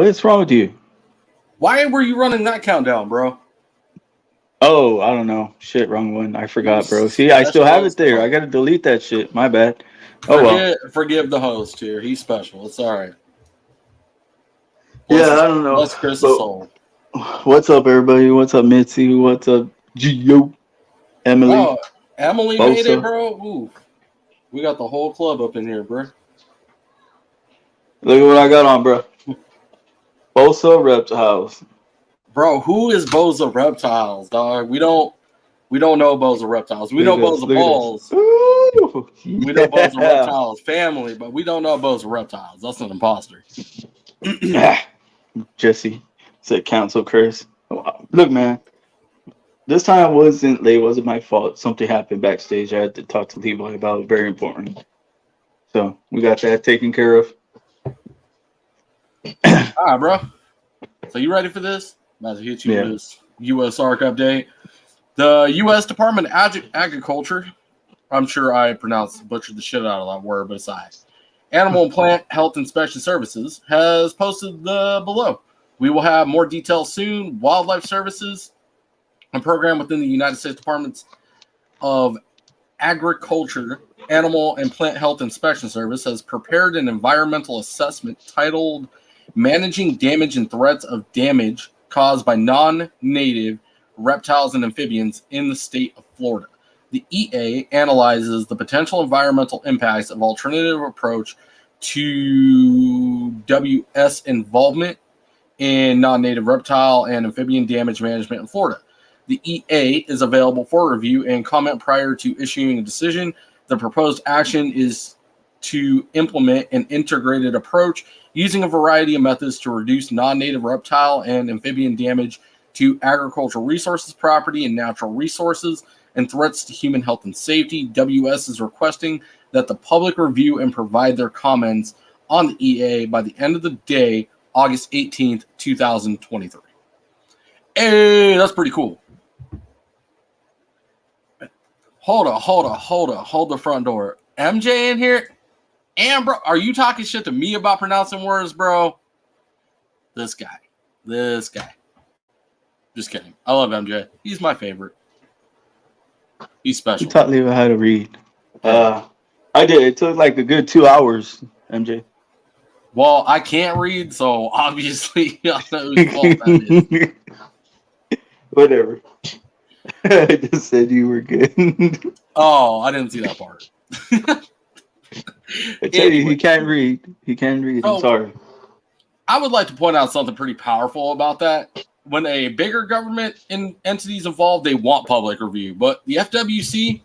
What is wrong with you? Why were you running that countdown, bro? Oh, I don't know. Shit, wrong one. I forgot, bro. See, I still have it there. I gotta delete that shit. My bad. Oh well. Forgive the host here. He's special. It's all right. Yeah, I don't know. Bless Chris's soul. What's up, everybody? What's up, Mitzi? What's up, Gio? Emily? Oh, Emily made it, bro. Ooh, we got the whole club up in here, bro. Look at what I got on, bro. Bosa Reptiles. Bro, who is Boza Reptiles, dog? We don't know Boza Reptiles. We know Boza Balls. Ooh, yeah. We know Boza Reptiles family, but we don't know Boza Reptiles. That's an imposter. Jesse said cancel Chris. Look, man. This time wasn't my fault. Something happened backstage. I had to talk to Levi about it. Very important. So we got that taken care of. All right, bro. So you ready for this? About to hit you with this U.S. ARC update. The U.S. Department of Agriculture, I'm sure I butchered the shit out of that word, but aside. Animal and Plant Health Inspection Services has posted the below. We will have more details soon. Wildlife Services, a program within the United States Departments of Agriculture, Animal and Plant Health Inspection Service has prepared an environmental assessment titled Managing Damage and Threats of Damage Caused by Non-Native Reptiles and Amphibians in the State of Florida. The EA analyzes the potential environmental impacts of alternative approach to WS involvement in non-native reptile and amphibian damage management in Florida. The EA is available for review and comment prior to issuing a decision. The proposed action is to implement an integrated approach using a variety of methods to reduce non-native reptile and amphibian damage to agricultural resources, property, and natural resources, and threats to human health and safety. WS is requesting that the public review and provide their comments on the EA by the end of the day, August 18th, 2023. Hey, that's pretty cool. Hold the front door. MJ in here? And bro, are you talking shit to me about pronouncing words, bro? This guy. Just kidding. I love MJ. He's my favorite. He's special. You taught Levi how to read. I did. It took like a good 2 hours, MJ. Well, I can't read, so obviously I know whose fault that is. Whatever. I just said you were good. Oh, I didn't see that part. I tell you, he can't read. I'm sorry. I would like to point out something pretty powerful about that. When a bigger government entities involved, they want public review. But the FWC,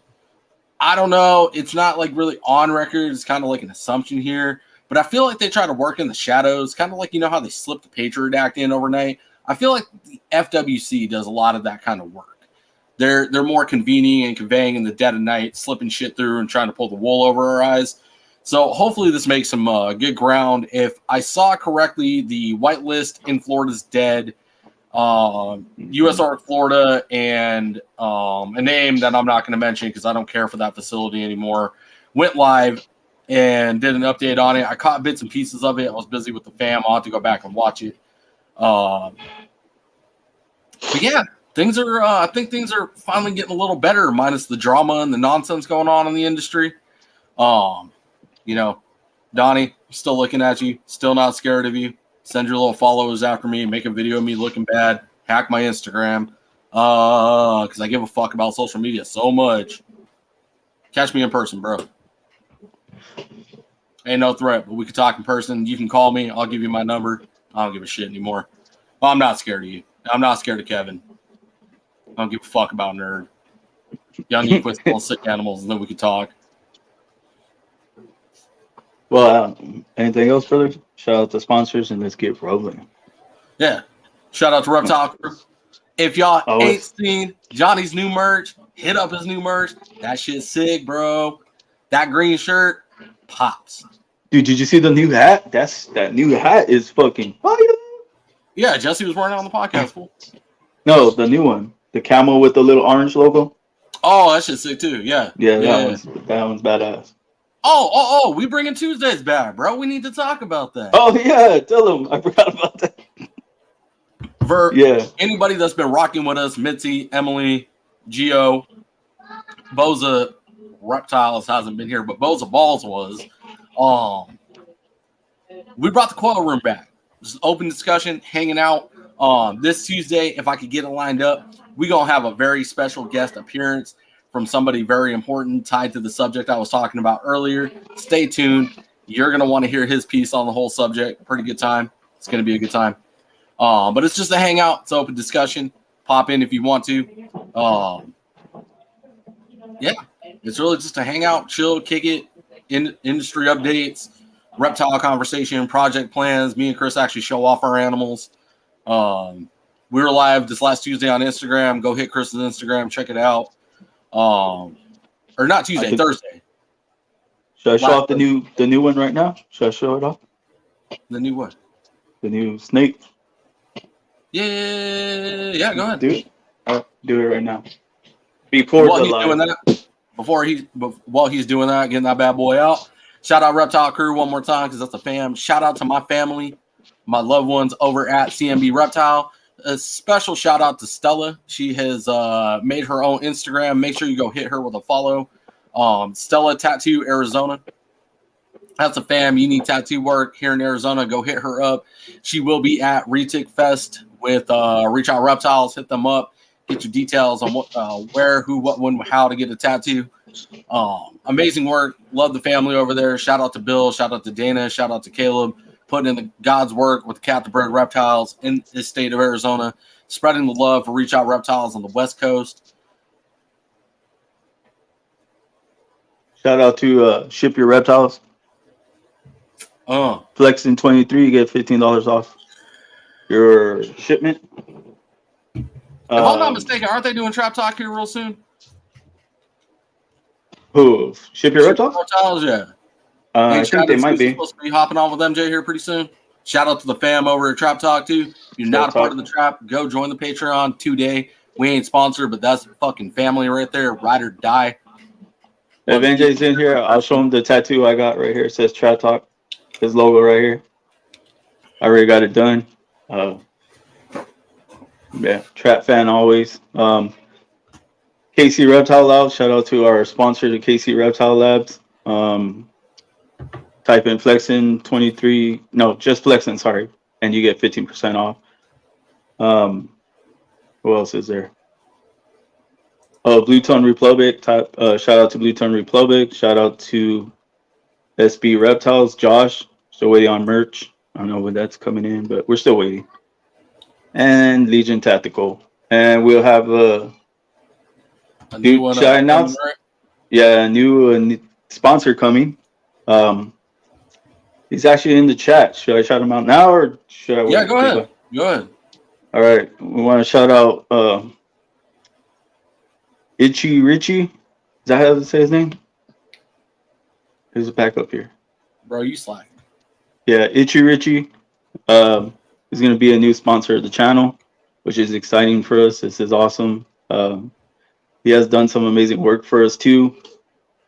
I don't know. It's not like really on record. It's kind of like an assumption here. But I feel like they try to work in the shadows, kind of like, you know how they slipped the Patriot Act in overnight. I feel like the FWC does a lot of that kind of work. They're more convening and conveying in the dead of night, slipping shit through and trying to pull the wool over our eyes. So hopefully this makes some good ground. If I saw correctly, the whitelist in Florida's dead. U.S. ARC Florida and a name that I'm not going to mention because I don't care for that facility anymore, went live and did an update on it. I caught bits and pieces of it. I was busy with the fam. I'll have to go back and watch it. But yeah, things are. I think things are finally getting a little better, minus the drama and the nonsense going on in the industry. You know, Donnie, still looking at you, still not scared of you. Send your little followers after me, make a video of me looking bad, hack my Instagram, because I give a fuck about social media so much. Catch me in person, bro. Ain't no threat, but we can talk in person. You can call me. I'll give you my number. I don't give a shit anymore. Well, I'm not scared of you. I'm not scared of Kevin. I don't give a fuck about nerd. Y'all need to quit killing sick animals, and then we can talk. Well, anything else, brother? Shout out to sponsors and let's get rolling. Yeah. Shout out to Reptile Crew. If y'all ain't seen Johnny's new merch, hit up his new merch. That shit's sick, bro. That green shirt pops. Dude, did you see the new hat? That new hat is fucking fire. Yeah, Jesse was wearing it on the podcast, fool. No, the new one. The camel with the little orange logo. Oh, that shit's sick too. Yeah. Yeah, that one's badass. Oh, we bringing Tuesdays back, bro. We need to talk about that. Oh yeah, tell him. I forgot about that. For Yeah. anybody that's been rocking with us, Mitzi, Emily, Gio, Boza Reptiles hasn't been here, but Boza Balls was. We brought the coil room back. Just open discussion, hanging out. This Tuesday, if I could get it lined up, we're gonna have a very special guest appearance from somebody very important tied to the subject I was talking about earlier. Stay tuned. You're gonna want to hear his piece on the whole subject. Pretty good time. It's gonna be a good time. But it's just a hangout. It's open discussion. Pop in if you want to. Yeah, it's really just a hangout, chill, kick it, industry updates, reptile conversation, project plans. Me and Chris actually show off our animals. We were live this last Tuesday on Instagram. Go hit Chris's Instagram, check it out. Or not Tuesday, Thursday. Should I show off the new one right now? Should I show it off? The new what? The new snake. Yeah, go ahead. Do it. I'll do it right now. Before while the he's live. doing that, while he's doing that, getting that bad boy out. Shout out Reptile Crew one more time because that's a fam. Shout out to my family, my loved ones over at CMB Reptile. A special shout out to Stella. She has made her own Instagram. Make sure you go hit her with a follow. Stella Tattoo Arizona. That's a fam. You need tattoo work here in Arizona. Go hit her up. She will be at Retic Fest with Reach Out Reptiles. Hit them up. Get your details on what, where, who, what, when, how to get a tattoo. Amazing work. Love the family over there. Shout out to Bill. Shout out to Dana. Shout out to Caleb. Putting in the God's work with the Captain Bird Reptiles in the state of Arizona. Spreading the love for Reach Out Reptiles on the West Coast. Shout out to Ship Your Reptiles. Flexin 23, you get $15 off your shipment. If I'm not mistaken, aren't they doing Trap Talk here real soon? Who? Ship Your Reptiles? Reptiles, yeah. I think they might be. Supposed to be hopping on with MJ here pretty soon. Shout out to the fam over at Trap Talk too. If you're not a part of the trap, go join the Patreon today. We ain't sponsored, but that's fucking family right there. Ride or die. If NJ's in here, I'll show him the tattoo I got right here. It says Trap Talk. His logo right here. I already got it done. Yeah, trap fan always. KC Reptile Labs. Shout out to our sponsor, the KC Reptile Labs. Type in Flexin 23. No, just Flexin. Sorry, and you get 15% off. Who else is there? Blue Tone Republic. Shout out to Blue Tone Republic. Shout out to SB Reptiles. Josh. Still waiting on merch. I don't know when that's coming in, but we're still waiting. And Legion Tactical. And we'll have a new one. Should I announce? Yeah, a new sponsor coming. He's actually in the chat. Should I shout him out now or should I wait? Yeah, go ahead. Go ahead. All right. We want to shout out Itchy Richie. Is that how to say his name? There's a pack up here. Bro, you slack. Yeah, Itchy Richie is going to be a new sponsor of the channel, which is exciting for us. This is awesome. He has done some amazing work for us too.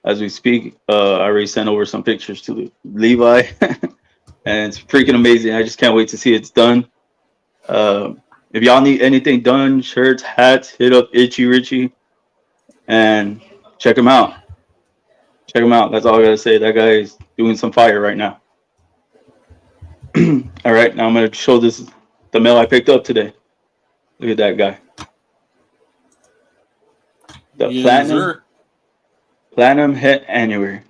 As we speak, I already sent over some pictures to Levi, and it's freaking amazing. I just can't wait to see it's done. If y'all need anything done, shirts, hats, hit up Itchy Richie and check him out. Check him out. That's all I gotta say. That guy is doing some fire right now. All right, now I'm gonna show this the mail I picked up today. Look at that guy. The Yes, platinum het annuary.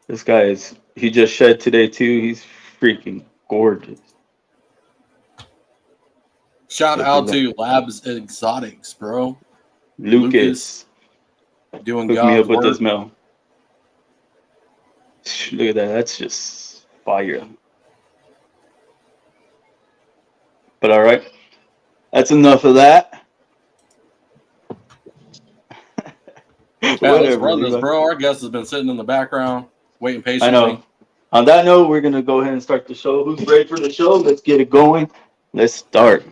This guy he just shed today too. He's freaking gorgeous. Shout out to Labs Exotics, bro. Lucas doing hooked God's me up with work. this mail. Look at that. That's just fire. But all right. That's enough of that. Let's run this, bro. Our guest has been sitting in the background, waiting patiently. I know. On that note, we're going to go ahead and start the show. Who's ready for the show? Let's get it going. Let's start.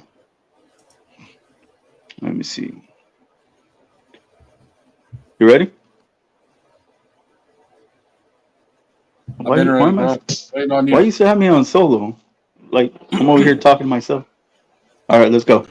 Let me see. You ready? I've been ready, bro. Waiting on Why you. you still have me on solo? Like I'm over here talking to myself. All right, let's go.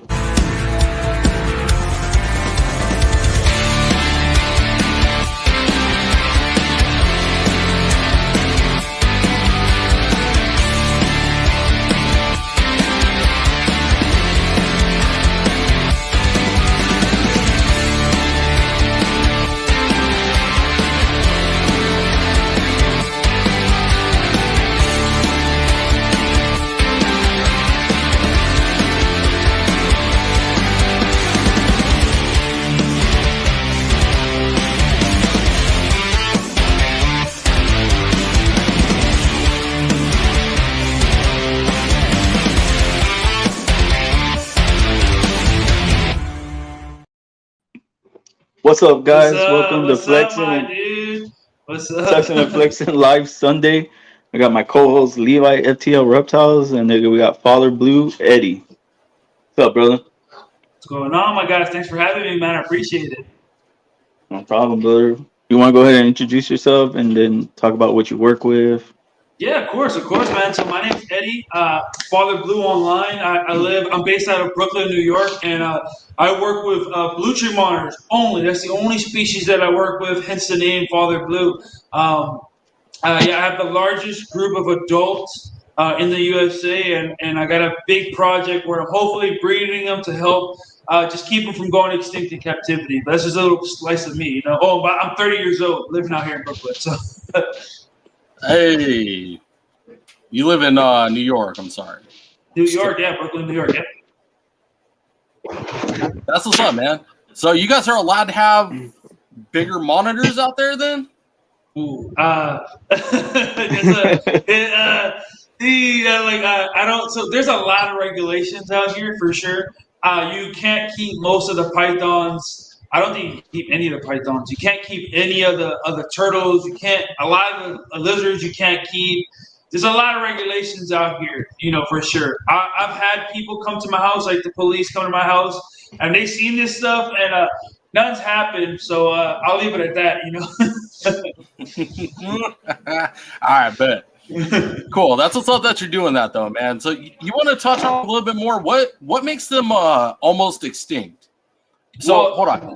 What's up, What's guys? up? Welcome to What's up, Flexin my and dude? What's Sexin and up? Flexin live Sunday. I got my co-host Levi FTL Reptiles, and nigga, we got Father Blue Eddie. What's up, brother? What's going on, my guys? Thanks for having me, man. I appreciate it. No problem, brother. You want to go ahead and introduce yourself, and then talk about what you work with? Yeah, of course, man. So my name's Eddie, Father Blue Online. I'm based out of Brooklyn, New York, and I work with blue tree monitors only. That's the only species that I work with, hence the name Father Blue. Um, yeah, I have the largest group of adults in the USA, and I got a big project where I'm hopefully breeding them to help just keep them from going extinct in captivity. But that's just a little slice of me, you know. Oh, but I'm 30 years old, living out here in Brooklyn. So, Hey, you live in New York. I'm sorry. New York, yeah, Brooklyn, New York, yeah. That's what's up, man. So you guys are allowed to have bigger monitors out there, then? Ooh, I don't. So there's a lot of regulations out here for sure. You can't keep most of the pythons. I don't think you can keep any of the pythons. You can't keep any of the turtles. You can't. A lot of the lizards you can't keep. There's a lot of regulations out here, you know, for sure. I've had people come to my house, like the police come to my house, and they've seen this stuff, and nothing's happened. So I'll leave it at that, you know. All right, bet. Cool. That's what's up that you're doing that, though, man. So you want to touch on a little bit more? What makes them almost extinct? So Well, hold on.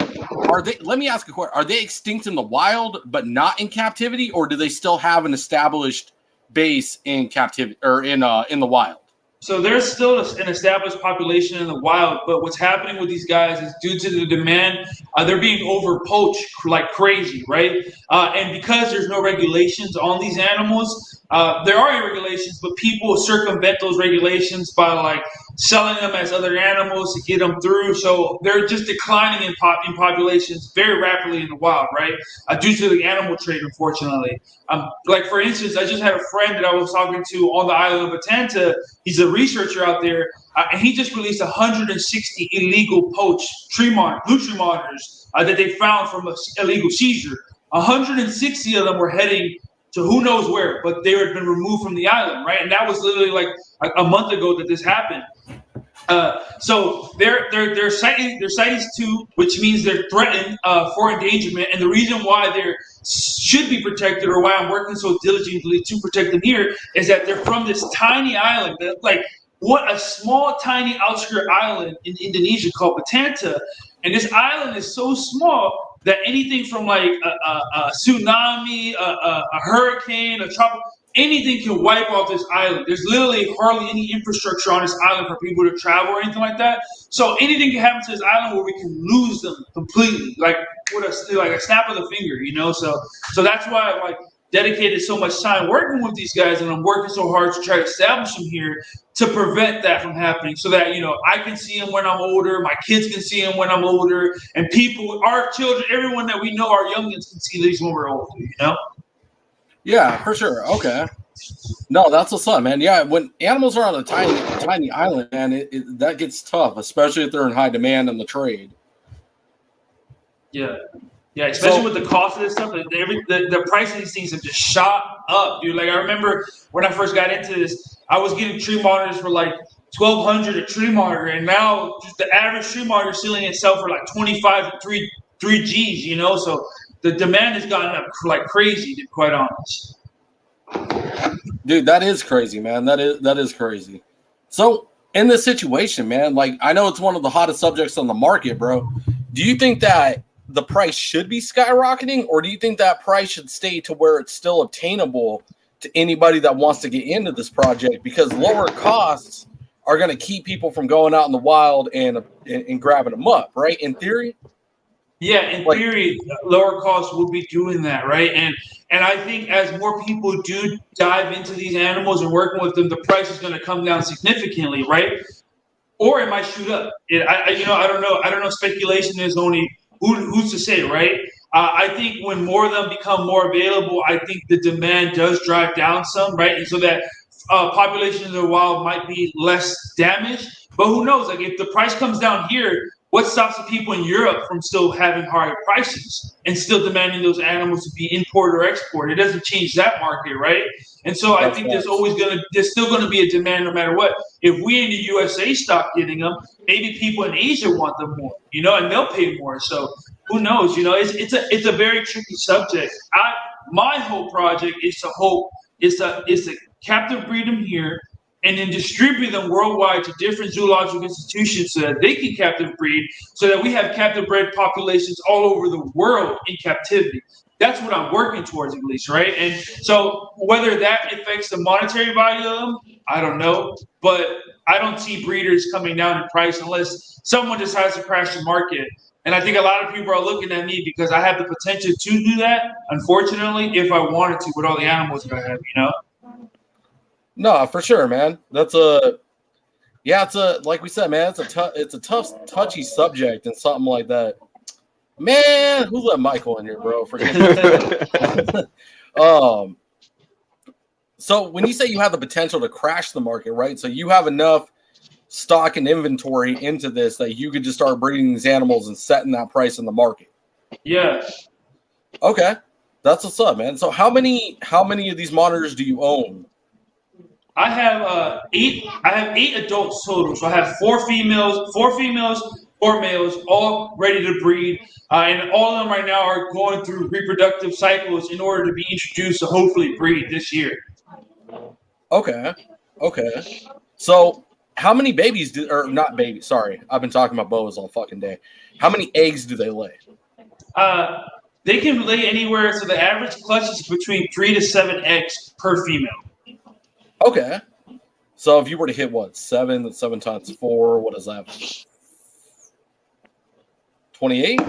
Are they? Let me ask a question. Are they extinct in the wild but not in captivity, or do they still have an established base in captivity or in the wild? So there's still an established population in the wild, but what's happening with these guys is due to the demand, they're being overpoached like crazy, right? And because there's no regulations on these animals, there are regulations, but people circumvent those regulations by like selling them as other animals to get them through. So they're just declining in populations very rapidly in the wild, right? Due to the animal trade, unfortunately. Like for instance, I just had a friend that I was talking to on the island of Batanta. He's a researcher out there, and he just released 160 illegal poached blue tree monitors that they found from an illegal seizure. 160 of them were heading to who knows where, but they had been removed from the island, right? And that was literally like a month ago that this happened. So they're CITES 2, which means they're threatened for endangerment, and the reason why they should be protected, or why I'm working so diligently to protect them here, is that they're from this tiny island, a small tiny outskirt island in Indonesia called Batanta, and this island is so small that anything from like a tsunami, a hurricane, a tropical, anything can wipe off this island. There's literally hardly any infrastructure on this island for people to travel or anything like that. So anything can happen to this island where we can lose them completely, like with a snap of the finger, you know. So that's why I like dedicated so much time working with these guys, and I'm working so hard to try to establish them here to prevent that from happening, so that I can see them when I'm older, my kids can see them when I'm older, and people, our children, everyone that we know, our youngins can see these when we're older, you know. Yeah, for sure. Okay. No, that's what's up, man. Yeah, when animals are on a tiny island, man, that gets tough, especially if they're in high demand in the trade. Yeah. Yeah, especially with the cost of this stuff, the price of these things have just shot up, dude. Like I remember when I first got into this, I was getting tree monitors for like 1,200 a tree monitor, and now just the average tree monitor ceiling itself for like 25 to three G's, you know. So the demand has gotten up like crazy, to be quite honest. Dude, that is crazy, man. That is crazy. So in this situation, man, like I know it's one of the hottest subjects on the market, bro. Do you think that the price should be skyrocketing, or do you think that price should stay to where it's still obtainable to anybody that wants to get into this project? Because lower costs are going to keep people from going out in the wild and grabbing them up, right? In theory. Yeah, in Like, theory, lower costs will be doing that, right? And I think as more people do dive into these animals and working with them, the price is going to come down significantly, right? Or it might shoot up. I don't know. I don't know. Speculation is only who's to say, right? I think when more of them become more available, I think the demand does drive down some, right? And so that population in the wild might be less damaged. But who knows? Like if the price comes down here, what stops the people in Europe from still having higher prices and still demanding those animals to be imported or exported? It doesn't change that market, right? And so I that's think facts. there's still gonna be a demand no matter what. If we in the USA stop getting them, maybe people in Asia want them more, and they'll pay more. So who knows? It's a very tricky subject. My whole project is to captive breed them here and then distribute them worldwide to different zoological institutions so that they can captive breed, so that we have captive bred populations all over the world in captivity. That's what I'm working towards, at least, right? And so whether that affects the monetary value of them, I don't know. But I don't see breeders coming down in price unless someone decides to crash the market. And I think a lot of people are looking at me because I have the potential to do that, unfortunately, if I wanted to with all the animals that I have. No, for sure, man. It's a like we said, man. It's a tough, touchy subject and something like that. Man, who let Michael in here, bro? Forget. So when you say you have the potential to crash the market, right? So you have enough stock and inventory into this that you could just start breeding these animals and setting that price in the market. Yeah. Okay, that's what's up, man. So how many of these monitors do you own? I have eight. I have 8 adults total. So I have four females, four males, all ready to breed, and all of them right now are going through reproductive cycles in order to be introduced to hopefully breed this year. Okay. So how many babies or not babies? Sorry, I've been talking about boas all fucking day. How many eggs do they lay? They can lay anywhere. So the average clutch is between 3 to 7 eggs per female. Okay. So if you were to hit what, 7 times 4, what is that? 28?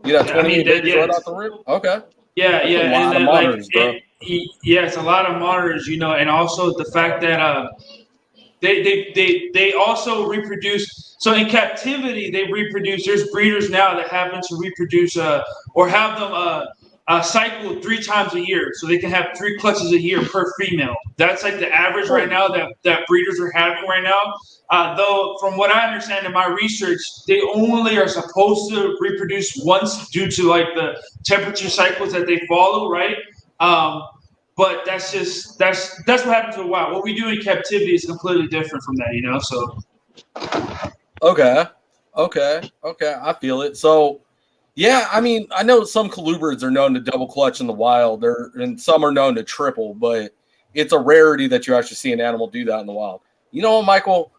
You got 28 babies right off the rip? Okay. Yeah, That's yeah, a lot and of monitors, bro. yeah, it's a lot of monitors, and also the fact that they also reproduce. So in captivity, they reproduce. There's breeders now that happen to reproduce or have them cycle 3 times a year, so they can have 3 clutches a year per female. That's like the average right now that breeders are having right now. Though, from what I understand in my research, they only are supposed to reproduce once due to like the temperature cycles that they follow, right? But that's what happens to a wild. What we do in captivity is completely different from that. So Okay. I feel it. So, yeah, I mean, I know some colubrids are known to double clutch in the wild, and some are known to triple, but it's a rarity that you actually see an animal do that in the wild. You know what, Michael?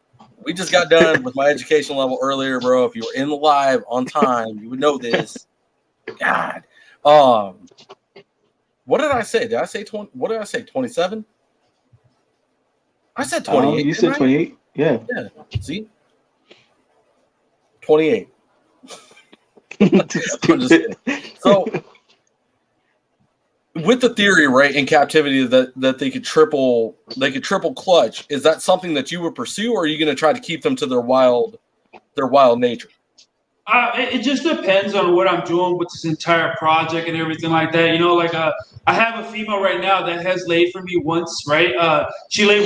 We just got done with my education level earlier, bro. If you were in the live on time, you would know this. God. What did I say? Did I say 20? What did I say? 27? I said 28. You said 28? Yeah. Yeah. See? 28. So, with the theory, right, in captivity that they could triple clutch, is that something that you would pursue, or are you going to try to keep them to their wild nature? it just depends on what I'm doing with this entire project and everything like that. I have a female right now that has laid for me once, right? She laid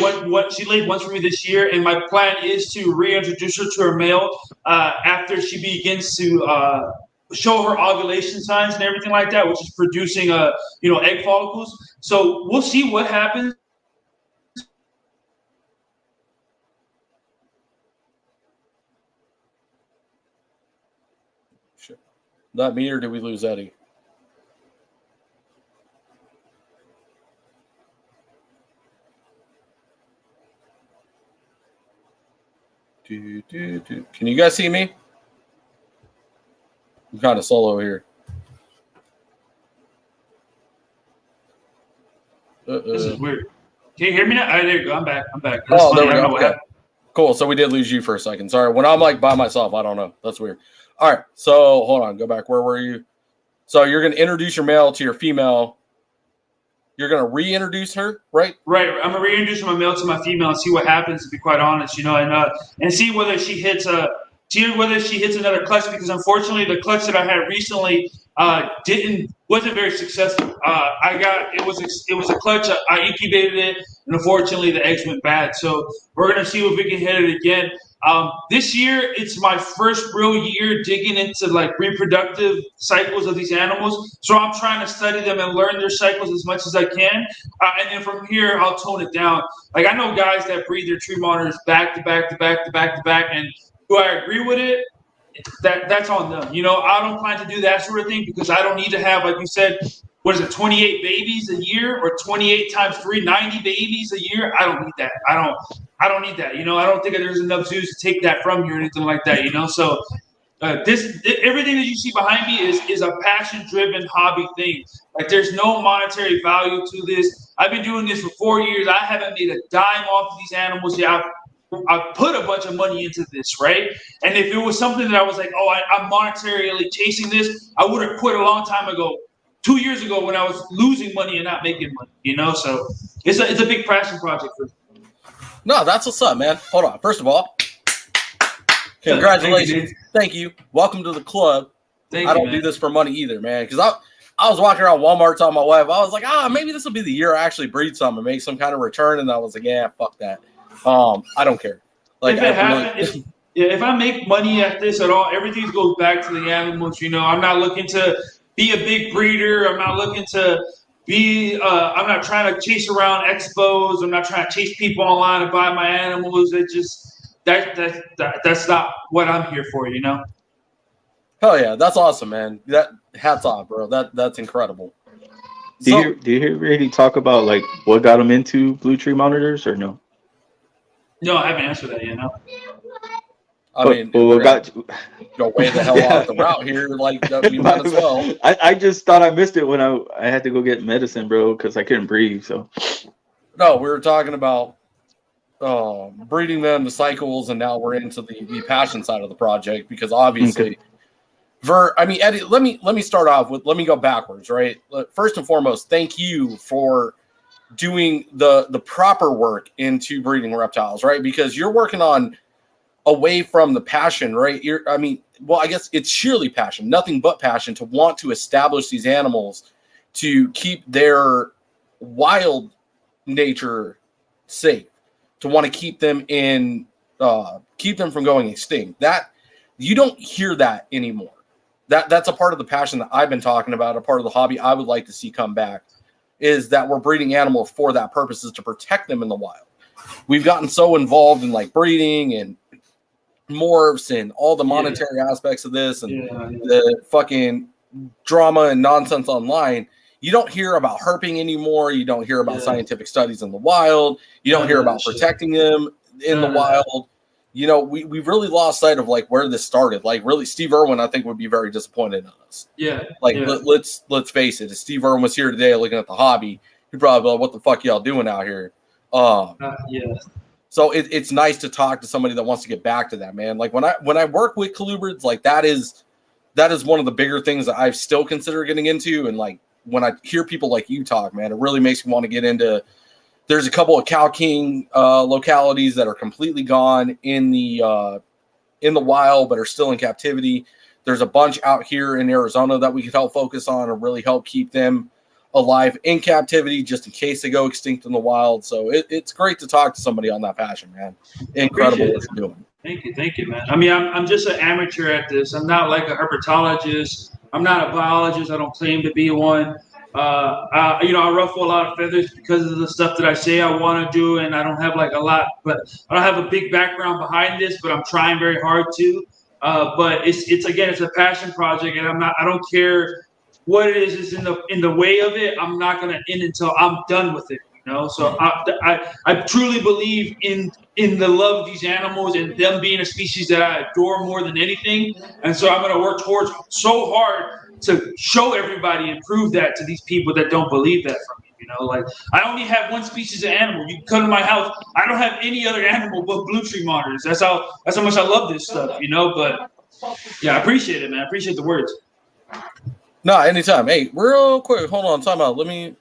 she laid once for me this year, and my plan is to reintroduce her to her male after she begins to show her ovulation signs and everything like that, which is producing egg follicles. So we'll see what happens. Sure. Not me, or did we lose Eddie? Can you guys see me? I'm kind of solo here. This is weird. Can you hear me now? There you go. I'm back. That's Oh, funny. there we I don't go. know what Okay. happened. Cool. So we did lose you for a second. Sorry. When I'm like by myself, I don't know. That's weird. All right. So hold on. Go back. Where were you? So you're going to introduce your male to your female. You're going to reintroduce her, right? Right. I'm gonna reintroduce my male to my female and see what happens. To be quite honest, and see whether she hits another clutch, because unfortunately the clutch that I had recently wasn't very successful. It was a clutch. I incubated it, and unfortunately the eggs went bad. So we're gonna see if we can hit it again. This year, it's my first real year digging into like reproductive cycles of these animals. So I'm trying to study them and learn their cycles as much as I can. And then from here, I'll tone it down. Like I know guys that breed their tree monitors back to back to back to back to back. And do I agree with it? That's on them. I don't plan to do that sort of thing because I don't need to have, like you said, 28 babies a year or 28 times 3, 90 babies a year? I don't need that. I don't need that. I don't think there's enough zoos to take that from you or anything like that. So everything that you see behind me is a passion-driven hobby thing. Like there's no monetary value to this. I've been doing this for 4 years. I haven't made a dime off of these animals yet. I put a bunch of money into this, right? And if it was something that I was like, I'm monetarily chasing this, I would have quit a long time ago. 2 years ago when I was losing money and not making money, so it's a big passion project for me. No, that's what's up, man. Hold on. First of all, congratulations. Thank you. Welcome to the club. I don't do this for money either, man. Because I was walking around Walmart telling my wife, I was like, maybe this will be the year I actually breed some and make some kind of return. And I was like, yeah, fuck that. I don't care. Like, if I make money at this at all, everything goes back to the animals. I'm not looking to be a big breeder. I'm not looking to be. I'm not trying to chase around expos. I'm not trying to chase people online to buy my animals. It just that's not what I'm here for. Hell yeah, that's awesome, man. That hats off, bro. That's incredible. Do you hear really talk about like what got him into blue tree monitors or no? No, I haven't answered that yet. No. I mean, what got you? Go way the hell off the route here. Like, we might as well. I just thought I missed it when I had to go get medicine, bro, because I couldn't breathe. So, no, we were talking about breeding them, the cycles, and now we're into the passion side of the project because obviously, Eddie, let me start off with. Let me go backwards, right? First and foremost, thank you for doing the proper work into breeding reptiles, right? Because you're working on away from the passion, right? I guess it's sheerly passion, nothing but passion to want to establish these animals to keep their wild nature safe, to want to keep them keep them from going extinct. That you don't hear that anymore. That's a part of the passion that I've been talking about, a part of the hobby I would like to see come back, is that we're breeding animals for that purpose, is to protect them in the wild. We've gotten so involved in like breeding and morphs and all the monetary aspects of this and the fucking drama and nonsense online. You don't hear about herping anymore. You don't hear about scientific studies in the wild. You don't hear about protecting them in the wild. We've really lost sight of like where this started. Like really, Steve Irwin, I think, would be very disappointed in us. Let's face it. If Steve Irwin was here today looking at the hobby, he'd probably be like, "What the fuck y'all doing out here?" So it's nice to talk to somebody that wants to get back to that, man. Like when I work with colubrids, like that is one of the bigger things that I still consider getting into. And like when I hear people like you talk, man, it really makes me want to get into. There's a couple of cow king localities that are completely gone in the wild, but are still in captivity. There's a bunch out here in Arizona that we could help focus on and really help keep them alive in captivity, just in case they go extinct in the wild. So it's great to talk to somebody on that passion, man. Incredible what you're doing. Thank you, man. I mean, I'm just an amateur at this. I'm not like a herpetologist. I'm not a biologist. I don't claim to be one. I ruffle a lot of feathers because of the stuff that I say I want to do, and I don't have like a lot, but I don't have a big background behind this, but I'm trying very hard to. But it's a passion project, and I don't care what it is in the way of it. I'm not gonna end until I'm done with it. you know. So I truly believe in the love of these animals and them being a species that I adore more than anything. And so I'm going to work towards so hard to show everybody and prove that to these people that don't believe that from me. You know, like I only have one species of animal. You can come to my house, I don't have any other animal but blue tree monitors. That's how much I love this stuff, you know. But yeah, I appreciate it, man. I appreciate the words. No, anytime. Hey, real quick, hold on, time out. Let me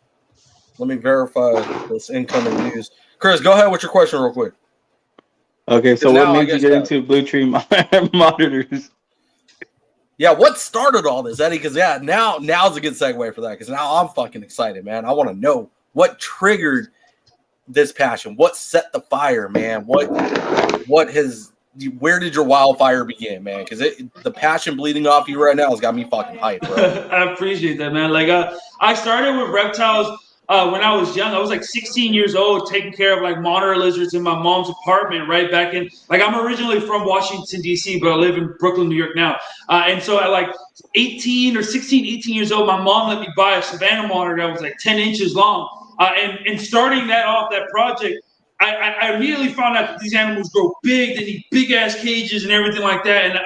verify this incoming news. Chris, go ahead with your question real quick. Okay, so what made you get into blue tree monitors? Yeah, what started all this, Eddie? Because now's a good segue for that. Because now I'm fucking excited, man. I want to know what triggered this passion. What set the fire, man? Where did your wildfire begin, man? Because the passion bleeding off you right now has got me fucking hyped, bro. I appreciate that, man. Like, I started with reptiles when I was young. I was like 16 years old, taking care of like monitor lizards in my mom's apartment, right back in. Like, I'm originally from Washington D.C., but I live in Brooklyn, New York now. And so at like 18 years old, my mom let me buy a Savannah monitor that was like 10 inches long. And starting that off, that project, I immediately found out that these animals grow big. They need big ass cages and everything like that. And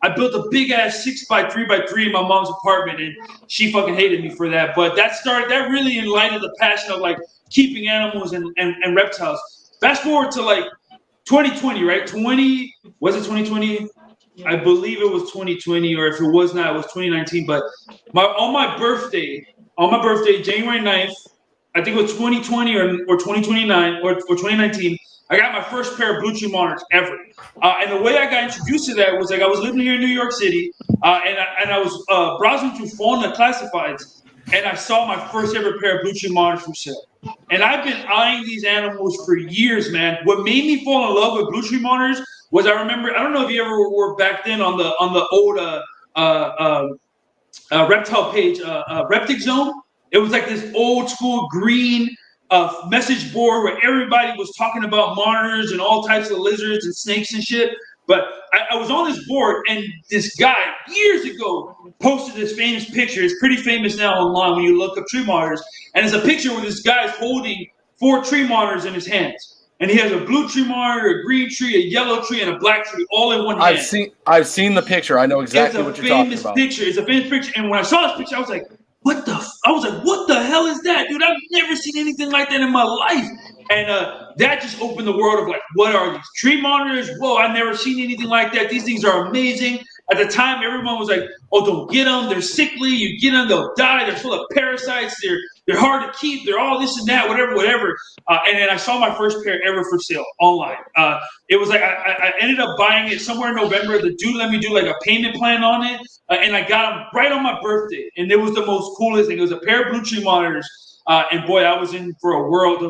I built a big ass 6x3x3 in my mom's apartment, and she fucking hated me for that. But that really enlightened the passion of like keeping animals and reptiles. Fast forward to like 2020, right? Was it 2020? I believe it was 2020, or if it was not, it was 2019. But on my birthday, January 9th, I think it was 2020 or 2029 or 2019. I got my first pair of blue tree monitors ever. And the way I got introduced to that was like I was living here in New York City, and I was browsing through Fauna Classifieds, and I saw my first ever pair of blue tree monitors for sale. And I've been eyeing these animals for years, man. What made me fall in love with blue tree monitors was I don't know if you ever were back then on the old reptile page, Reptic Zone. It was like this old school green message board where everybody was talking about monitors and all types of lizards and snakes and shit. But I was on this board, and this guy years ago posted this famous picture. It's pretty famous now online when you look up tree monitors. And it's a picture where this guy's holding 4 tree monitors in his hands. And he has a blue tree monitor, a green tree, a yellow tree, and a black tree all in one hand. I've seen the picture. I know exactly what you're talking about. It's a famous picture. And when I saw this picture, I was like, what the hell is that, dude? I've never seen anything like that in my life. And that just opened the world of like, what are these tree monitors? Whoa, I've never seen anything like that. These things are amazing. At the time, everyone was like, oh, don't get them. They're sickly. You get them, they'll die. They're full of parasites. They're hard to keep. They're all this and that, whatever. And then I saw my first pair ever for sale online. It was like I ended up buying it somewhere in November. The dude let me do like a payment plan on it, and I got them right on my birthday. And it was the most coolest thing. It was a pair of blue tree monitors, and boy, I was in for a world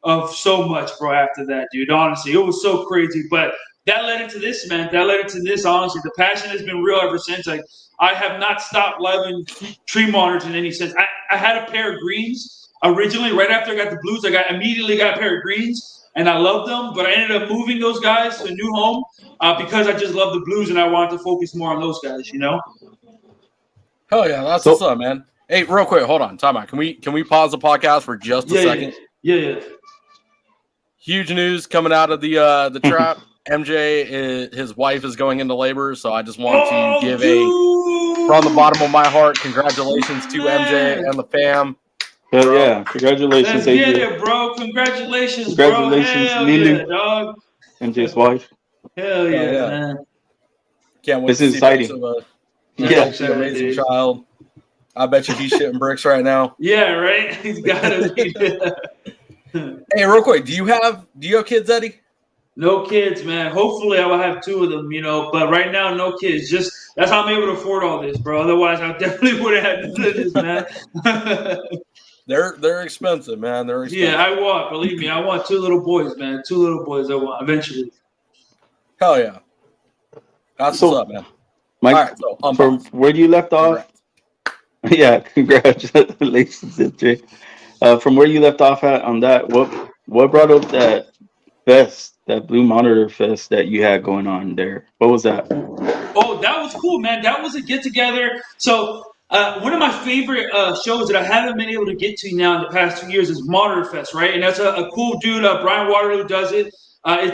of so much, bro. After that, dude, honestly, it was so crazy. But that led into this, man. That led into this. Honestly, the passion has been real ever since. Like, I have not stopped loving tree monitors in any sense. I had a pair of greens originally. Right after I got the blues, I immediately got a pair of greens, and I loved them. But I ended up moving those guys to a new home because I just love the blues, and I wanted to focus more on those guys. You know? Hell yeah, that's what's up, man. Hey, real quick, hold on, time out. Can we pause the podcast for just a second? Yeah. Huge news coming out of the trap. MJ, his wife is going into labor, so I just want to give from the bottom of my heart, congratulations to MJ and the fam. Hell yeah. Congratulations, Let's get it, bro. Congratulations, bro. Hell yeah, dog. MJ's wife. Hell yeah, man. Can't wait this to is see exciting. Amazing child. I bet you he's shitting bricks right now. Yeah, right? He's got to be. Hey, real quick, do you have kids, Eddie? No kids, man. Hopefully, I will have 2 of them, you know. But right now, no kids. Just that's how I'm able to afford all this, bro. Otherwise, I definitely would have had none of this, man. They're expensive, man. They're expensive. Yeah, believe me, I want 2 little boys, man. 2 little boys. I want eventually. Hell yeah. That's what's up, man. Mike, all right, so from where you left off. Yeah, congratulations, MJ. From where you left off at on that, what brought up that fest, that Blue Monitor Fest that you had going on there? What was that? Oh, that was cool, man. That was a get together. So One of my favorite shows that I haven't been able to get to now in the past 2 years is Monitor Fest, right? And that's a cool dude. Brian Waterloo does it.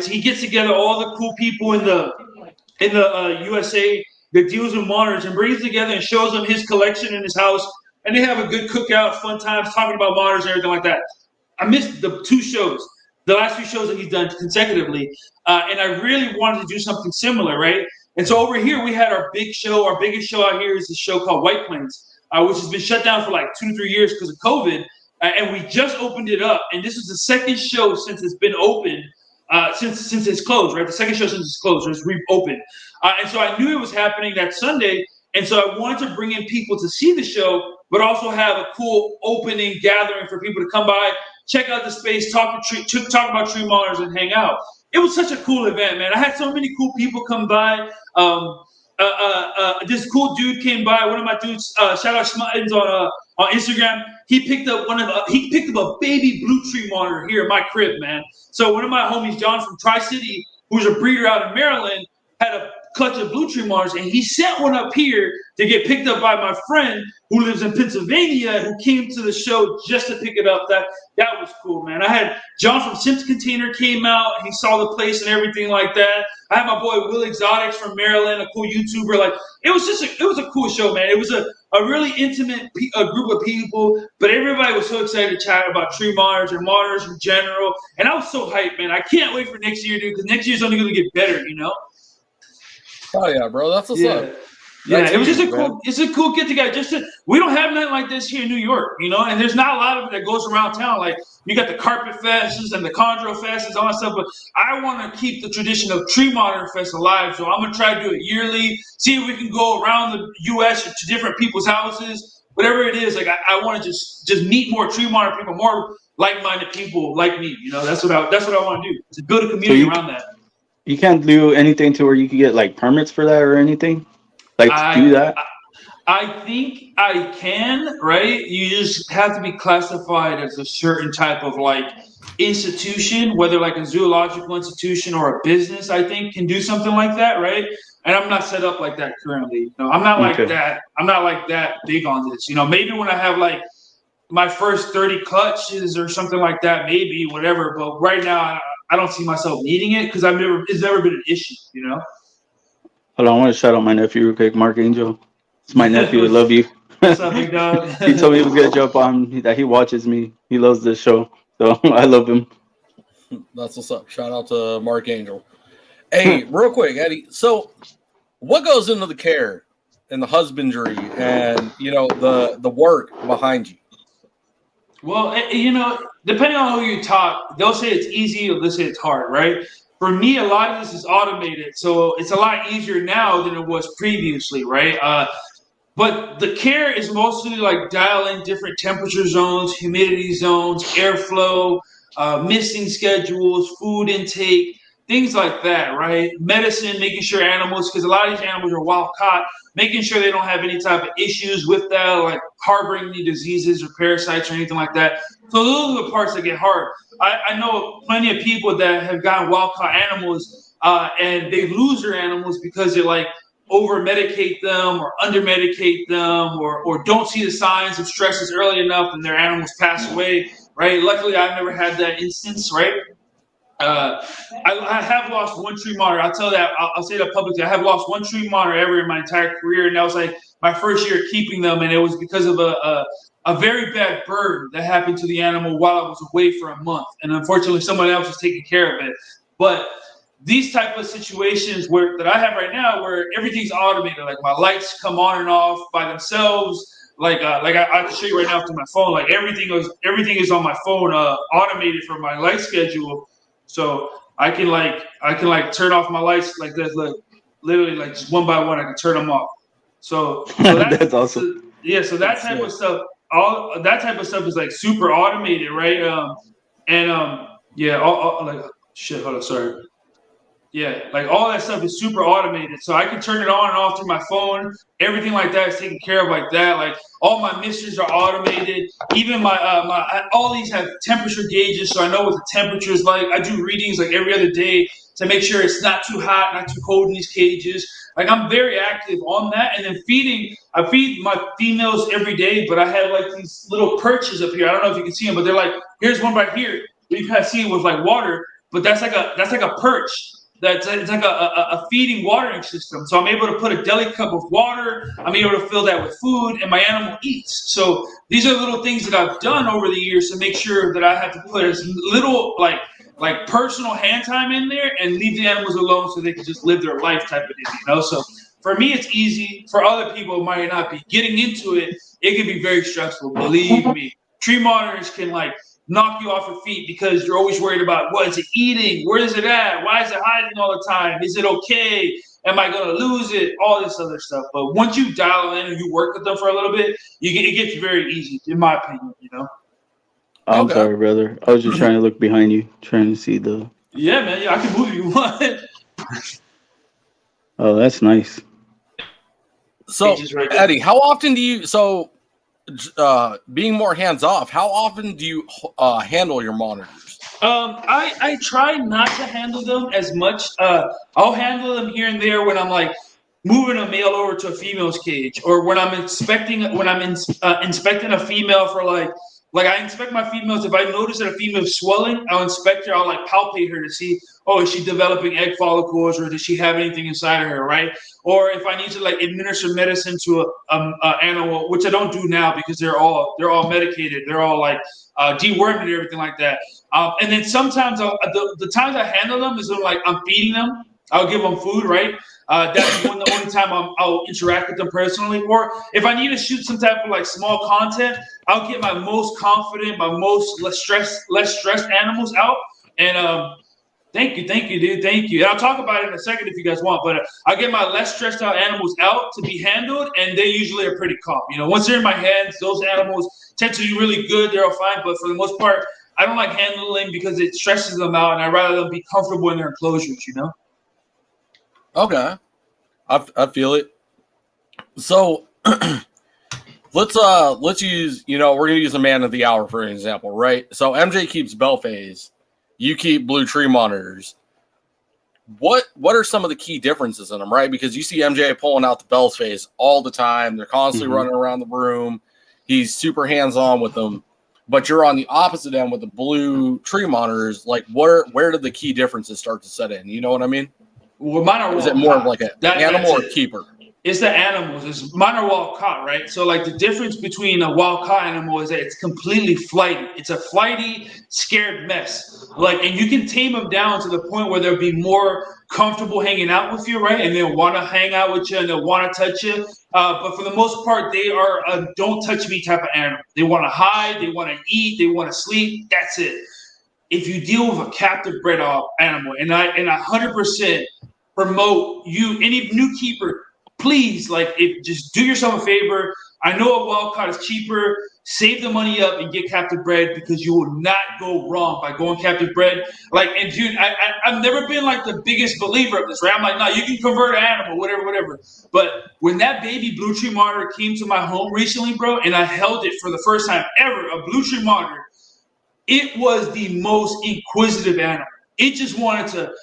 He gets together all the cool people in the USA that deals with monitors and brings together and shows them his collection in his house. And they have a good cookout, fun times talking about monitors and everything like that. I missed the two shows, the last few shows that he's done consecutively, and I really wanted to do something similar, right? And so over here we had our big show. Our biggest show out here is a show called White Plains, which has been shut down for like 2 to 3 years because of COVID, and we just opened it up. And this is the second show since it's been opened, since it's closed, right? The second show since it's closed, or it's reopened. And so I knew it was happening that Sunday, and so I wanted to bring in people to see the show, but also have a cool opening gathering for people to come by, check out the space, talk about tree monitors, and hang out. It was such a cool event, man. I had so many cool people come by. This cool dude came by. One of my dudes, shout out Schmuttins on Instagram. He picked up a baby blue tree monitor here at my crib, man. So one of my homies, John from Tri-City, who's a breeder out in Maryland, had a clutch of blue tree monitors, and he sent one up here to get picked up by my friend who lives in Pennsylvania, who came to the show just to pick it up. That was cool, man. I had John from Sims Container came out. He saw the place and everything like that. I had my boy Will Exotics from Maryland, a cool YouTuber. Like it was a cool show, man. It was a really intimate group of people, but everybody was so excited to chat about tree monitors and monitors in general. And I was so hyped, man. I can't wait for next year, dude, because next year's only going to get better, you know? Oh yeah, bro. That's what's up. Yeah, it was just a cool get together. We don't have nothing like this here in New York, you know, and there's not a lot of it that goes around town. Like you got the carpet fests and the chondro fests and all that stuff, but I want to keep the tradition of tree monitor fest alive. So I'm gonna try to do it yearly. See if we can go around the U.S. to different people's houses, whatever it is. Like I want to just meet more tree monitor people, more like-minded people like me. You know, that's what I want to do. To build a community around that. You can't do anything to where you can get like permits for that or anything? Like to do that? I think I can, right? You just have to be classified as a certain type of like institution, whether like a zoological institution or a business, I think can do something like that, right? And I'm not set up like that currently. You know, I'm not like that. I'm not like that big on this. You know, maybe when I have like my first 30 clutches or something like that, maybe whatever. But right now, I don't see myself needing it because it's never been an issue, you know? Hold on, I want to shout out my nephew real quick, Mark Angel. It's my nephew. I love you. What's up, big dog? He told me he was going to jump on, that he watches me. He loves this show. So I love him. That's what's up. Shout out to Mark Angel. Hey, real quick, Eddie. So what goes into the care and the husbandry and, you know, the work behind you? Well, you know, depending on who you talk, they'll say it's easy or they'll say it's hard, right? For me, a lot of this is automated, so it's a lot easier now than it was previously, right? But the care is mostly like dialing different temperature zones, humidity zones, airflow, misting schedules, food intake, things like that, right? Medicine, making sure animals, because a lot of these animals are wild caught, making sure they don't have any type of issues with that, like harboring any diseases or parasites or anything like that. So those are the parts that get hard. I know plenty of people that have gotten wild caught animals and they lose their animals because they like over medicate them or under medicate them or don't see the signs of stresses early enough and their animals pass away, right? Luckily, I've never had that instance, right? I have lost one tree monitor. I'll say that publicly. I have lost one tree monitor ever in my entire career, and that was like my first year keeping them, and it was because of a very bad bird that happened to the animal while I was away for a month, and unfortunately, someone else was taking care of it. But these type of situations that I have right now, where everything's automated, like my lights come on and off by themselves. Like I can show you right now through my phone. Like everything is on my phone, automated for my light schedule. So I can turn off my lights like this, like literally like just one by one. I can turn them off. So that's awesome. So that type of stuff, all that type of stuff is like super automated, right? Like shit. Hold on, sorry. Yeah, like all that stuff is super automated, so I can turn it on and off through my phone. Everything like that is taken care of like that. Like all my misters are automated. Even my all these have temperature gauges, so I know what the temperature is like. I do readings like every other day to make sure it's not too hot, not too cold in these cages. Like I'm very active on that, and then feeding. I feed my females every day, but I have like these little perches up here. I don't know if you can see them, but they're like, here's one right here. You can see it with like water, but that's like a perch. It's like a feeding watering system. So I'm able to put a deli cup of water. I'm able to fill that with food, and my animal eats. So these are little things that I've done over the years to make sure that I have to put as little like personal hand time in there and leave the animals alone so they can just live their life type of thing. So for me, it's easy. For other people, it might not be. Getting into it, it can be very stressful. Believe me, tree monitors can like knock you off your feet because you're always worried about what is it eating, where is it at, why is it hiding all the time, is it okay, am I gonna lose it, all this other stuff. But once you dial in and you work with them for a little bit, it gets very easy, in my opinion. I'm sorry, brother. I was just trying to look behind you, trying to see the. Yeah, man. Yeah, I can move if you want. Oh, that's nice. So, right Eddie, how often do you? So, being more hands off, how often do you handle your monitors? I try not to handle them as much. I'll handle them here and there when I'm like moving a male over to a female's cage, or when I'm inspecting a female for like I inspect my females. If I notice that a female is swelling, I'll inspect her. I'll like palpate her to see, is she developing egg follicles, or does she have anything inside of her, right? Or if I need to like administer medicine to a animal, which I don't do now because they're all medicated. They're all like dewormed and everything like that. And then sometimes the times I handle them is when like I'm feeding them. I'll give them food, right? That's the only time I'll interact with them personally. Or if I need to shoot some type of like small content, I'll get my most confident, my most less stressed animals out. And thank you, dude. Thank you. And I'll talk about it in a second if you guys want. But I'll get my less stressed out animals out to be handled, and they usually are pretty calm. Once they're in my hands, those animals tend to be really good. They're all fine. But for the most part, I don't like handling because it stresses them out, and I'd rather them be comfortable in their enclosures. Okay, I feel it. So let's use we're gonna use a man of the hour for an example, right? So MJ keeps Belfays, you keep blue tree monitors. What are some of the key differences in them, right? Because you see MJ pulling out the Belfays all the time. They're constantly running around the room. He's super hands on with them. But you're on the opposite end with the blue tree monitors. Like, where did the key differences start to set in? You know what I mean? Well, mine are is it more of like an animal or keeper? It's the animals. Mine are wild caught, right? So like the difference between a wild caught animal is that it's completely flighty. It's a flighty, scared mess. And you can tame them down to the point where they'll be more comfortable hanging out with you, right? And they'll want to hang out with you and they'll want to touch you. But for the most part, they are a don't touch me type of animal. They want to hide, they want to eat, they want to sleep. That's it. If you deal with a captive bred animal, and I 100% promote any new keeper, please, just do yourself a favor. I know a wild caught is cheaper. Save the money up and get captive bred because you will not go wrong by going captive bred. And dude, I've never been like the biggest believer of this, right? I'm like, no, you can convert an animal, whatever. But when that baby blue tree monitor came to my home recently, bro, and I held it for the first time ever, a blue tree monitor, it was the most inquisitive animal. It just wanted to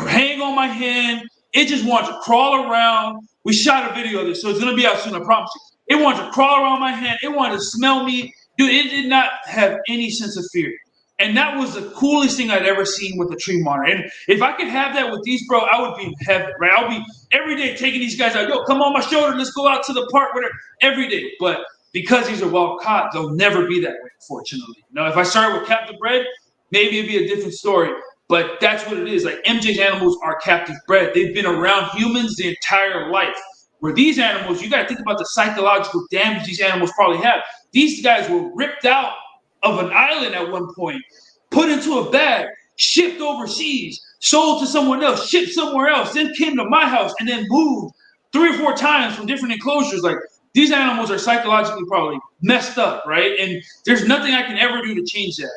hang on my hand. It just wanted to crawl around. We shot a video of this, so it's going to be out soon, I promise you. It wanted to crawl around my hand. It wanted to smell me. Dude, it did not have any sense of fear. And that was the coolest thing I'd ever seen with a tree monitor. And if I could have that with these, bro, I would be in heaven, right? I'll be every day taking these guys out. Yo, come on my shoulder. Let's go out to the park, whatever. Every day. But because these are wild caught, they'll never be that way, unfortunately. If I started with captive bred, maybe it'd be a different story. But that's what it is. Like MJ's animals are captive bred. They've been around humans the entire life. Where these animals, you got to think about the psychological damage these animals probably have. These guys were ripped out of an island at one point, put into a bag, shipped overseas, sold to someone else, shipped somewhere else, then came to my house and then moved 3 or 4 times from different enclosures. Like these animals are psychologically probably messed up, right? And there's nothing I can ever do to change that.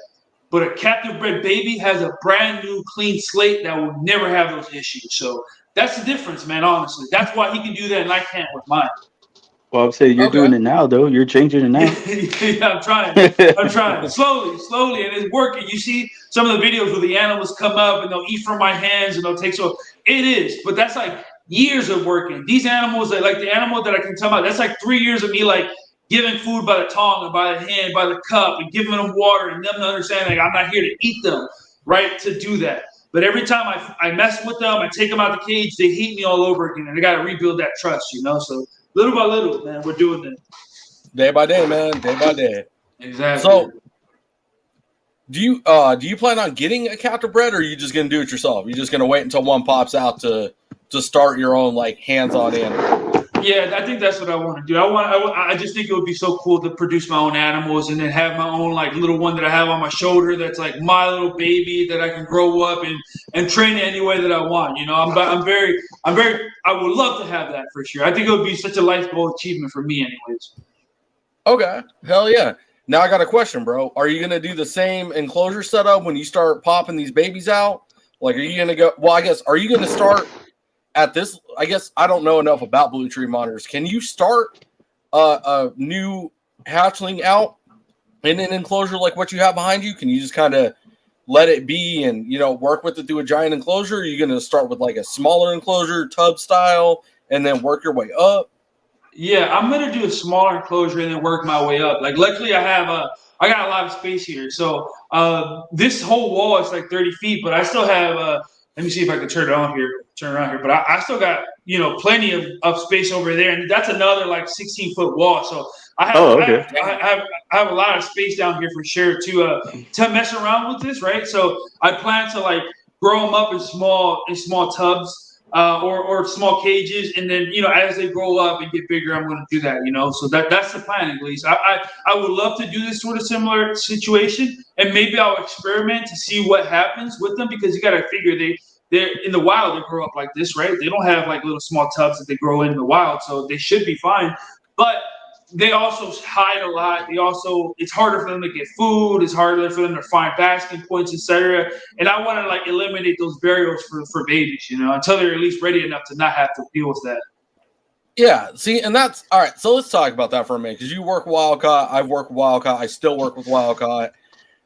But a captive bred baby has a brand new clean slate that will never have those issues. So that's the difference, man, honestly. That's why he can do that and I can't with mine. Well, I'm saying you're doing Okay. it now, though. You're changing it now. Yeah, I'm trying. I'm trying slowly, and it's working. You see some of the videos where the animals come up and they'll eat from my hands and they'll take so. It is, but that's like years of working. These animals, that like the animal that I can tell about, that's like 3 years of me like giving food by the tongue and by the hand, by the cup, and giving them water and them to understand like I'm not here to eat them, right? To do that. But every time I mess with them, I take them out the cage, they hate me all over again, and I got to rebuild that trust, you know. So little by little, man, we're doing it. Day by day, man. Day by day. Exactly. So, do you plan on getting a captive bred, or are you just gonna do it yourself? You're just gonna wait until one pops out to start your own like hands-on animal? Yeah, I think that's what I want to do. I just think it would be so cool to produce my own animals and then have my own like little one that I have on my shoulder that's like my little baby that I can grow up and train it any way that I want. You know, I'm very I would love to have that for sure. I think it would be such a life goal achievement for me, anyways. Okay, hell yeah. Now I got a question, bro. Are you gonna do the same enclosure setup when you start popping these babies out? Like, are you gonna go? Well, I guess are you gonna start at this? I guess I don't know enough about blue tree monitors. Can you start a new hatchling out in an enclosure like what you have behind you? Can you just kind of let it be and work with it through a giant enclosure? Or are you gonna start with like a smaller enclosure, tub style, and then work your way up? Yeah, I'm gonna do a smaller enclosure and then work my way up. Like, luckily, I got a lot of space here. So this whole wall is like 30 feet, but I still have. Let me see if I can turn around here. But I still got plenty of space over there, and that's another like 16-foot wall. So Oh, okay. I have a lot of space down here for sure to mess around with this, right? So I plan to like grow them up in small tubs or small cages, and then as they grow up and get bigger, I'm going to do that. So that's the plan at least. I would love to do this sort of similar situation, and maybe I'll experiment to see what happens with them because you got to figure they're in the wild. They grow up like this, right? They don't have like little small tubs that they grow in the wild, so they should be fine. But they also hide a lot. It's harder for them to get food. It's harder for them to find basking points, etc. And I want to like eliminate those barriers for babies, until they're at least ready enough to not have to deal with that. Yeah, see, and that's all right. So let's talk about that for a minute because you work Wildcat. I've worked with Wildcat. I still work with Wildcat.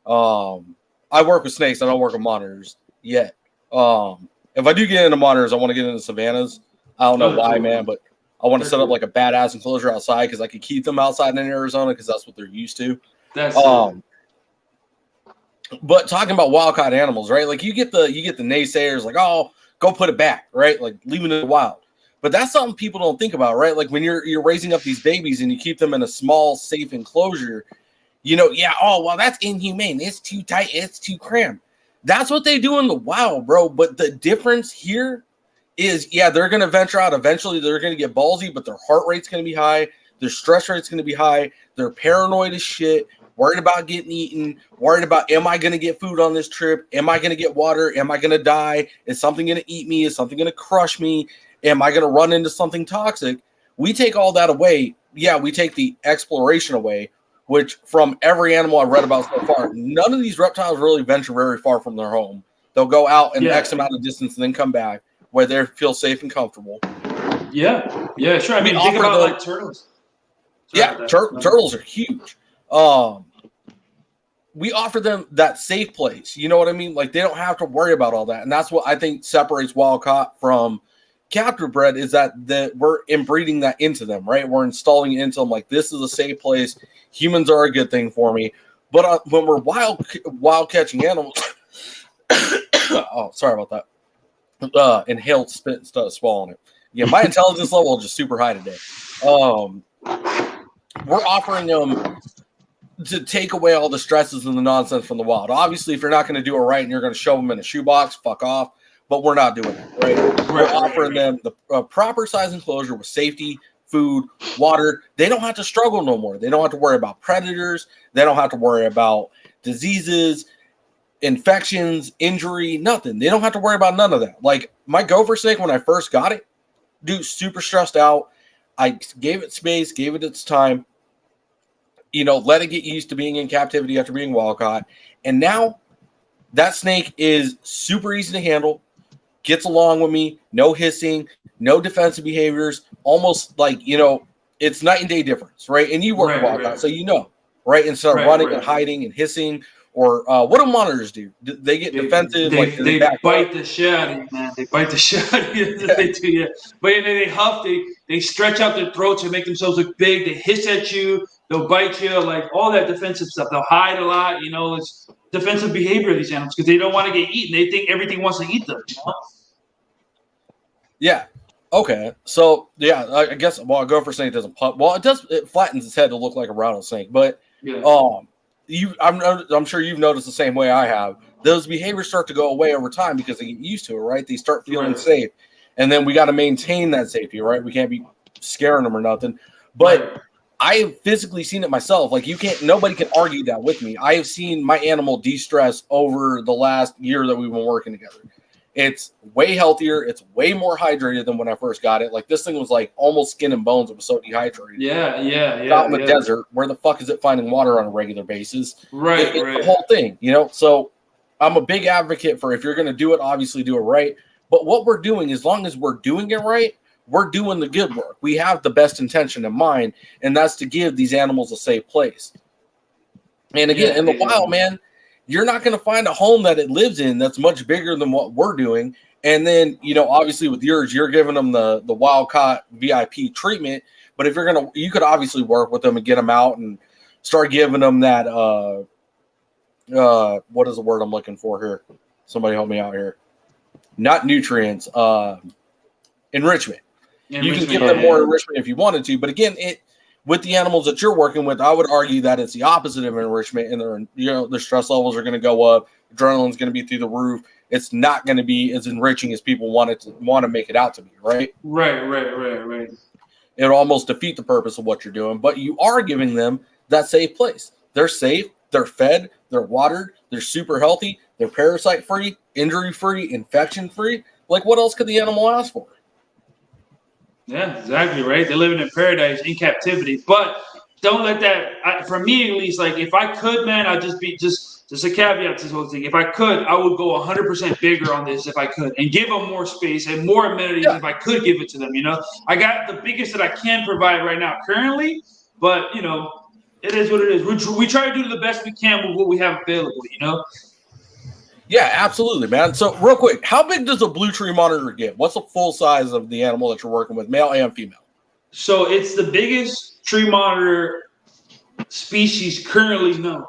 I work with snakes. I don't work with monitors yet. If I do get into monitors, I want to get into savannas. I don't know why, man, but I want to set up like a badass enclosure outside because I could keep them outside in Arizona because that's what they're used to. That's But talking about wildcat animals, right? Like you get the naysayers like, oh, go put it back, right? Like leaving it in the wild. But that's something people don't think about, right? Like when you're raising up these babies and you keep them in a small, safe enclosure, oh well, that's inhumane. It's too tight. It's too cramped. That's what they do in the wild, bro. But the difference here is, they're going to venture out. Eventually, they're going to get ballsy, but their heart rate's going to be high. Their stress rate's going to be high. They're paranoid as shit, worried about getting eaten, worried about, am I going to get food on this trip? Am I going to get water? Am I going to die? Is something going to eat me? Is something going to crush me? Am I going to run into something toxic? We take all that away. Yeah, we take the exploration away, which from every animal I've read about so far, none of these reptiles really venture very far from their home. They'll go out an X amount of distance and then come back where they feel safe and comfortable. Yeah, sure. I mean, think about like turtles. Turtles are huge. We offer them that safe place. You know what I mean? Like they don't have to worry about all that. And that's what I think separates wild-caught from captive bred is that we're inbreeding that into them, right? We're installing it into them like this is a safe place. Humans are a good thing for me. But when we're wild catching animals, oh, sorry about that. Inhaled spit instead of swallowing it. Yeah, my intelligence level is just super high today. We're offering them to take away all the stresses and the nonsense from the wild. Obviously, if you're not going to do it right and you're going to shove them in a shoebox, fuck off. But we're not doing that, right? We're offering them the proper size enclosure with safety, food, water. They don't have to struggle no more. They don't have to worry about predators. They don't have to worry about diseases, infections, injury, nothing. They don't have to worry about none of that. Like my gopher snake, when I first got it, dude, super stressed out. I gave it space, gave it its time, let it get used to being in captivity after being wild caught. And now that snake is super easy to handle, gets along with me, no hissing, no defensive behaviors, almost like, it's night and day difference, right? And you work a wildcat, so you know, right? Instead of running and hiding and hissing, or what do monitors do? They get defensive, they bite the shit out of you, man. They bite the shit out of you. They do, yeah. But they huff, they stretch out their throats and make themselves look big. They hiss at you. They'll bite you, like all that defensive stuff. They'll hide a lot. You know, it's defensive behavior of these animals because they don't want to get eaten. They think everything wants to eat them. You know? Yeah. Okay. So yeah, I guess. Well, a gopher snake doesn't pump. Well, it does. It flattens its head to look like a rattlesnake, but I'm sure you've noticed the same way I have. Those behaviors start to go away over time because they get used to it, right? They start feeling safe, and then we got to maintain that safety, right? We can't be scaring them or nothing. But I have physically seen it myself. Like nobody can argue that with me. I have seen my animal de-stress over the last year that we've been working together. It's way healthier. It's way more hydrated than when I first got it. Like this thing was like almost skin and bones. It was so dehydrated. Out in the desert, where the fuck is it finding water on a regular basis? It's the whole thing, you know? So I'm a big advocate for if you're going to do it, obviously do it right. But what we're doing, as long as we're doing it right, we're doing the good work. We have the best intention in mind, and that's to give these animals a safe place. And again, in the wild, man, you're not going to find a home that it lives in that's much bigger than what we're doing. And then, you know, obviously with yours, you're giving them the wild-caught VIP treatment. But if you could obviously work with them and get them out and start giving them that, what is the word I'm looking for here? Somebody help me out here. Not nutrients, enrichment. You can give them more enrichment if you wanted to. But again, with the animals that you're working with, I would argue that it's the opposite of enrichment, and their stress levels are going to go up. Adrenaline's going to be through the roof. It's not going to be as enriching as people want to make it out to be, right? Right. It'll almost defeat the purpose of what you're doing, but you are giving them that safe place. They're safe. They're fed. They're watered. They're super healthy. They're parasite-free, injury-free, infection-free. Like, what else could the animal ask for? Yeah, exactly, right? They're living in paradise in captivity. But don't let that, for me at least, like if I could, man, I'd just be just a caveat to this whole thing. If I could, I would go 100% bigger on this if I could and give them more space and more amenities if I could give it to them, you know? I got the biggest that I can provide right now currently, but, you know, it is what it is. We try to do the best we can with what we have available, you know? Yeah, absolutely, man. So real quick, how big does a blue tree monitor get? What's the full size of the animal that you're working with, male and female? So it's the biggest tree monitor species currently known,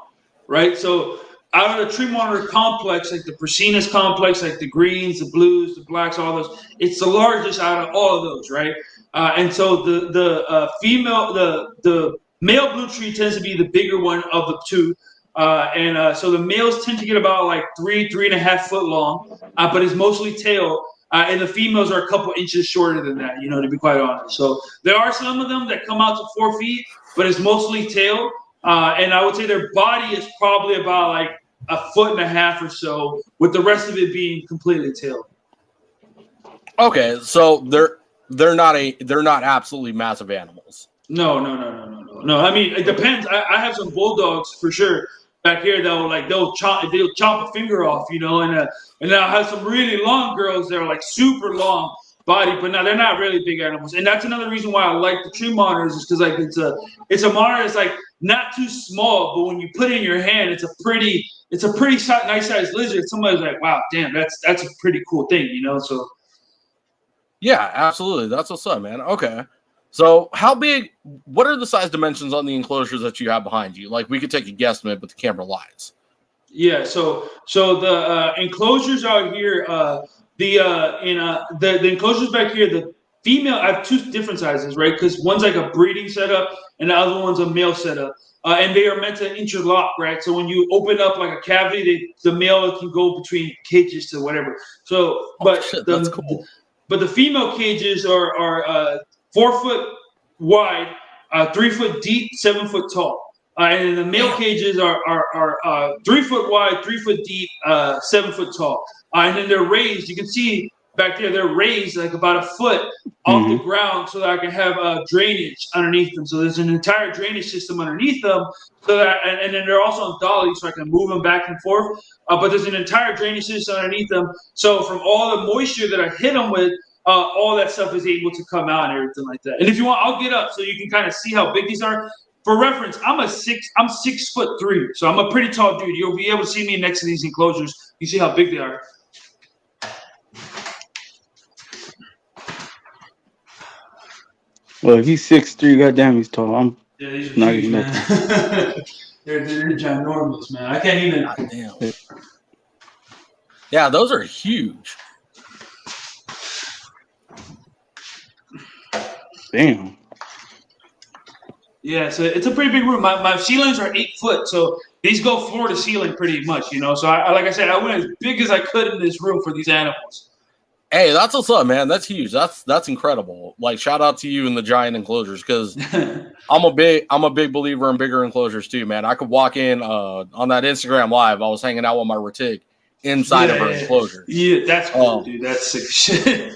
right? So out of the tree monitor complex, like the Persinus complex, like the greens, the blues, the blacks, all those, it's the largest out of all of those, right? And so the male blue tree tends to be the bigger one of the two. So the males tend to get about like 3.5 foot long, but it's mostly tail. And the females are a couple inches shorter than that, you know, to be quite honest. So there are some of them that come out to 4 feet, but it's mostly tail. And I would say their body is probably about like 1.5 feet or so, with the rest of it being completely tail. Okay, so they're not absolutely massive animals. No. I mean, it depends. I have some bulldogs for sure back here they'll chop a finger off, you know, and I have some really long girls that are like super long body, but now they're not really big animals. And that's another reason why I like the tree monitors, is because like it's a monitor that's like not too small, but when you put it in your hand, it's a pretty nice sized lizard. Somebody's like, wow, damn, that's a pretty cool thing, you know. So yeah, absolutely, that's what's up, man. Okay. So how big, what are the size dimensions on the enclosures that you have behind you? Like we could take a guesstimate, but the camera lies. Yeah, so the enclosures out here, the enclosures back here, the female, I have two different sizes, right? Because one's like a breeding setup and the other one's a male setup. And they are meant to interlock, right? So when you open up like a cavity, the male can go between cages to whatever. So, that's cool. But the female cages are 4 foot wide, 3 foot deep, 7 foot tall. And the male cages are 3 foot wide, 3 foot deep, 7 foot tall. And then they're raised. You can see back there, they're raised like about a foot off the ground so that I can have drainage underneath them. So there's an entire drainage system underneath them. So that, and then they're also on dollies, so I can move them back and forth. But there's an entire drainage system underneath them. So from all the moisture that I hit them with, all that stuff is able to come out and everything like that. And if you want, I'll get up so you can kind of see how big these are. For reference, I'm 6'3", so I'm a pretty tall dude. You'll be able to see me next to these enclosures. You see how big they are. Well, if he's 6'3", goddamn, he's tall. I'm Yeah, these are not huge, even man. nothing. they're ginormous, man. I can't even. God damn. Yeah, those are huge. Damn. Yeah, so it's a pretty big room. My ceilings are 8 foot, so these go floor to ceiling pretty much, you know. So I like I said, I went as big as I could in this room for these animals. Hey, that's what's up, man. That's huge. That's incredible. Like, shout out to you in the giant enclosures, because I'm a big believer in bigger enclosures too, man. I could walk in on that Instagram live. I was hanging out with my retic inside of her enclosure. Yeah, that's cool, dude. That's sick shit.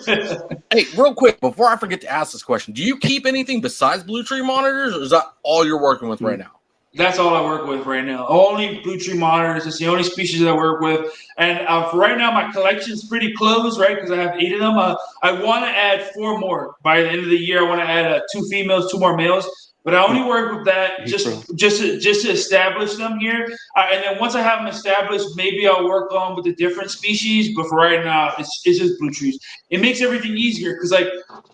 Hey, real quick, before I forget to ask this question, do you keep anything besides blue tree monitors, or is that all you're working with right now? That's all I work with right now. Only blue tree monitors. It's the only species that I work with. And for right now, my collection's pretty close, right? Because I have 8 of them. I want to add 4 more by the end of the year. I want to add 2 females, 2 more males. But I only work with that just to establish them here. And then once I have them established, maybe I'll work on with the different species. But for right now, it's just blue trees. It makes everything easier because, like,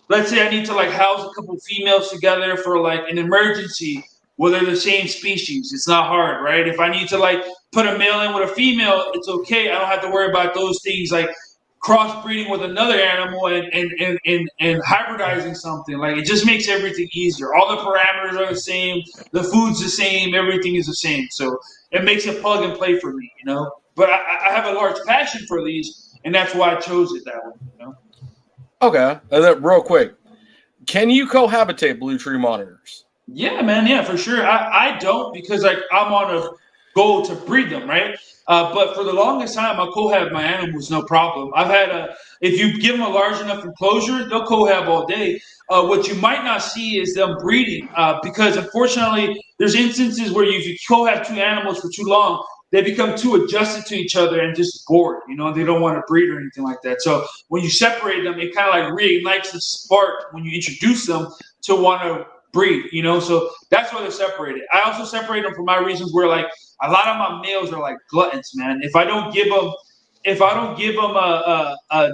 let's say I need to like house a couple females together for like an emergency. Well, they're the same species. It's not hard, right? If I need to like put a male in with a female, it's okay. I don't have to worry about those things like crossbreeding with another animal and hybridizing something. Like, it just makes everything easier. All the parameters are the same. The food's the same. Everything is the same. So it makes it plug and play for me, you know? But I have a large passion for these, and that's why I chose it that way, you know? Okay. And then real quick, can you cohabitate blue tree monitors? Yeah, man. Yeah, for sure. I don't, because like I'm on a goal to breed them, right? But for the longest time, I'll cohab my animals, no problem. I've had if you give them a large enough enclosure, they'll cohab all day. What you might not see is them breeding, because unfortunately, there's instances where if you cohab 2 animals for too long, they become too adjusted to each other and just bored. You know, they don't want to breed or anything like that. So when you separate them, it kind of like reignites the spark when you introduce them to want to breed, you know, so that's why they're separated. I also separate them for my reasons where like a lot of my males are like gluttons, man. If I don't give them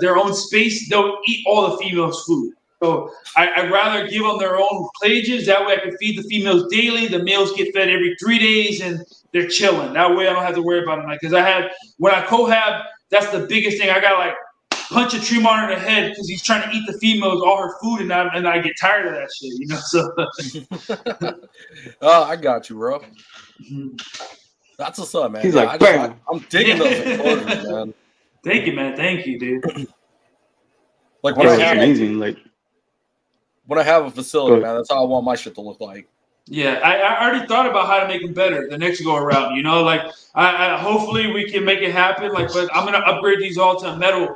their own space, they'll eat all the females' food. So I'd rather give them their own cages. That way I can feed the females daily. The males get fed every 3 days and they're chilling. That way I don't have to worry about them. Like, because when I cohab, that's the biggest thing. I got like punch a tree monitor in the head because he's trying to eat the females all her food, and I get tired of that shit, you know. So, oh, I got you, bro. That's what's up, man. He's like, bam. I'm digging those enclosures, man. Thank you, man. Thank you, dude. Like when it's amazing. Like when I have a facility, man, that's how I want my shit to look like. Yeah, I already thought about how to make them better the next go around. You know, like I hopefully we can make it happen. Like, but I'm gonna upgrade these all to metal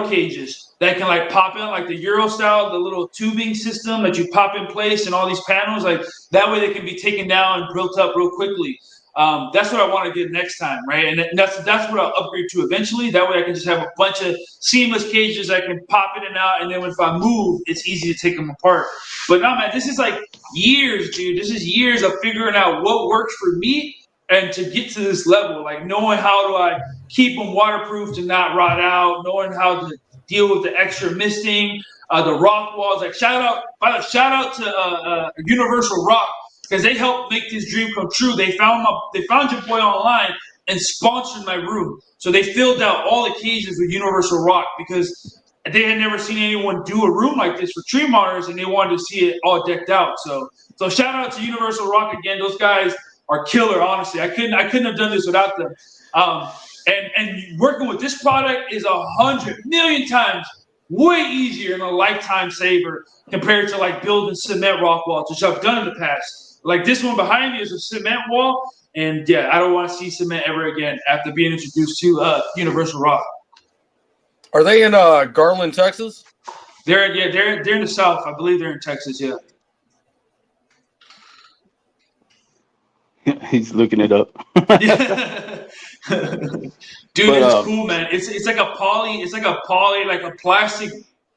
cages that can like pop in, like the Euro style, the little tubing system that you pop in place, and all these panels, like that way they can be taken down and built up real quickly. That's what I want to get next time, right? And that's what I'll upgrade to eventually. That way I can just have a bunch of seamless cages I can pop in and out, and then if I move, it's easy to take them apart. But no, man, this is like years, dude. This is years of figuring out what works for me and to get to this level, like knowing how do I keep them waterproof to not rot out, knowing how to deal with the extra misting, the rock walls. Like shout out to Universal Rock, because they helped make this dream come true. They found your boy online and sponsored my room. So they filled out all the cages with Universal Rock because they had never seen anyone do a room like this for tree monitors, and they wanted to see it all decked out. So shout out to Universal Rock again. Those guys are killer, honestly. I couldn't have done this without them. And working with this product is 100 million times way easier and a lifetime saver compared to like building cement rock walls, which I've done in the past. Like this one behind me is a cement wall, and yeah, I don't want to see cement ever again after being introduced to Universal Rock. Are they in Garland, Texas? They're in the South. I believe they're in Texas. Yeah. He's looking it up. Dude, it's cool, man. It's like a poly, like a plastic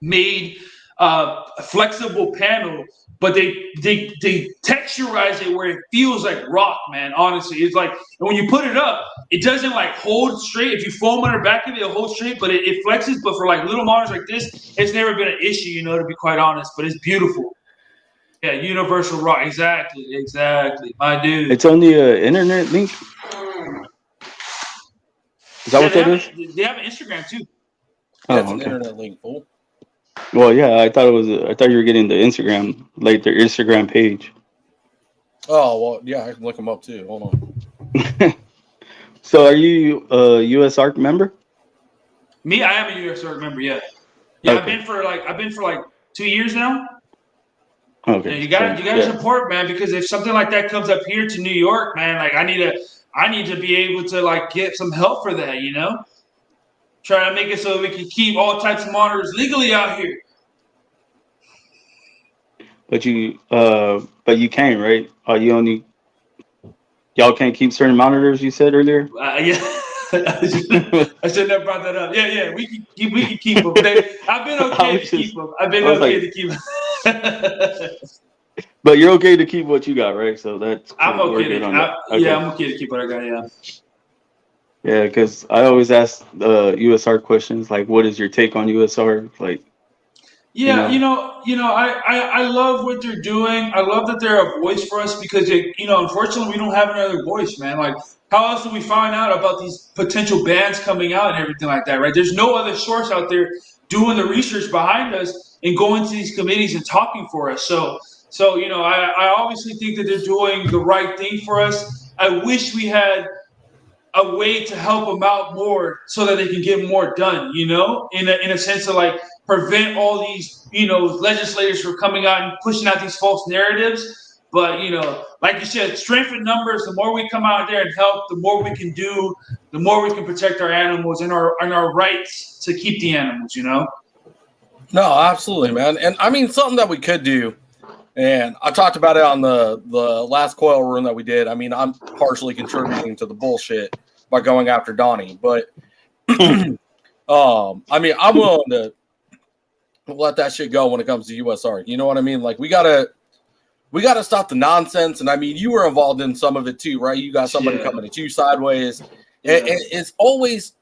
made a flexible panel, but they texturize it where it feels like rock, man. Honestly, it's like, and when you put it up, it doesn't like hold straight. If you foam under back of it, it'll hold straight, but it flexes. But for like little monitors like this, it's never been an issue, you know, to be quite honest. But it's beautiful. Yeah, universal rock. Exactly, my dude. It's only an internet link. Is that what that is? They have an Instagram too. That's an internet link, fool. Well, yeah, I thought you were getting the Instagram, like their Instagram page. Oh well, yeah, I can look them up too. Hold on. So, are you a US ARC member? Me, I am a US ARC member. Yeah, yeah. Okay. I've been for like 2 years now. Okay. Yeah, you gotta support, man, because if something like that comes up here to New York, man, like I need to be able to like get some help for that, you know. Try to make it so we can keep all types of monitors legally out here. But you can't, right? Y'all can't keep certain monitors. You said earlier. Yeah, I should have brought that up. Yeah, we can keep them. I've been okay to keep them. I've been okay to keep them. But you're okay to keep what you got, right? So that's cool. I'm okay. Okay. I'm okay to keep what I got. Yeah. Yeah, because I always ask USR questions like, "What is your take on USR?" Like, yeah, I love what they're doing. I love that they're a voice for us because unfortunately, we don't have another voice, man. Like, how else do we find out about these potential bans coming out and everything like that, right? There's no other source out there doing the research behind us and going to these committees and talking for us. So I obviously think that they're doing the right thing for us. I wish we had a way to help them out more so that they can get more done, in a sense of like prevent all these, legislators from coming out and pushing out these false narratives. But, like you said, strength in numbers, the more we come out there and help, the more we can do, the more we can protect our animals and our rights to keep the animals, No, absolutely, man. And I mean, something that we could do, and I talked about it on the last coil room that we did. I mean, I'm partially contributing to the bullshit by going after Donnie, but I mean, I'm willing to let that shit go when it comes to USR. You know what I mean? Like we gotta stop the nonsense. And I mean, you were involved in some of it too, right? You got somebody coming at you sideways. Yeah. And it's always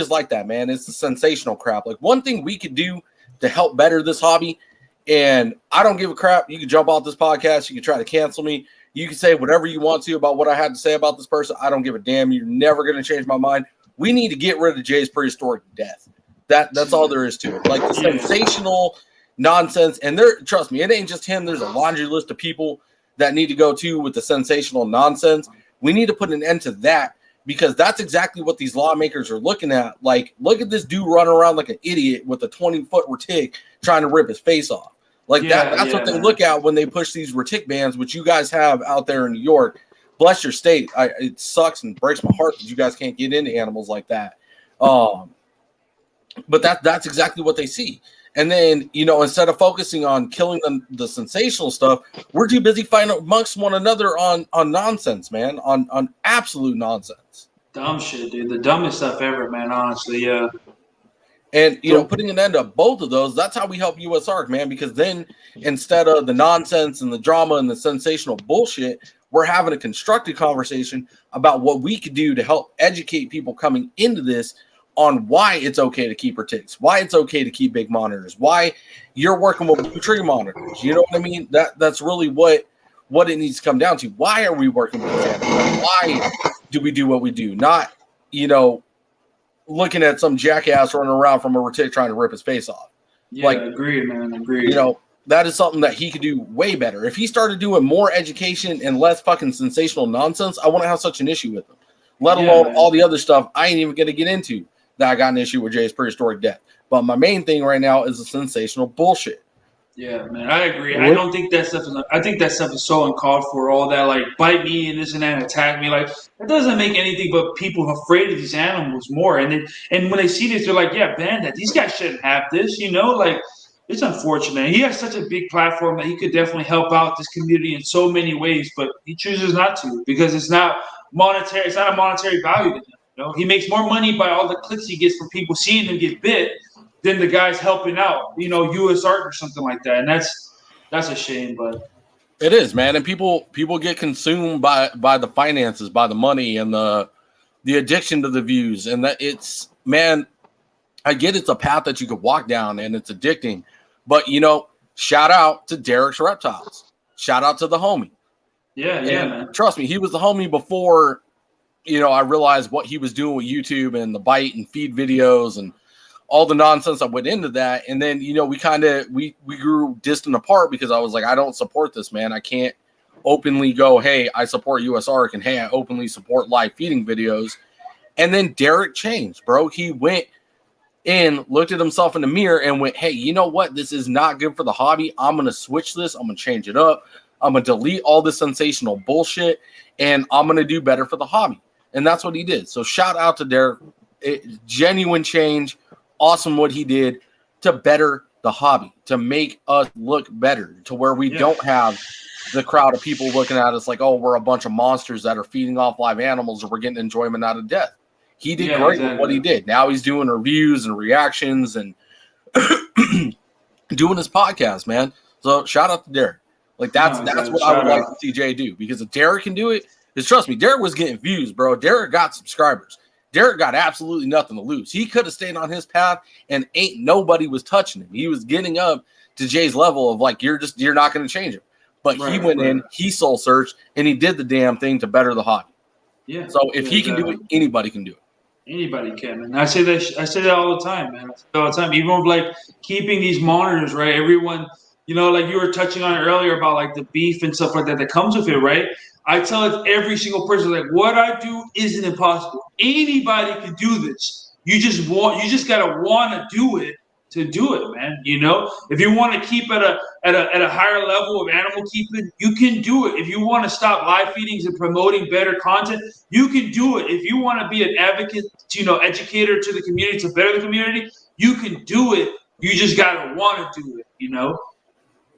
like that, man. It's the sensational crap. Like one thing we could do to help better this hobby. And I don't give a crap. You can jump off this podcast. You can try to cancel me. You can say whatever you want to about what I had to say about this person. I don't give a damn. You're never going to change my mind. We need to get rid of Jay's prehistoric death. That's all there is to it. Like the sensational nonsense. And trust me, it ain't just him. There's a laundry list of people that need to go to with the sensational nonsense. We need to put an end to that because that's exactly what these lawmakers are looking at. Like, look at this dude running around like an idiot with a 20-foot retic trying to rip his face off. Like that's what they look at when they push these retic bans, which you guys have out there in New York. Bless your state. It sucks and breaks my heart that you guys can't get into animals like that. But that's exactly what they see. And then, instead of focusing on killing the sensational stuff, we're too busy fighting amongst one another on nonsense, man, on absolute nonsense. Dumb shit, dude. The dumbest stuff ever, man, honestly, yeah. And, putting an end to both of those, that's how we help USARC, man, because then instead of the nonsense and the drama and the sensational bullshit, we're having a constructive conversation about what we could do to help educate people coming into this on why it's okay to keep retics, why it's okay to keep big monitors, why you're working with blue tree monitors. You know what I mean? That's really what it needs to come down to. Why are we working with these animals? Why do we do what we do? Not, looking at some jackass running around from a retic trying to rip his face off. Yeah, agreed, man. Agreed. That is something that he could do way better. If he started doing more education and less fucking sensational nonsense, I wouldn't have such an issue with him. Let alone all the other stuff I ain't even going to get into that I got an issue with Jay's prehistoric death. But my main thing right now is the sensational bullshit. Yeah, man, I agree. I don't think that stuff I think that stuff is so uncalled for. All that like bite me and this and that and attack me, like that doesn't make anything but people afraid of these animals more. And when they see this, they're like, yeah, ban that. These guys shouldn't have this, Like it's unfortunate. He has such a big platform that he could definitely help out this community in so many ways, but he chooses not to because it's not monetary. It's not a monetary value to him. He makes more money by all the clicks he gets from people seeing him get bit than the guys helping out, US Art or something like that. And that's a shame, but it is, man. And people get consumed by the finances, by the money, and the addiction to the views. And that it's, man, I get it's a path that you could walk down and it's addicting, but shout out to Derek's Reptiles. Shout out to the homie. Yeah, man. Trust me, he was the homie before, I realized what he was doing with YouTube and the bite and feed videos and all the nonsense that went into that. And then, we grew distant apart because I was like, I don't support this, man. I can't openly go, hey, I support US Arc, and hey, I openly support live feeding videos. And then Derek changed, bro. He went in, looked at himself in the mirror and went, hey, you know what? This is not good for the hobby. I'm going to switch this. I'm going to change it up. I'm going to delete all this sensational bullshit, and I'm going to do better for the hobby. And that's what he did. So shout out to Derek. Genuine change. Awesome what he did to better the hobby, to make us look better, to where we don't have the crowd of people looking at us like, oh, we're a bunch of monsters that are feeding off live animals or we're getting enjoyment out of death. He did great with what he did. Now he's doing reviews and reactions and doing his podcast, man. So shout out to Derek. Like that's what I would like to see Jay do, because if Derek can do it, because trust me, Derek was getting views, bro. Derek got subscribers. Derek got absolutely nothing to lose. He could have stayed on his path and ain't nobody was touching him. He was getting up to Jay's level of like, you're not going to change him. But he went in, he soul searched, and he did the damn thing to better the hobby. Yeah. So if he can do it, anybody can do it. Anybody can, man. I say that all the time, man. I say that all the time. Even with like keeping these monitors, right? Everyone, like you were touching on earlier about like the beef and stuff like that comes with it, right? I tell every single person, like, what I do isn't impossible. Anybody can do this. You just gotta want to do it, man. If you want to keep at a higher level of animal keeping, you can do it. If you want to stop live feedings and promoting better content, you can do it. If you want to be an advocate, educator to the community, to better the community, you can do it. You just gotta want to do it.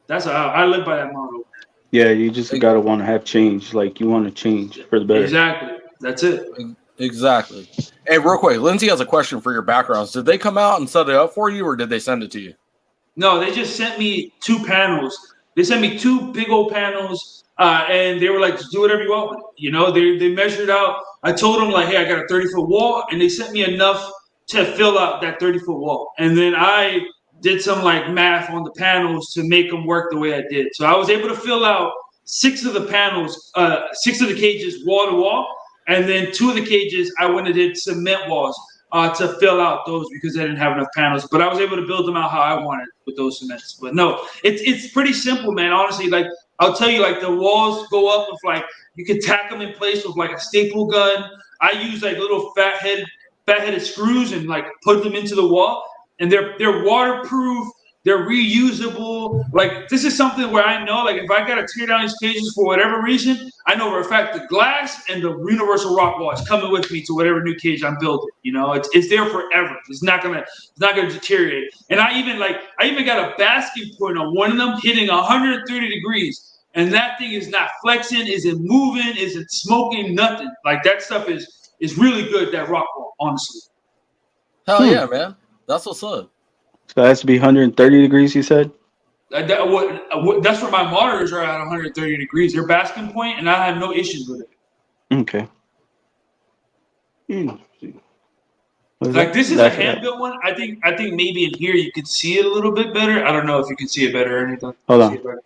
That's how I live by that motto. Yeah, you just gotta want to have change. Like you want to change for the better. Exactly. That's it. Exactly. Hey, real quick, Lindsay has a question for your backgrounds. Did they come out and set it up for you, or did they send it to you? No, they just sent me 2 panels. They sent me 2 big old panels, and they were like, just do whatever you want with it. They measured out. I told them, like, hey, I got a 30-foot wall, and they sent me enough to fill out that 30-foot wall. And then I did some, like, math on the panels to make them work the way I did. So I was able to fill out 6 of the panels, 6 of the cages wall to wall. And then 2 of the cages, I went and did cement walls to fill out those because I didn't have enough panels. But I was able to build them out how I wanted with those cements. But no, it's pretty simple, man. Honestly, like I'll tell you, like the walls go up with like you can tack them in place with like a staple gun. I use like little fat-headed screws and like put them into the wall, and they're waterproof. They're reusable. Like this is something where I know, like if I gotta tear down these cages for whatever reason, I know for a fact the glass and the universal rock wall is coming with me to whatever new cage I'm building. It's there forever. It's not gonna deteriorate. And I even got a basking point on one of them hitting 130 degrees, and that thing is not flexing, isn't moving, isn't smoking, nothing. Like that stuff is really good. That rock wall, honestly. Hell yeah, man. That's what's up. So it has to be 130 degrees, you said? That's where my monitors are at 130 degrees. They're basking point, and I have no issues with it. Okay. Like this is a hand-built one. I think maybe in here you could see it a little bit better. I don't know if you can see it better or anything. Hold on.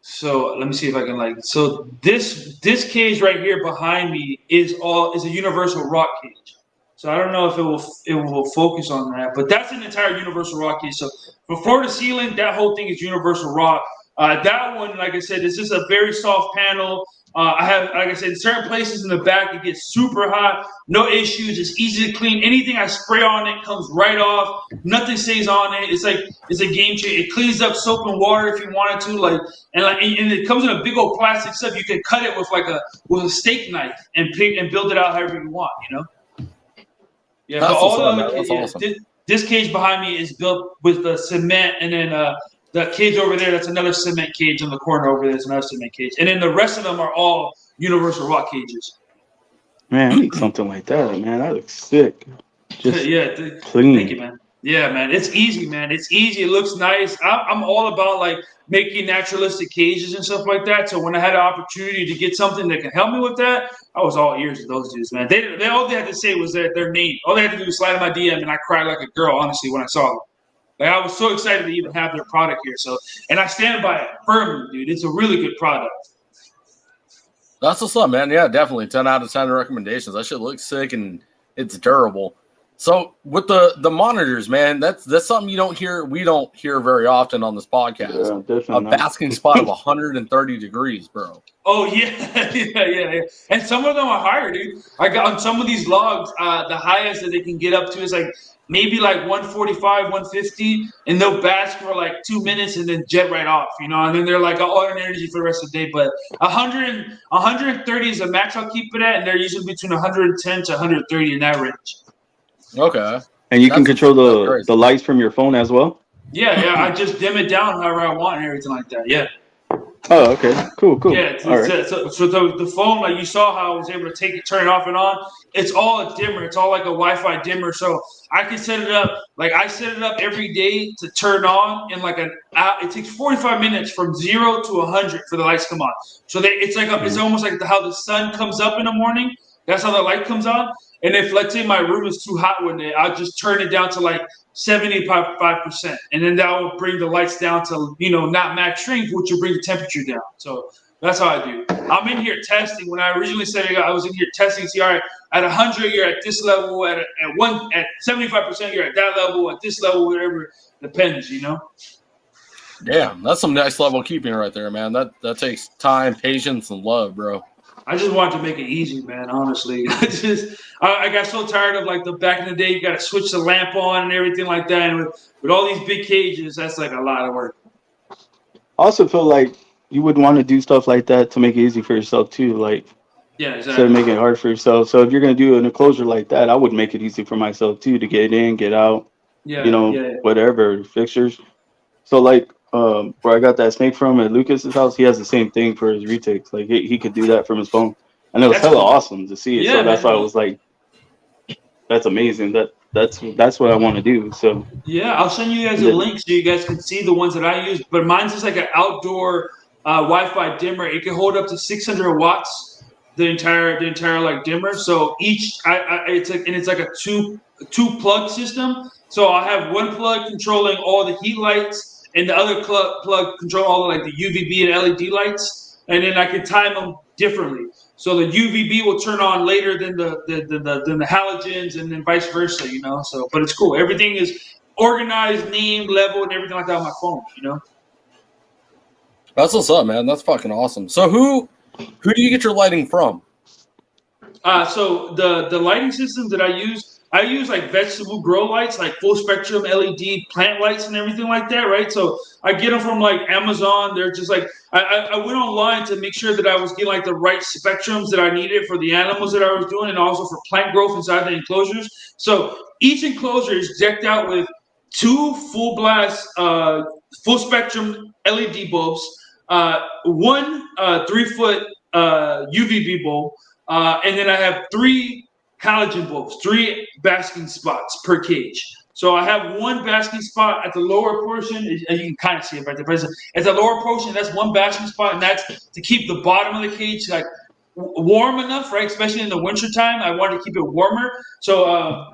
So let me see if I can So this cage right here behind me is a universal rock cage. So I don't know if it will focus on that, but that's an entire universal rock cage. So for floor to ceiling, that whole thing is universal rock. That one, like I said, is just a very soft panel. I have, like I said, in certain places in the back, it gets super hot. No issues. It's easy to clean. Anything I spray on it comes right off. Nothing stays on it. It's a game changer. It cleans up soap and water if you wanted to. And it comes in a big old plastic stuff. You can cut it with a steak knife and build it out however you want. Yeah, that's but all the other cages, awesome. This cage behind me is built with the cement, and then the cage over there, that's another cement cage. On the corner over there, that's another cement cage. And then the rest of them are all universal rock cages. Man, I need something like that, man. That looks sick. Just Yeah, clean. thank you, man. Yeah, man, it's easy, man. It's easy. It looks nice. I'm all about like making naturalistic cages and stuff like that. So when I had an opportunity to get something that can help me with that, I was all ears to those dudes, man. They all they had to say was their name. All they had to do was slide in my DM, and I cried like a girl, honestly, when I saw them. Like I was so excited to even have their product here. So, and I stand by it firmly, dude. It's a really good product. That's what's up, man. Yeah, definitely. 10 out of 10 recommendations. That shit looks sick and it's durable. So with the monitors, man, that's something we don't hear very often on this podcast. Yeah, definitely A not. basking spot of 130 degrees, bro. Oh yeah, yeah. And some of them are higher, dude. Like on some of these logs, the highest that they can get up to is like maybe like 145, 150, and they'll bask for like 2 minutes and then jet right off, you know. And then they're like all on energy for the rest of the day. But 130 is the max I'll keep it at, and they're usually between 110 to 130 in that range. Okay. And you can control the lights from your phone as well? Yeah. I just dim it down however I want and everything like that. Yeah. Oh, okay. Cool. Yeah, so the phone, like you saw how I was able to take it, turn it off and on. It's all a dimmer. It's all like a Wi-Fi dimmer. So I can set it up. Like I set it up every day to turn on in like it takes 45 minutes from 0 to 100 for the lights to come on. So it's almost like how the sun comes up in the morning. That's how the light comes on. And if let's say my room is too hot one day, I'll just turn it down to like 75%, and then that will bring the lights down to not max strength, which will bring the temperature down. So that's how I do. I'm in here testing. When I originally said it, I was in here testing. See, all right, at 100 you're at this level, at 75% you're at that level, at this level, whatever depends, Damn, that's some nice level keeping right there, man. That takes time, patience, and love, bro. I just wanted to make it easy, man. Honestly, I got so tired of like the back in the day. You got to switch the lamp on and everything like that. And with all these big cages, that's like a lot of work. I also feel like you would want to do stuff like that to make it easy for yourself too. Like, yeah, exactly. Instead of making it hard for yourself. So if you're gonna do an enclosure like that, I would make it easy for myself too to get in, get out. Yeah. Whatever fixtures. So like where I got that snake from at Lucas's house, he has the same thing for his retakes. Like he could do that from his phone, and it was hella awesome to see it. Yeah, so that's why I was like, that's amazing. That's what I want to do. So yeah, I'll send you guys a link so you guys can see the ones that I use. But mine's just like an outdoor Wi-Fi dimmer. It can hold up to 600 watts. The entire like dimmer. So it's like a two plug system. So I have one plug controlling all the heat lights, and the other plug control all like the UVB and LED lights, and then I can time them differently. So the UVB will turn on later than the halogens, and then vice versa. So but it's cool. Everything is organized, named, level, and everything like that on my phone. That's what's up, man. That's fucking awesome. So who do you get your lighting from? So the lighting systems that I use like vegetable grow lights, like full spectrum LED plant lights and everything like that, right? So I get them from like Amazon. They're just like I went online to make sure that I was getting like the right spectrums that I needed for the animals that I was doing, and also for plant growth inside the enclosures. So each enclosure is decked out with 2 full blast full spectrum LED bulbs, one 3-foot UVB bulb, and then I have 3 halogen bulbs, 3 basking spots per cage. So I have one basking spot at the lower portion, and you can kind of see it right there. But at the lower portion, that's one basking spot, and that's to keep the bottom of the cage like warm enough, right? Especially in the winter time, I want to keep it warmer. So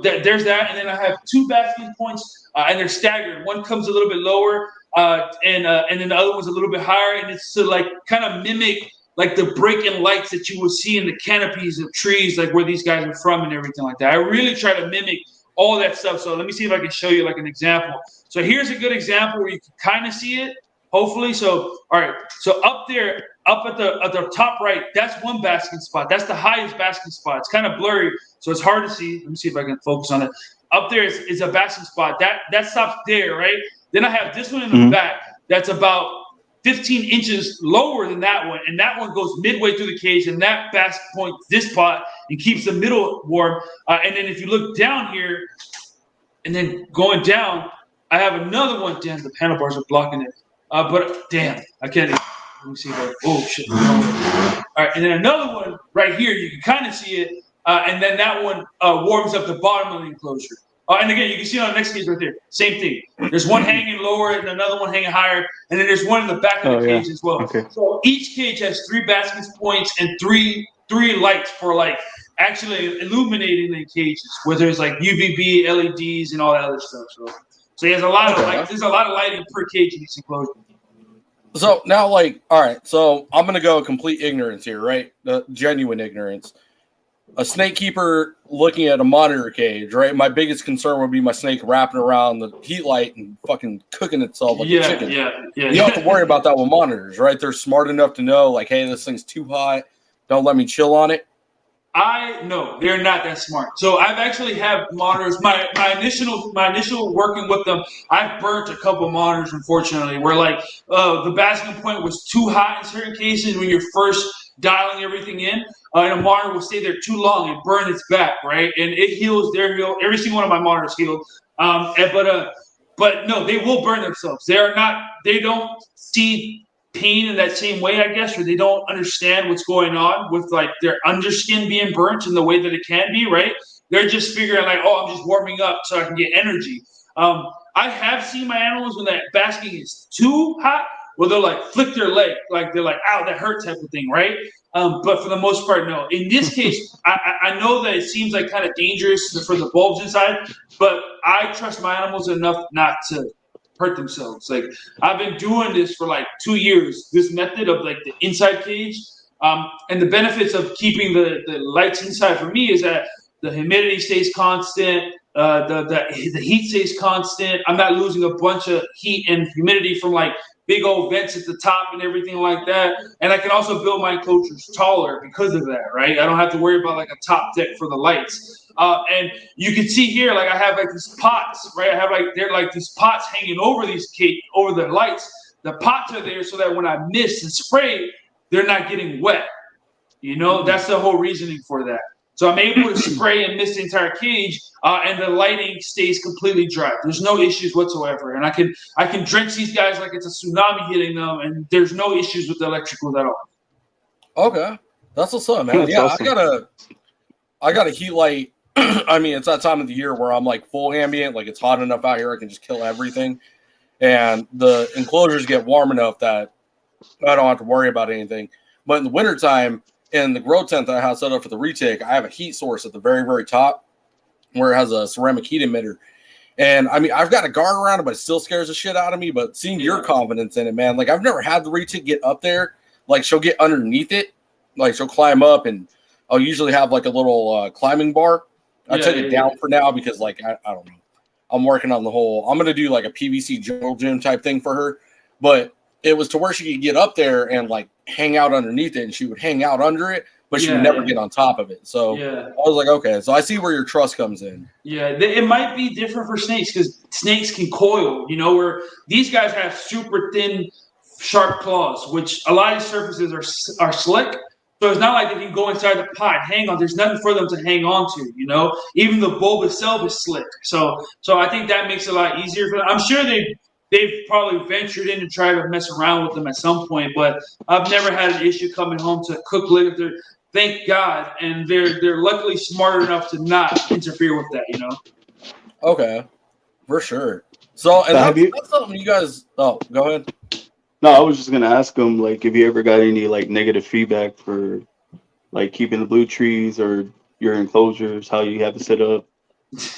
there's that, and then I have 2 basking points, and they're staggered. One comes a little bit lower, and then the other one's a little bit higher, and it's to like kind of mimic like the breaking lights that you would see in the canopies of trees, like where these guys are from and everything like that. I really try to mimic all that stuff. So let me see if I can show you like an example. So here's a good example where you can kind of see it, hopefully. So, all right. So up there, up at the top right, that's one basking spot. That's the highest basking spot. It's kind of blurry, so it's hard to see. Let me see if I can focus on it. Up there is a basking spot. That stops there, right? Then I have this one in the back that's about 15 inches lower than that one, and that one goes midway through the cage, and that basket point this spot and keeps the middle warm. And then if you look down here, and then going down, I have another one. Damn, the handlebars are blocking it. But damn, I can't. Let me see. Oh shit! All right, and then another one right here. You can kind of see it. and then that one warms up the bottom of the enclosure. And again, you can see on the next cage right there, same thing. There's one hanging lower and another one hanging higher, and then there's one in the back of the cage as well. Okay. So each cage has 3 basket points and three lights for like actually illuminating the cages, where there's like UVB, LEDs, and all that other stuff. So he has a lot of like there's a lot of lighting per cage in each enclosure. So now, like, all right, so I'm gonna go complete ignorance here, right? The genuine ignorance. A snake keeper looking at a monitor cage, right? My biggest concern would be my snake wrapping around the heat light and fucking cooking itself like a chicken. Yeah. You don't have to worry about that with monitors, right? They're smart enough to know, like, hey, this thing's too hot. Don't let me chill on it. No, they're not that smart. So I've actually have monitors. My initial working with them, I've burnt a couple monitors, unfortunately, where like the basking point was too hot in certain cases when you're first dialing everything in, and a monitor will stay there too long and burn its back, right? And it heals. Every single one of my monitors healed. But no, they will burn themselves. They don't see pain in that same way, I guess, or they don't understand what's going on with like their underskin being burnt in the way that it can be, right? They're just figuring like, oh, I'm just warming up so I can get energy. I have seen my animals when that basking is too hot, where they'll like flick their leg, like they're like, ow, that hurt type of thing, right? But for the most part, no. In this case, I know that it seems like kind of dangerous for the bulbs inside, but I trust my animals enough not to hurt themselves. Like I've been doing this for like 2 years, this method of like the inside cage. And the benefits of keeping the lights inside for me is that the humidity stays constant, the heat stays constant. I'm not losing a bunch of heat and humidity from like big old vents at the top and everything like that. And I can also build my enclosures taller because of that, right? I don't have to worry about like a top deck for the lights. And you can see here, like I have like these pots, right? I have like they're like these pots hanging over over the lights. The pots are there so that when I mist and spray, they're not getting wet. You know, that's the whole reasoning for that. So I'm able to spray and mist the entire cage, and the lighting stays completely dry. There's no issues whatsoever, and I can drench these guys like it's a tsunami hitting them, and there's no issues with the electrical at all. Okay, that's what's up, man. That's Yeah, awesome. I got a heat light. I mean, it's that time of the year where I'm like full ambient, like it's hot enough out here I can just kill everything, and the enclosures get warm enough that I don't have to worry about anything. But in the wintertime, in the grow tent that I have set up for the retake, I have a heat source at the very, very top where it has a ceramic heat emitter. And I mean, I've got a guard around it, but it still scares the shit out of me. But seeing your confidence in it, man, like I've never had the retake get up there. Like she'll get underneath it, like she'll climb up, and I'll usually have like a little climbing bar. I took it down for now because like I don't know. I'm working on the whole. I'm gonna do like a PVC jungle gym type thing for her, but it was to where she could get up there and like hang out underneath it, and she would hang out under it, but she would never get on top of it. So I was like, okay, so I see where your trust comes in. Yeah, it might be different for snakes because snakes can coil, you know, where these guys have super thin, sharp claws, which a lot of these surfaces are slick. So it's not like they can go inside the pot, hang on. There's nothing for them to hang on to, you know. Even the bulb itself is slick. So I think that makes it a lot easier for them. I'm sure they've probably ventured in to try to mess around with them at some point, but I've never had an issue coming home to cook litter. Thank God, and they're luckily smart enough to not interfere with that, you know. Okay, for sure. So, and that's something you guys. Oh, go ahead. No, I was just gonna ask him like if you ever got any like negative feedback for like keeping the blue trees or your enclosures, how you have it set up.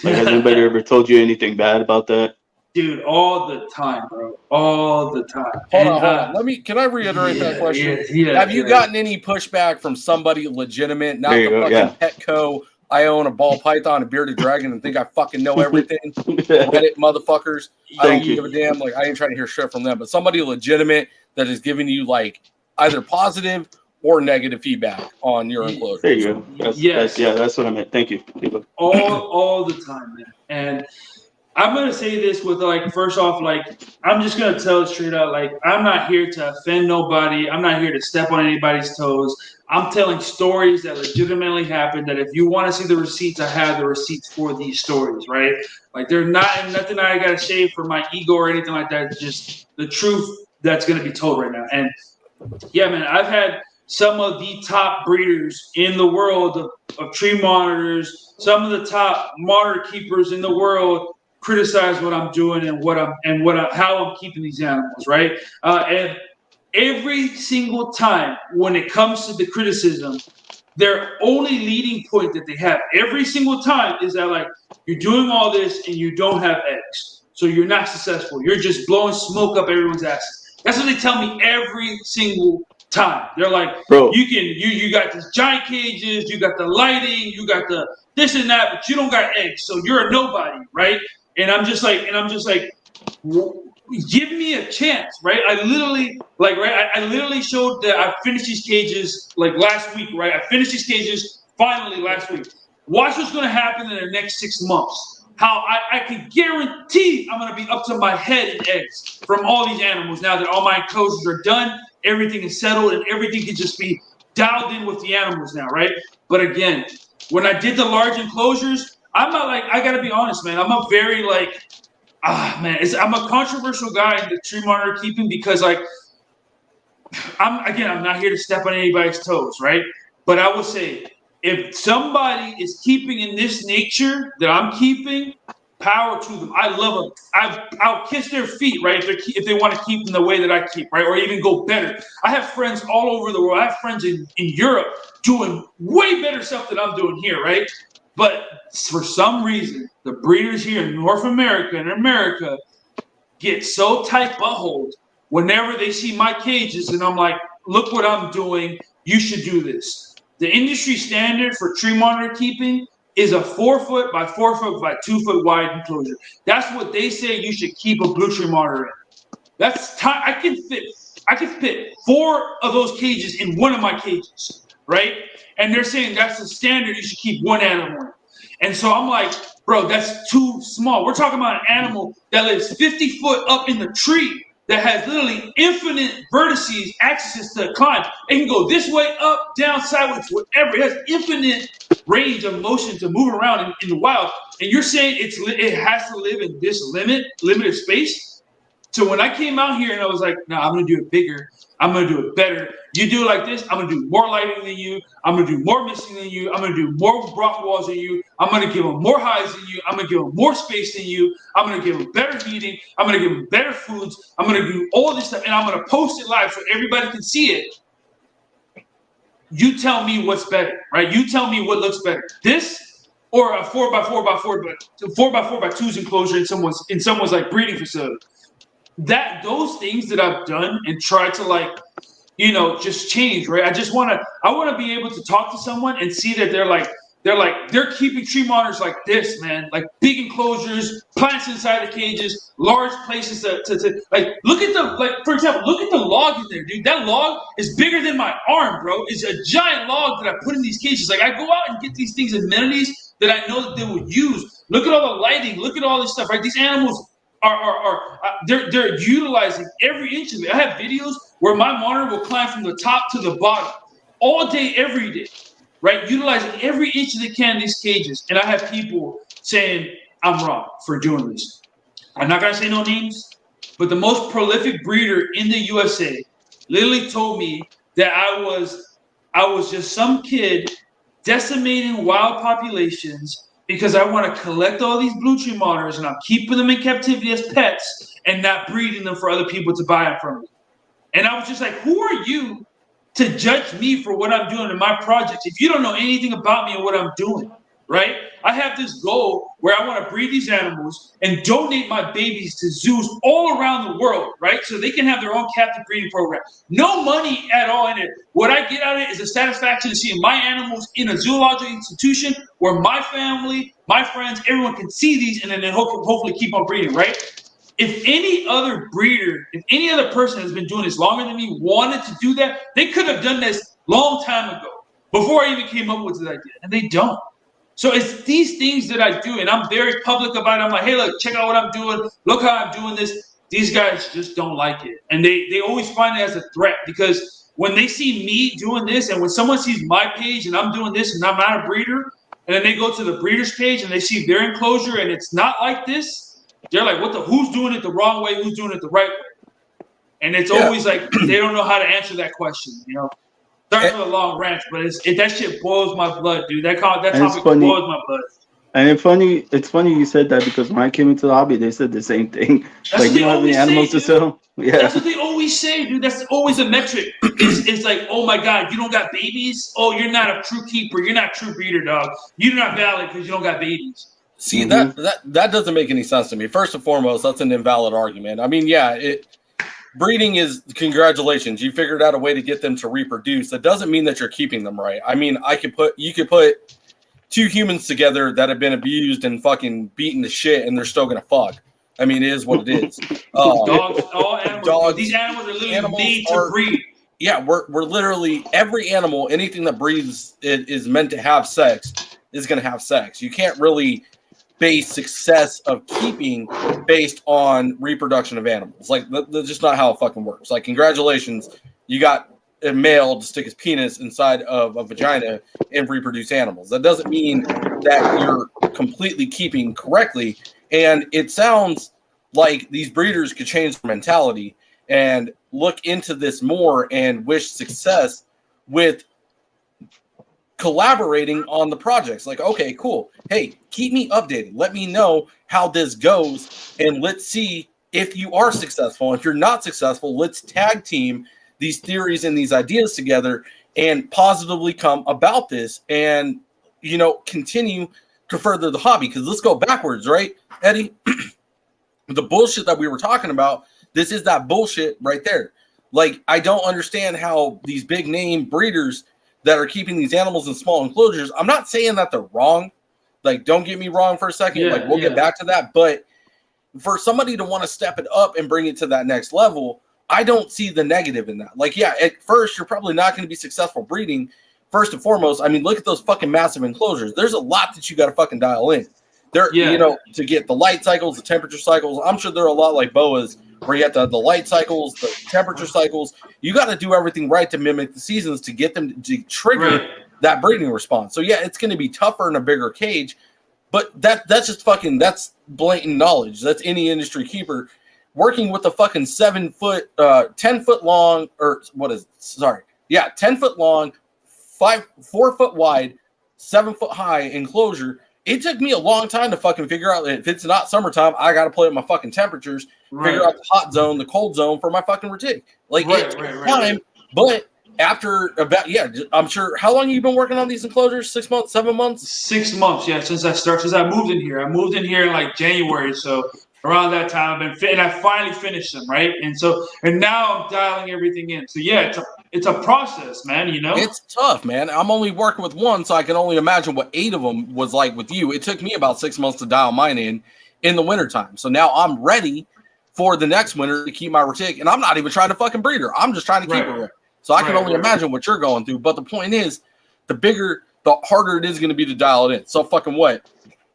Like, has anybody ever told you anything bad about that? Dude, all the time, bro. All the time. Hold on. Can I reiterate that question? Have you gotten any pushback from somebody legitimate, not the fucking Petco, I own a ball python, a bearded dragon, and think I fucking know everything? Reddit motherfuckers. I don't give a damn. Like, I ain't trying to hear shit from them, but somebody legitimate that is giving you like either positive or negative feedback on your enclosure. There you go. That's what I meant. Thank you. All the time, man. And I'm gonna say this with like, first off, like I'm just gonna tell it straight out, like I'm not here to offend nobody. I'm not here to step on anybody's toes. I'm telling stories that legitimately happened. That if you want to see the receipts, I have the receipts for these stories, right? Like they're not nothing I gotta say for my ego or anything like that. It's just the truth that's gonna be told right now. And yeah, man, I've had some of the top breeders in the world of tree monitors, some of the top monitor keepers in the world criticize what I'm doing and how I'm keeping these animals, right? And every single time when it comes to the criticism, their only leading point that they have every single time is that, like, you're doing all this and you don't have eggs, so you're not successful. You're just blowing smoke up everyone's ass. That's what they tell me every single time. They're like, Bro, you got these giant cages, you got the lighting, you got the this and that, but you don't got eggs, so you're a nobody, right? And I'm just like, give me a chance, right? I literally showed that I finished these cages like last week, right? I finished these cages finally last week. Watch what's going to happen in the next 6 months. How I can guarantee I'm going to be up to my head in eggs from all these animals now that all my enclosures are done, everything is settled, and everything can just be dialed in with the animals now, right? But again, when I did the large enclosures, I'm not like, I got to be honest, man. I'm a very like, I'm a controversial guy in the tree monitor keeping because, like, I'm not here to step on anybody's toes, right? But I will say, if somebody is keeping in this nature that I'm keeping, power to them. I love them. I'll kiss their feet, right? If they want to keep them the way that I keep, right? Or even go better. I have friends all over the world. I have friends in Europe doing way better stuff than I'm doing here, right? But for some reason, the breeders here in North America and America get so tight buttholed whenever they see my cages, and I'm like, look what I'm doing. You should do this. The industry standard for tree monitor keeping is a 4 foot by 4 foot by 2 foot wide enclosure. That's what they say you should keep a blue tree monitor in. That's time. I can fit 4 of those cages in one of my cages, right? And they're saying that's the standard. You should keep one animal in. And so I'm like, bro, that's too small. We're talking about an animal that lives 50 foot up in the tree that has literally infinite vertices, axes to climb. It can go this way, up, down, sideways, whatever. It has infinite range of motion to move around in the wild. And you're saying it has to live in this limited space? So when I came out here and I was like, no, I'm going to do it bigger. I'm going to do it better. You do it like this, I'm going to do more lighting than you. I'm going to do more misting than you. I'm going to do more rock walls than you. I'm going to give them more highs than you. I'm going to give them more space than you. I'm going to give them better heating. I'm going to give them better foods. I'm going to do all this stuff, and I'm going to post it live so everybody can see it. You tell me what's better, right? You tell me what looks better. This or a 4x4x4, but 4x4x2's enclosure in someone's like breeding facility. Those things that I've done and tried to, like, just change, right? I want to be able to talk to someone and see that they're keeping tree monitors like this, man, like big enclosures, plants inside the cages, large places to like, look at for example, look at the log in there, dude. That log is bigger than my arm, bro. It's a giant log that I put in these cages. Like, I go out and get these things, amenities that I know that they would use. Look at all the lighting. Look at all this stuff, right? These animals they're utilizing every inch of it. I have videos where my monitor will climb from the top to the bottom all day, every day, right? Utilizing every inch they can in these cages. And I have people saying I'm wrong for doing this. I'm not going to say no names, but the most prolific breeder in the USA literally told me that I was just some kid decimating wild populations because I want to collect all these blue tree monitors and I'm keeping them in captivity as pets and not breeding them for other people to buy them from me. And I was just like, who are you to judge me for what I'm doing in my projects if you don't know anything about me and what I'm doing, right? I have this goal where I want to breed these animals and donate my babies to zoos all around the world, right? So they can have their own captive breeding program. No money at all in it. What I get out of it is a satisfaction to seeing my animals in a zoological institution where my family, my friends, everyone can see these and then hopefully keep on breeding, right? If any other breeder, if any other person has been doing this longer than me wanted to do that, they could have done this long time ago before I even came up with this idea, and they don't. So it's these things that I do, and I'm very public about it. I'm like, hey, look, check out what I'm doing. Look how I'm doing this. These guys just don't like it. And they always find it as a threat because when they see me doing this and when someone sees my page and I'm doing this and I'm not a breeder, and then they go to the breeder's page and they see their enclosure and it's not like this, they're like, who's doing it the wrong way? Who's doing it the right way? And it's always like they don't know how to answer that question, Sorry for the long rant, but that shit boils my blood, dude. That And it's topic funny. boils my blood. And it's funny you said that because when I came into the hobby, they said the same thing. That's Like, what you they don't have any always say, animals to dude. sell? Yeah. That's what they always say, dude. That's always a metric. It's like, oh my God, you don't got babies? Oh, you're not a true keeper. You're not a true breeder, dog. You're not valid because you don't got babies. See, that doesn't make any sense to me. First and foremost, that's an invalid argument. I mean, yeah, breeding is congratulations. You figured out a way to get them to reproduce. That doesn't mean that you're keeping them right. I mean, you could put two humans together that have been abused and fucking beaten to shit, and they're still gonna fuck. I mean, it is what it is. Dogs, all animals. These animals are literally made to breed. Yeah, we're literally every animal, anything that breathes is meant to have sex is gonna have sex. You can't really base success of keeping based on reproduction of animals. Like that's just not how it fucking works. Like, congratulations, you got a male to stick his penis inside of a vagina and reproduce animals. That doesn't mean that you're completely keeping correctly. And it sounds like these breeders could change their mentality and look into this more and wish success with collaborating on the projects. Like, okay, cool. Hey, keep me updated. Let me know how this goes, and let's see if you are successful. If you're not successful, let's tag team these theories and these ideas together and positively come about this and, continue to further the hobby. Because let's go backwards, right, Eddie? The bullshit that we were talking about, this is that bullshit right there. Like, I don't understand how these big name breeders that are keeping these animals in small enclosures, I'm not saying that they're wrong. Like, don't get me wrong for a second. Yeah, we'll get back to that. But for somebody to want to step it up and bring it to that next level, I don't see the negative in that. Like, yeah, at first, you're probably not going to be successful breeding. First and foremost, I mean, look at those fucking massive enclosures. There's a lot that you got to fucking dial in. To get the light cycles, the temperature cycles. I'm sure they're a lot like boas, where you have to have the light cycles, the temperature cycles. You got to do everything right to mimic the seasons to get them to trigger that breeding response. So yeah, it's going to be tougher in a bigger cage, but that's just fucking, that's blatant knowledge. That's any industry keeper working with a fucking 7 foot, 10 foot long, 10 foot long, 4 foot wide, 7 foot high enclosure. It took me a long time to fucking figure out that if it's not summertime, I got to play with my fucking temperatures, figure out the hot zone, the cold zone for my fucking retic. Like, it took time, but after about, I'm sure, how long have you been working on these enclosures? 6 months, 7 months? 6 months, yeah, since I moved in here. I moved in here in like January, so around that time and I finally finished them, right? And now I'm dialing everything in. So yeah, it's a process, man, It's tough, man. I'm only working with one, so I can only imagine what 8 of them was like with you. It took me about 6 months to dial mine in the wintertime. So now I'm ready for the next winter to keep my retic, and I'm not even trying to fucking breed her. I'm just trying to keep her ready. So I can only imagine what you're going through. But the point is, the harder it is going to be to dial it in. So fucking what?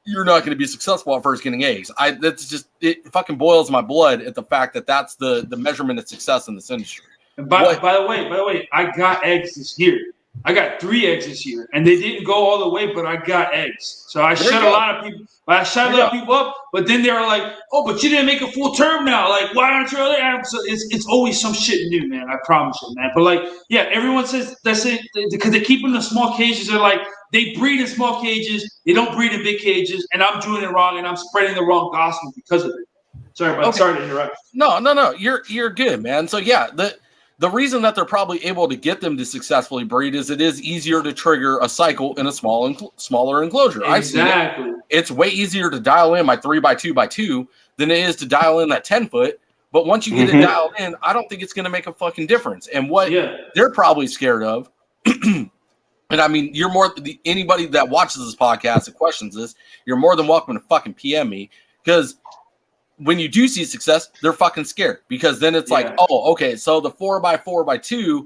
You're not going to be successful at first getting eggs. It fucking boils my blood at the fact that that's the measurement of success in this industry. And by the way, I got eggs this year. I got 3 eggs this year, and they didn't go all the way, but I got eggs. So I shut a lot of people up, but then they were like, "Oh, but you didn't make a full term now. Like, why aren't your other animals?" So it's always some shit new, man. I promise you, man. But like, yeah, everyone says that's it because they keep them in the small cages. They're like, they breed in small cages. They don't breed in big cages, and I'm doing it wrong, and I'm spreading the wrong gospel because of it. Sorry to interrupt. No. You're good, man. So yeah, the reason that they're probably able to get them to successfully breed is it is easier to trigger a cycle in a smaller enclosure. Exactly. It's way easier to dial in my 3x2x2 than it is to dial in that 10 foot. But once you get it dialed in, I don't think it's going to make a fucking difference. And what they're probably scared of, and I mean, anybody that watches this podcast and questions this, you're more than welcome to fucking PM me, because when you do see success, they're fucking scared, because then it's like, oh, okay, so the 4x4x2,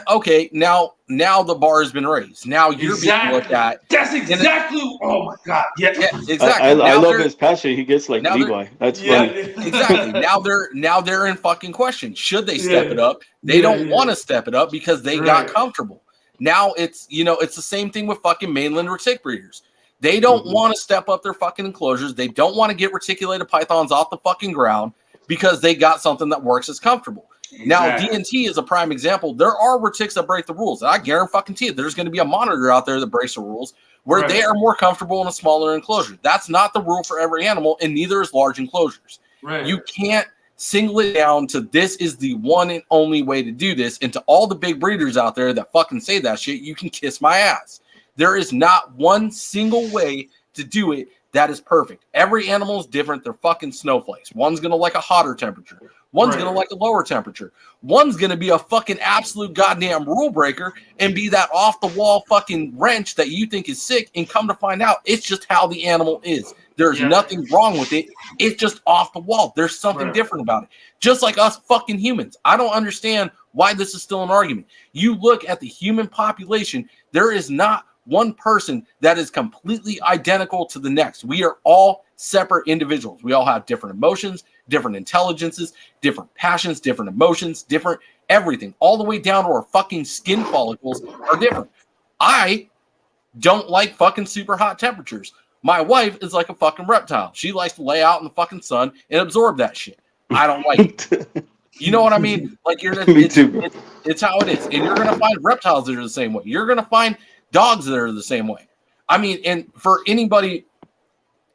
okay, now the bar has been raised. Now you're being looked at. That's exactly. Oh my god, yeah exactly. I love his passion. He gets like Levi. That's funny. Exactly. Now they're in fucking question. Should they step it up? They don't want to step it up because they got comfortable. Now it's it's the same thing with fucking mainland retic breeders. They don't want to step up their fucking enclosures. They don't want to get reticulated pythons off the fucking ground because they got something that works as comfortable. Now, DNT is a prime example. There are retics that break the rules. And I guarantee you, there's going to be a monitor out there that breaks the rules where they are more comfortable in a smaller enclosure. That's not the rule for every animal, and neither is large enclosures. Right. You can't single it down to this is the one and only way to do this. And to all the big breeders out there that fucking say that shit, you can kiss my ass. There is not one single way to do it that is perfect. Every animal is different. They're fucking snowflakes. One's going to like a hotter temperature. One's going to like a lower temperature. One's going to be a fucking absolute goddamn rule breaker and be that off the wall fucking wrench that you think is sick, and come to find out it's just how the animal is. There's nothing wrong with it. It's just off the wall. There's something different about it. Just like us fucking humans. I don't understand why this is still an argument. You look at the human population, there is not one person that is completely identical to the next. We are all separate individuals. We all have different emotions, different intelligences, different passions, different emotions, different everything. All the way down to our fucking skin follicles are different. I don't like fucking super hot temperatures. My wife is like a fucking reptile. She likes to lay out in the fucking sun and absorb that shit. I don't like it. You know what I mean? Like it's how it is. And you're going to find reptiles that are the same way. You're going to find dogs that are the same way. I mean, and for anybody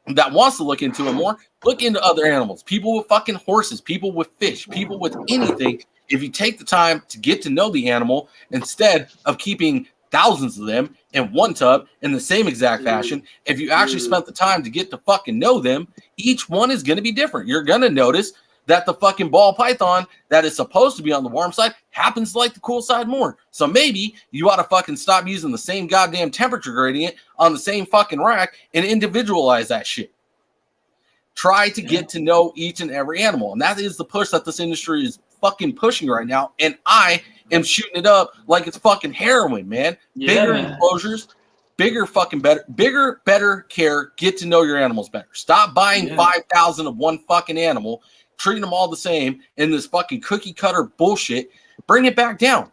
that wants to look into it more, look into other animals. People with fucking horses, people with fish, people with anything. If you take the time to get to know the animal instead of keeping thousands of them in one tub in the same exact fashion, if you actually spent the time to get to fucking know them, each one is going to be different. You're going to notice that the fucking ball python that is supposed to be on the warm side happens to like the cool side more. So maybe you ought to fucking stop using the same goddamn temperature gradient on the same fucking rack and individualize that shit. Try to get to know each and every animal. And that is the push that this industry is fucking pushing right now. And I am shooting it up like it's fucking heroin, man. Bigger enclosures, bigger fucking better care. Get to know your animals better. Stop buying 5,000 of one fucking animal, treating them all the same in this fucking cookie cutter bullshit. Bring it back down.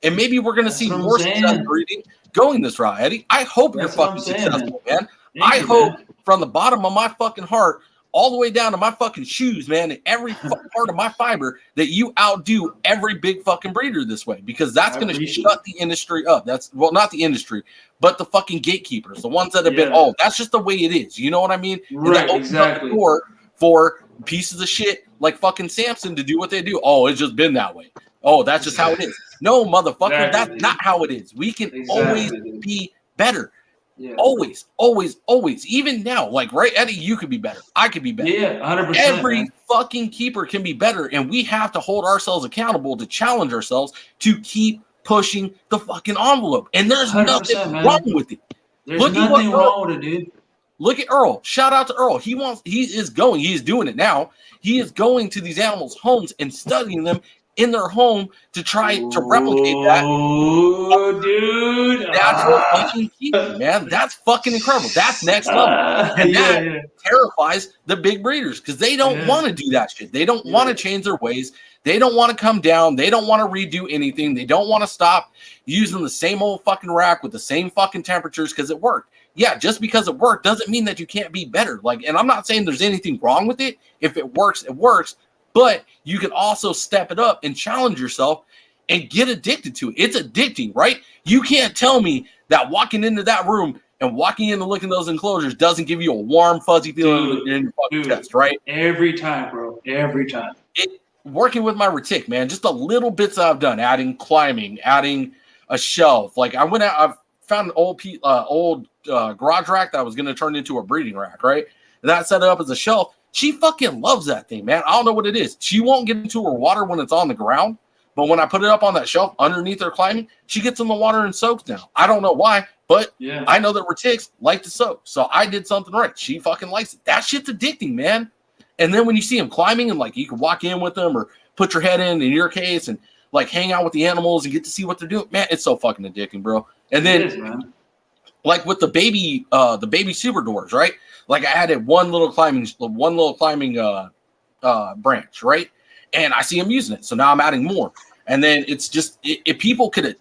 And maybe we're going to see more success breeding going this route, Eddie. I hope you're fucking successful, man. I hope from the bottom of my fucking heart all the way down to my fucking shoes, man, and every part of my fiber that you outdo every big fucking breeder this way, because that's going to shut the industry up. That's, well, not the industry, but the fucking gatekeepers, the ones that have been, oh, that's just the way it is. You know what I mean? Right, and exactly. Up the door for pieces of shit like fucking Samson to do what they do. Oh, it's just been that way. Oh, that's just how it is. No, motherfucker, that's not how it is. We can always be better. Yeah. Always. Even now, like, right, Eddie, you could be better. I could be better. Yeah, 100%. Every fucking keeper can be better, and we have to hold ourselves accountable to challenge ourselves to keep pushing the fucking envelope. And there's nothing wrong with it. There's nothing wrong with it, dude. Look at Earl. Shout out to Earl. He is doing it now. He is going to these animals' homes and studying them in their home to try to replicate that. Oh, dude. Natural fucking keeping, man. That's fucking incredible. That's next level. And that terrifies the big breeders because they don't want to do that shit. They don't want to change their ways. They don't want to come down. They don't want to redo anything. They don't want to stop using the same old fucking rack with the same fucking temperatures because it worked. Yeah, just because it worked doesn't mean that you can't be better. Like, and I'm not saying there's anything wrong with it. If it works, it works. But you can also step it up and challenge yourself and get addicted to it. It's addicting, right? You can't tell me that walking into that room and walking in and looking at those enclosures doesn't give you a warm, fuzzy feeling in your fucking chest, right? Every time, bro. Every time. Working with my retic, man, just the little bits I've done, adding climbing, adding a shelf. Like I went out, I've found an old garage rack that I was going to turn into a breeding rack, right? And that set it up as a shelf. She fucking loves that thing, man. I don't know what it is. She won't get into her water when it's on the ground, but when I put it up on that shelf underneath her climbing, she gets in the water and soaks now. I don't know why, but I know that retics like to soak. So I did something right. She fucking likes it. That shit's addicting, man. And then when you see them climbing and like you can walk in with them or put your head in your case and like hang out with the animals and get to see what they're doing, man, it's so fucking addicting, bro. And then like with the baby super doors, right? Like I added one little climbing branch, right? And I see them using it. So now I'm adding more. And then it's just, if people could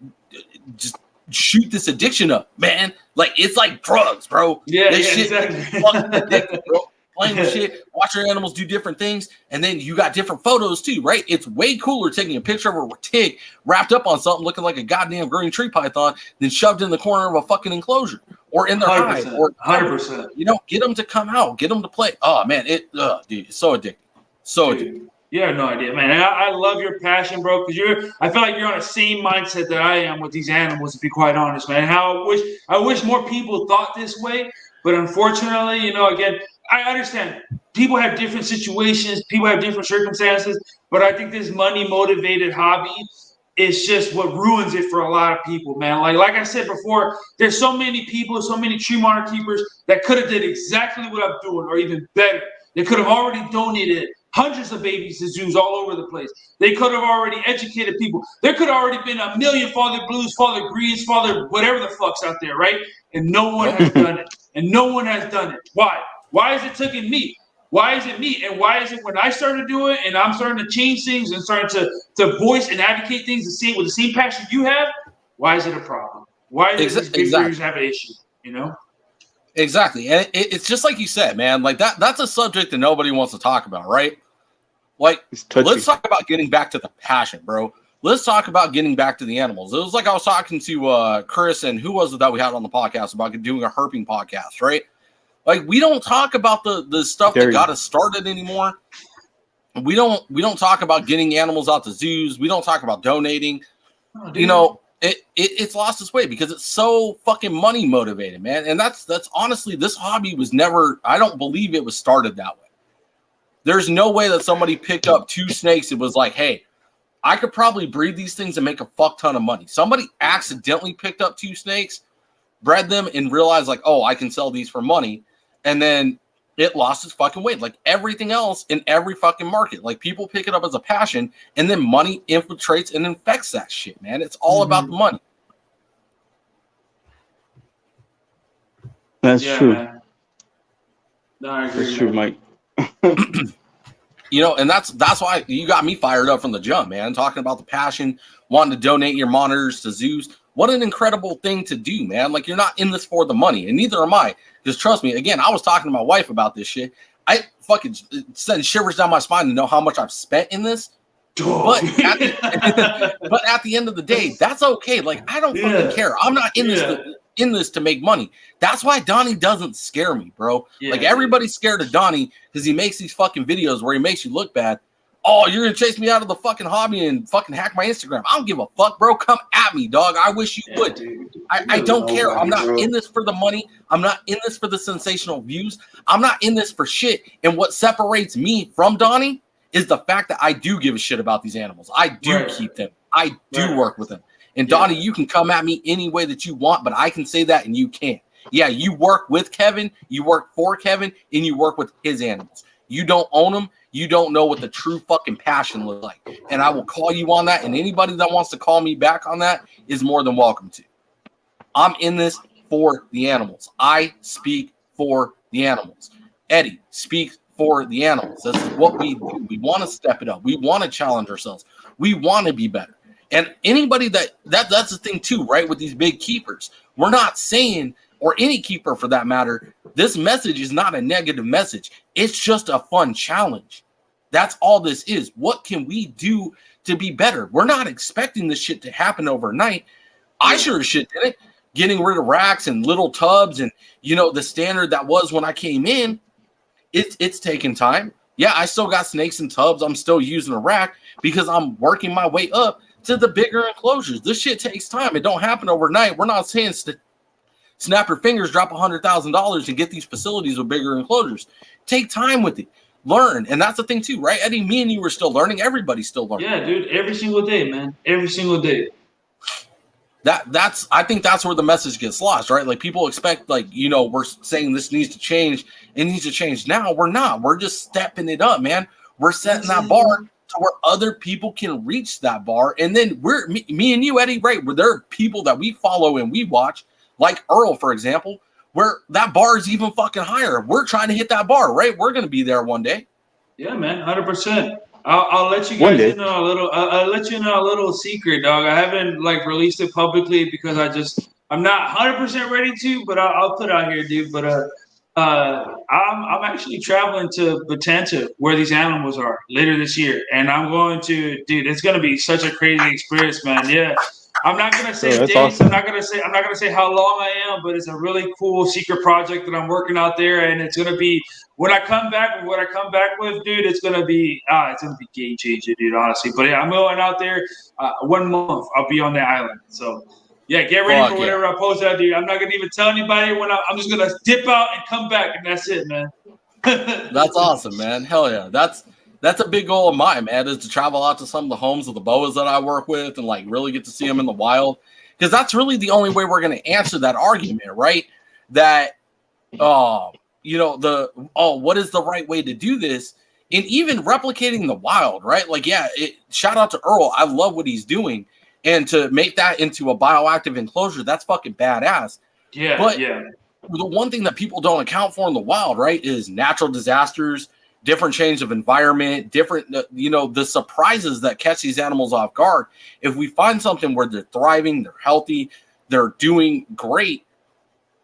just shoot this addiction up, man, like it's like drugs, bro. Yeah, this shit exactly. fucking addictive, bro. playing with shit, watch your animals do different things, and then you got different photos too, right? It's way cooler taking a picture of a tick wrapped up on something looking like a goddamn green tree python than shoved in the corner of a fucking enclosure or in their hide. Or 100%. Get them to come out, get them to play. Oh man, dude, it's so addictive. So addictive. You have no idea, man. I love your passion, bro, because I feel like you're on the same mindset that I am with these animals, to be quite honest, man. How I wish more people thought this way, but unfortunately, again, I understand people have different situations, people have different circumstances, but I think this money motivated hobby is just what ruins it for a lot of people, man. Like I said before, there's so many people, so many tree monitor keepers that could have did exactly what I'm doing, or even better. They could have already donated hundreds of babies to zoos all over the place. They could have already educated people. There could have already been a million Father Blues, Father Greens, Father whatever the fuck's out there, right? And no one has done it. And no one has done it. Why? Why is it taking me? Why is it me? And why is it when I started to do it and I'm starting to change things and starting to voice and advocate things with the same passion you have, why is it a problem? Why does these big breeders have an issue, Exactly. And it's just like you said, man, like that's a subject that nobody wants to talk about, right? Like, let's talk about getting back to the passion, bro. Let's talk about getting back to the animals. It was like I was talking to Chris, and who was it that we had on the podcast about doing a herping podcast, right? Like, we don't talk about the stuff that got us started anymore. We don't talk about getting animals out to zoos. We don't talk about donating. It's lost its way because it's so fucking money motivated, man. And that's honestly, this hobby was never, I don't believe it was started that way. There's no way that somebody picked up 2 snakes and was like, hey, I could probably breed these things and make a fuck ton of money. Somebody accidentally picked up 2 snakes, bred them, and realized like, oh, I can sell these for money. And then it lost its fucking weight. Like everything else in every fucking market. Like, people pick it up as a passion, and then money infiltrates and infects that shit, man. It's all about the money. That's true. Man. No, I agree. That's true, Mike. And that's why you got me fired up from the jump, man. Talking about the passion, wanting to donate your monitors to zoos. What an incredible thing to do, man. Like, you're not in this for the money, and neither am I. Because trust me, again, I was talking to my wife about this shit. I fucking send shivers down my spine to know how much I've spent in this. But at the end of the day, that's okay. Like, I don't fucking care. I'm not in this to make money. That's why Donnie doesn't scare me, bro. Like, everybody's scared of Donnie because he makes these fucking videos where he makes you look bad. Oh, you're gonna chase me out of the fucking hobby and fucking hack my Instagram. I don't give a fuck, bro. Come at me, dog. I wish you would. Dude. I don't care. I'm not in this for the money. I'm not in this for the sensational views. I'm not in this for shit. And what separates me from Donnie is the fact that I do give a shit about these animals. I do keep them. I do work with them. And Donnie, you can come at me any way that you want, but I can say that and you can't. Yeah, you work with Kevin, you work for Kevin, and you work with his animals. You don't own them. You don't know what the true fucking passion looks like. And I will call you on that. And anybody that wants to call me back on that is more than welcome to. I'm in this for the animals. I speak for the animals. Eddie speaks for the animals. This is what we do. We want to step it up. We want to challenge ourselves. We want to be better. And anybody that's the thing too, right? With these big keepers, we're not saying, or any keeper for that matter, this message is not a negative message. It's just a fun challenge. That's all this is. What can we do to be better? We're not expecting this shit to happen overnight. I sure as shit did it. Getting rid of racks and little tubs and, the standard that was when I came in, it's taken time. Yeah, I still got snakes and tubs. I'm still using a rack because I'm working my way up to the bigger enclosures. This shit takes time. It don't happen overnight. We're not saying snap your fingers, drop $100,000 and get these facilities with bigger enclosures. Take time with it. Learn. And that's the thing too, right? Eddie, me and you were still learning. Everybody's still learning. Yeah, dude. Every single day, man. Every single day. I think that's where the message gets lost, right? Like, people expect, we're saying this needs to change. It needs to change now. We're not. We're just stepping it up, man. We're setting that bar to where other people can reach that bar. And then me and you, Eddie, right? Where there are people that we follow and we watch, like Earl, for example, where that bar is even fucking higher. We're trying to hit that bar, right? We're going to be there one day. Yeah, man, 100%. I'll let you guys know a little. I'll let you know a little secret, dog. I haven't released it publicly because I'm not 100% ready to, but I'll put it out here, dude. But I'm actually traveling to Batanta, where these animals are, later this year, and I'm going to, dude. It's gonna be such a crazy experience, man. Yeah, I'm not gonna say That's dates. awesome. I'm not gonna say how long I am, but it's a really cool secret project that I'm working out there, and it's gonna be when I come back with what I come back with, dude. It's gonna be game changing, dude. Honestly, but yeah, I'm going out there 1 month. I'll be on that island, so. Yeah, get ready for Fuck yeah. whatever I post out, dude. I'm not gonna even tell anybody when I'm just gonna dip out and come back, and that's it, man. That's awesome, man. Hell yeah. That's a big goal of mine, man, is to travel out to some of the homes of the boas that I work with and like really get to see them in the wild. Because that's really the only way we're going to answer that argument, right? That, what is the right way to do this? And even replicating the wild, right? Like, yeah, shout out to Earl. I love what he's doing. And to make that into a bioactive enclosure, that's fucking badass. Yeah, But yeah. the one thing that people don't account for in the wild, right, is natural disasters, different change of environment, different, the surprises that catch these animals off guard. If we find something where they're thriving, they're healthy, they're doing great,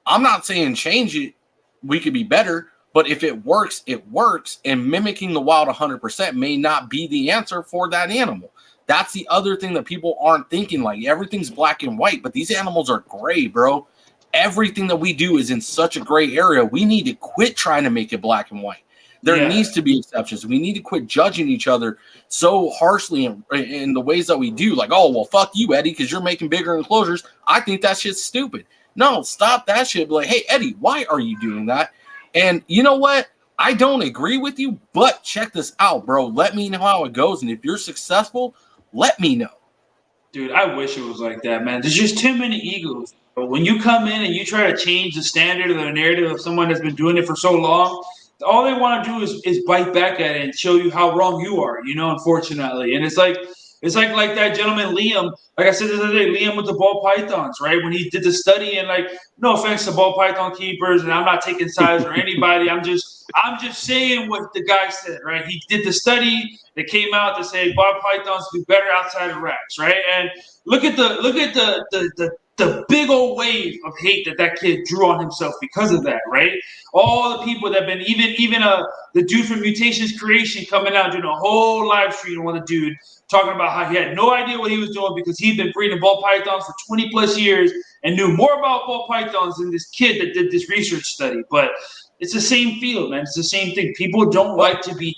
I'm not saying change it. We could be better, but if it works, it works. And mimicking the wild 100% may not be the answer for that animal. That's the other thing that people aren't thinking. Like, everything's black and white, but these animals are gray, bro. Everything that we do is in such a gray area. We need to quit trying to make it black and white. There needs to be exceptions. We need to quit judging each other so harshly in the ways that we do. Like, oh, well, fuck you, Eddie, because you're making bigger enclosures. I think that shit's stupid. No, stop that shit. Be like, hey, Eddie, why are you doing that? And you know what? I don't agree with you, but check this out, bro. Let me know how it goes. And if you're successful, let me know. Dude, I wish it was like that, man. There's just too many egos. But when you come in and you try to change the standard or the narrative of someone that's been doing it for so long, all they want to do is bite back at it and show you how wrong you are, unfortunately. And it's like that gentleman Liam, like I said the other day, Liam with the ball pythons, right? When he did the study, and like, no offense to ball python keepers, and I'm not taking sides or anybody. I'm just saying what the guy said, right? He did the study that came out to say ball pythons do better outside of racks, right? And look at the big old wave of hate that kid drew on himself because of that, right? All the people that have been, even the dude from Mutations Creation coming out doing a whole live stream on the dude talking about how he had no idea what he was doing because he'd been breeding ball pythons for 20 plus years and knew more about ball pythons than this kid that did this research study. But it's the same field, man. It's the same thing. People don't like to be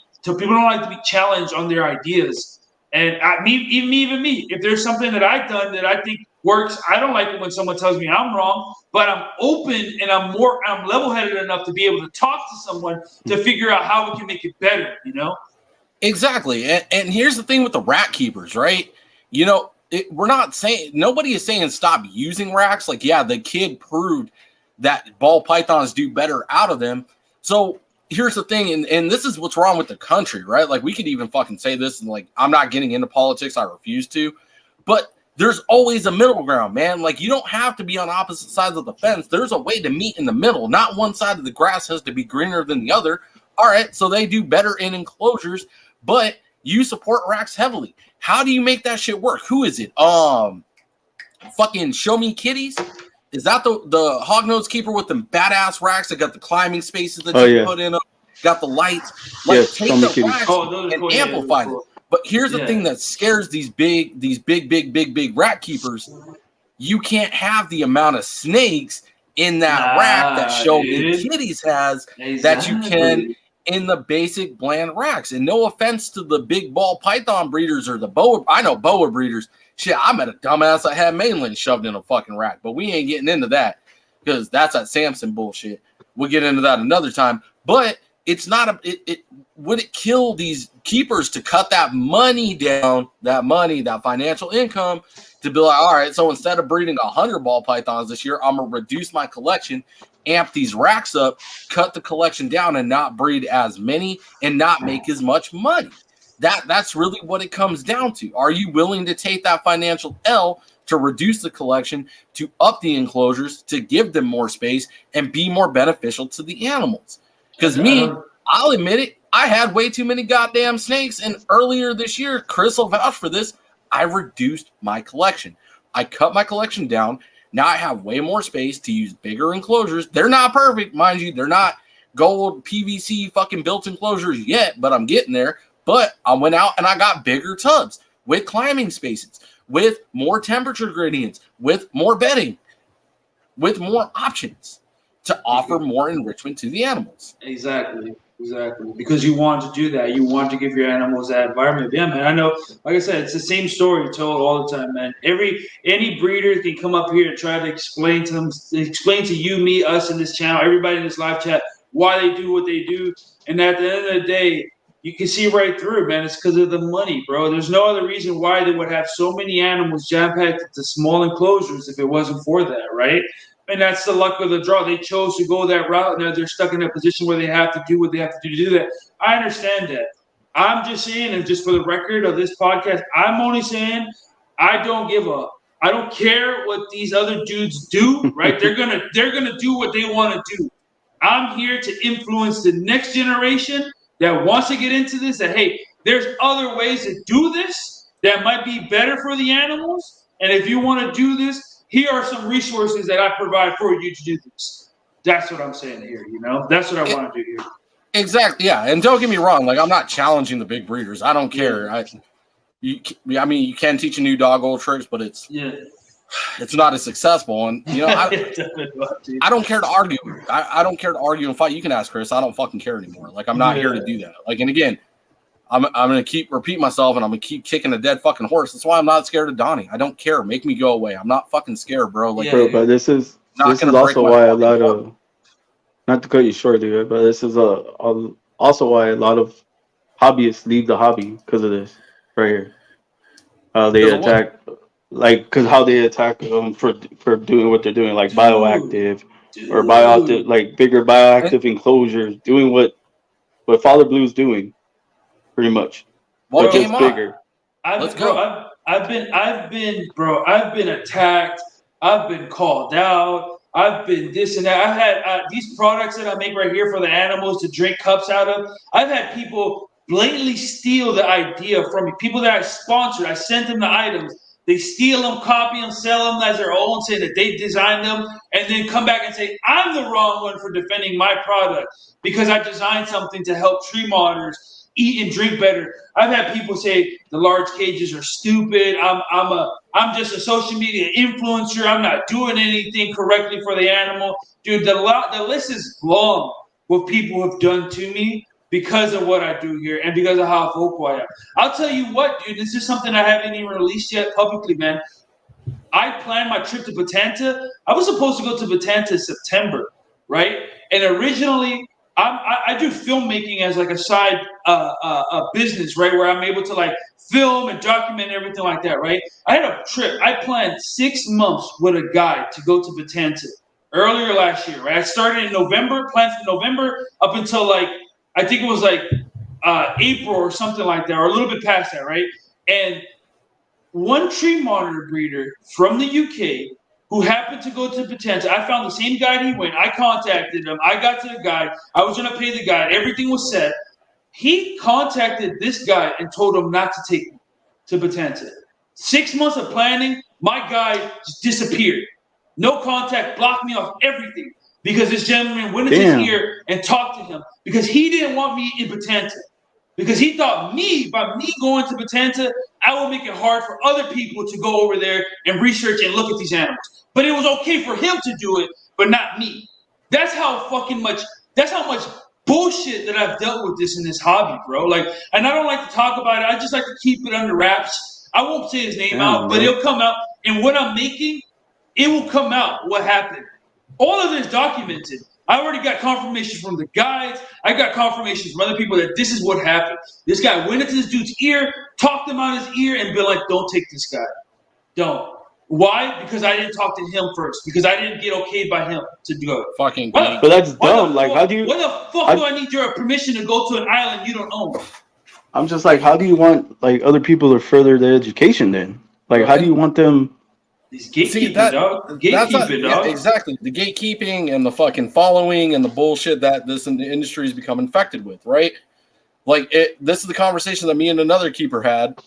challenged on their ideas. And even me, if there's something that I've done that I think works, I don't like it when someone tells me I'm wrong, but I'm open and I'm level-headed enough to be able to talk to someone to figure out how we can make it better, Exactly. And here's the thing with the rat keepers, right? We're not saying, nobody is saying stop using racks. Like, yeah, the kid proved that ball pythons do better out of them. So here's the thing, and this is what's wrong with the country, right? Like, we could even fucking say this, and like, I'm not getting into politics. I refuse to. But there's always a middle ground, man. Like, you don't have to be on opposite sides of the fence. There's a way to meet in the middle. Not one side of the grass has to be greener than the other. All right, so they do better in enclosures, but you support racks heavily. How do you make that shit work? Who is it? Fucking Show Me Kitties? Is that the hognose keeper with them badass racks that got the climbing spaces that you put in them, got the lights? Like, Yes, take Show Me the Kitties. racks and amplify them. But here's the thing that scares these big rat keepers. You can't have the amount of snakes in that rack that Show Me Kitties has that you can in the basic bland racks. And no offense to the big ball python breeders or the boa. I know boa breeders. Shit, I met a dumbass that had mainland shoved in a fucking rack. But we ain't getting into that because that's that Samson bullshit. We'll get into that another time. But it's not would it kill these keepers to cut that money down, that financial income, to be like, all right, so instead of breeding 100 ball pythons this year, I'm going to reduce my collection, amp these racks up, cut the collection down, and not breed as many and not make as much money. That's really what it comes down to. Are you willing to take that financial L to reduce the collection, to up the enclosures, to give them more space, and be more beneficial to the animals? Because I'll admit it, I had way too many goddamn snakes, and earlier this year, Chris will vouch for this, I reduced my collection. I cut my collection down. Now I have way more space to use bigger enclosures. They're not perfect, mind you. They're not gold PVC fucking built enclosures yet, but I'm getting there. But I went out and I got bigger tubs with climbing spaces, with more temperature gradients, with more bedding, with more options to offer more enrichment to the animals. Exactly. Because you want to do that. You want to give your animals that environment. Yeah, man. I know. Like I said, it's the same story told all the time, man. Any breeder can come up here and try to explain to you, me, us in this channel, everybody in this live chat, why they do what they do. And at the end of the day, you can see right through it, man. It's because of the money, bro. There's no other reason why they would have so many animals jam-packed into small enclosures if it wasn't for that, right? And that's the luck of the draw. They chose to go that route. Now they're stuck in a position where they have to do what they have to do to do that. I understand that. I'm just saying, and just for the record of this podcast, I'm only saying I don't care what these other dudes do, right? They're gonna do what they want to do. I'm here to influence the next generation that wants to get into this, that hey, there's other ways to do this that might be better for the animals. And if you want to do this, here are some resources that I provide for you to do this. That's what I'm saying here, That's what I want to do here. Exactly, yeah. And don't get me wrong, like I'm not challenging the big breeders. I don't care. You can teach a new dog old tricks, but it's not as successful. And I don't care to argue. I don't care to argue and fight. You can ask Chris. I don't fucking care anymore. Like I'm not here to do that. Like, and again, I'm gonna keep repeat myself, and I'm gonna keep kicking a dead fucking horse. That's why I'm not scared of Donnie. I don't care. Make me go away. I'm not fucking scared, bro. Like, but this is also why a lot of, not to cut you short, dude, but this is also why a lot of hobbyists leave the hobby because of this right here. They attack, because how they attack them for doing what they're doing, like bioactive or bioactive, like bigger bioactive enclosures, doing what Father Blue's doing. Pretty much. What just bigger. Let's go. I've been attacked. I've been called out. I've been this and that. I've had these products that I make right here for the animals to drink cups out of. I've had people blatantly steal the idea from me. People that I sponsored, I sent them the items. They steal them, copy them, sell them as their own, say that they designed them, and then come back and say, I'm the wrong one for defending my product because I designed something to help tree monitors eat and drink better. I've had people say the large cages are stupid. I'm just a social media influencer. I'm not doing anything correctly for the animal. Dude, the list is long what people have done to me because of what I do here and because of how vocal I am. I'll tell you what, dude, this is something I haven't even released yet publicly, man. I planned my trip to Batanta. I was supposed to go to Batanta in September, right? And originally, I do filmmaking as like a side business, right? Where I'm able to like film and document everything like that, right? I had a trip. I planned 6 months with a guide to go to Batanta earlier last year, right? I started in November, planned from November up until like, I think it was like April or something like that, or a little bit past that, right? And one tree monitor breeder from the UK who happened to go to Batanta. I found the same guide he went. I contacted him. I got to the guide. I was going to pay the guide. Everything was set. He contacted this guy and told him not to take me to Batanta. 6 months of planning, my guide just disappeared. No contact, blocked me off everything because this gentleman went into his ear and talked to him because he didn't want me in Batanta. Because he thought by me going to Batanta, I would make it hard for other people to go over there and research and look at these animals. But it was okay for him to do it, but not me. That's how much bullshit that I've dealt with this in this hobby, bro. Like, and I don't like to talk about it. I just like to keep it under wraps. I won't say his name out, but it'll come out. And what I'm making, it will come out what happened. All of this documented. I already got confirmation from the guides. I got confirmation from other people that this is what happened. This guy went into this dude's ear, talked him out his ear, and been like, don't take this guy. Don't. Why? Because I didn't talk to him first. Because I didn't get okayed by him to do it. Fucking but that's dumb. Like, how do you... What the fuck do I need your permission to go to an island you don't own? I'm just like, how do you want, like, other people to further their education then? Like, how do you want them... These gatekeeping, dog. Gatekeeping, dog. Yeah, exactly. The gatekeeping and the fucking following and the bullshit that this industry has become infected with, right? Like, this is the conversation that me and another keeper had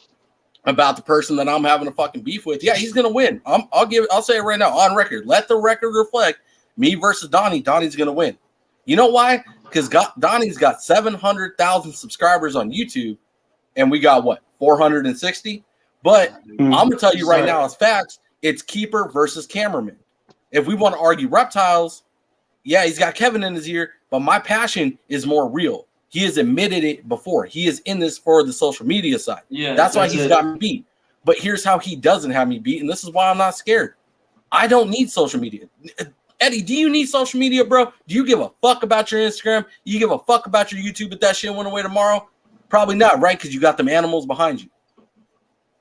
about the person that I'm having a fucking beef with. Yeah, he's gonna win. I'll say it right now on record. Let the record reflect me versus Donnie. Donnie's gonna win. You know why? Because Donnie's got 700,000 subscribers on YouTube, and we got what, 460? But I'm gonna tell you right now, as facts, it's keeper versus cameraman. If we want to argue reptiles, yeah, he's got Kevin in his ear, but my passion is more real. He has admitted it before. He is in this for the social media side. Yeah, that's why he's got me beat. But here's how he doesn't have me beat, and this is why I'm not scared. I don't need social media. Eddie, do you need social media, bro? Do you give a fuck about your Instagram? You give a fuck about your YouTube if that shit went away tomorrow? Probably not, right? Because you got them animals behind you.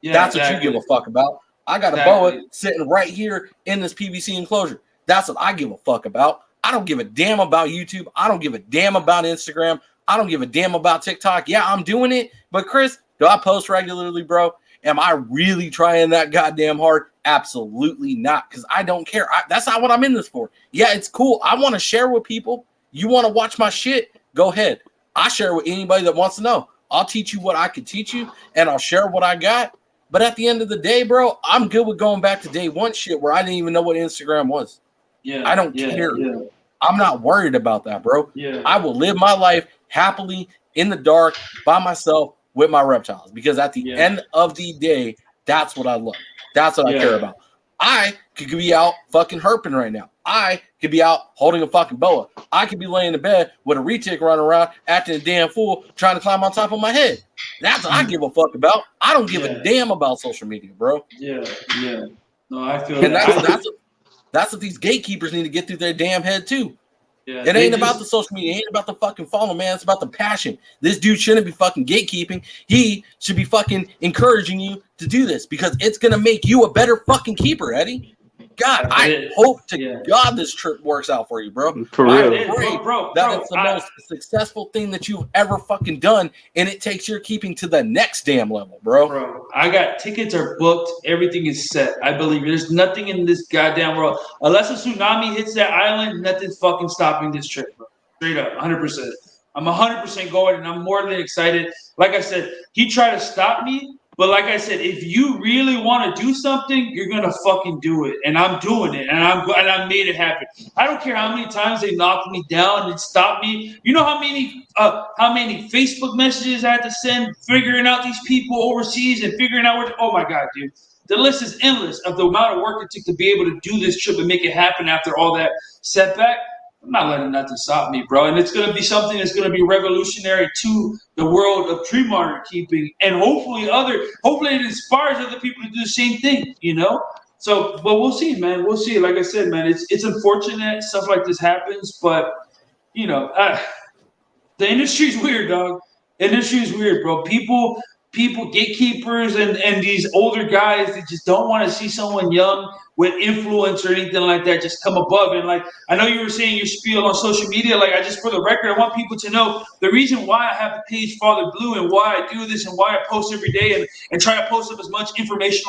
Yeah, that's exactly what you give a fuck about. I got a boa sitting right here in this PVC enclosure. That's what I give a fuck about. I don't give a damn about YouTube. I don't give a damn about Instagram. I don't give a damn about TikTok. Yeah, I'm doing it. But Chris, do I post regularly, bro? Am I really trying that goddamn hard? Absolutely not, because I don't care. That's not what I'm in this for. Yeah, it's cool. I want to share with people. You want to watch my shit? Go ahead. I share with anybody that wants to know. I'll teach you what I could teach you, and I'll share what I got. But at the end of the day, bro, I'm good with going back to day one shit where I didn't even know what Instagram was. Yeah, I don't care. Yeah. I'm not worried about that, bro. Yeah. I will live my life happily in the dark by myself with my reptiles, because at the end of the day, that's what I love. That's what I care about. I could be out fucking herping right now. I could be out holding a fucking boa. I could be laying in bed with a retic running around, acting a damn fool, trying to climb on top of my head. That's what I give a fuck about. I don't give a damn about social media, bro. Yeah. No, I feel and that's what these gatekeepers need to get through their damn head too. Yeah, it ain't about the social media. It ain't about the fucking follow, man. It's about the passion. This dude shouldn't be fucking gatekeeping. He should be fucking encouraging you to do this, because it's going to make you a better fucking keeper, Eddie. God, I hope to God this trip works out for you, bro. For real. I pray that it's the most successful thing that you've ever fucking done, and it takes your keeping to the next damn level, bro. I got tickets are booked. Everything is set. I believe there's nothing in this goddamn world. Unless a tsunami hits that island, nothing's fucking stopping this trip, bro. Straight up, 100%. I'm 100% going, and I'm more than excited. Like I said, he tried to stop me. But like I said, if you really want to do something, you're gonna fucking do it, and I'm doing it, and I made it happen. I don't care how many times they knocked me down and stopped me. You know how many Facebook messages I had to send figuring out these people overseas and figuring out where. Oh my god, dude, the list is endless of the amount of work it took to be able to do this trip and make it happen after all that setback. I'm not letting nothing stop me, bro. And it's going to be something that's going to be revolutionary to the world of tree monitor keeping. And hopefully it inspires other people to do the same thing, you know? So, but we'll see, man. We'll see. Like I said, man, it's unfortunate stuff like this happens, but, you know, the industry's weird, dog. Industry's weird, bro. People, gatekeepers, and these older guys that just don't want to see someone young with influence or anything like that just come above. And like, I know you were saying your spiel on social media. Like, for the record, I want people to know the reason why I have the page Father Blue and why I do this and why I post every day and try to post up as much information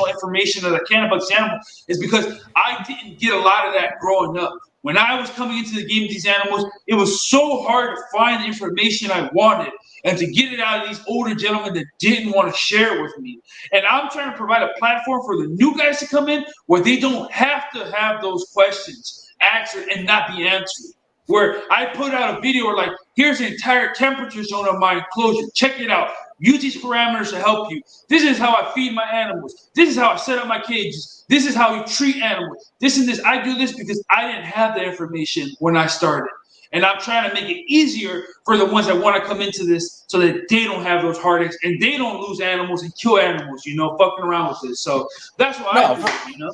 as I can about this animal is because I didn't get a lot of that growing up. When I was coming into the game with these animals, it was so hard to find the information I wanted and to get it out of these older gentlemen that didn't want to share it with me. And I'm trying to provide a platform for the new guys to come in where they don't have to have those questions answered and not be answered. Where I put out a video where, like, here's the entire temperature zone of my enclosure. Check it out. Use these parameters to help you. This is how I feed my animals. This is how I set up my cages. This is how you treat animals. This and this. I do this because I didn't have the information when I started. And I'm trying to make it easier for the ones that want to come into this so that they don't have those heartaches and they don't lose animals and kill animals, you know, fucking around with this. So that's why I do it, you know?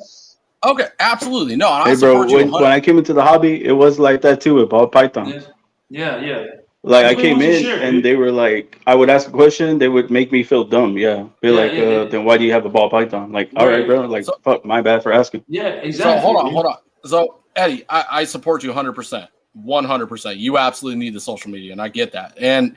Okay, absolutely. No, hey, bro, when I came into the hobby, it was like that too with ball pythons. Yeah. Like, I came in and they were like, I would ask a question, they would make me feel dumb. Yeah. Be like, then why do you have a ball python? Like, all right, bro. Like, fuck, my bad for asking. Yeah, exactly. So hold on. So, Eddie, I support you 100%. 100%. You absolutely need the social media, and I get that. And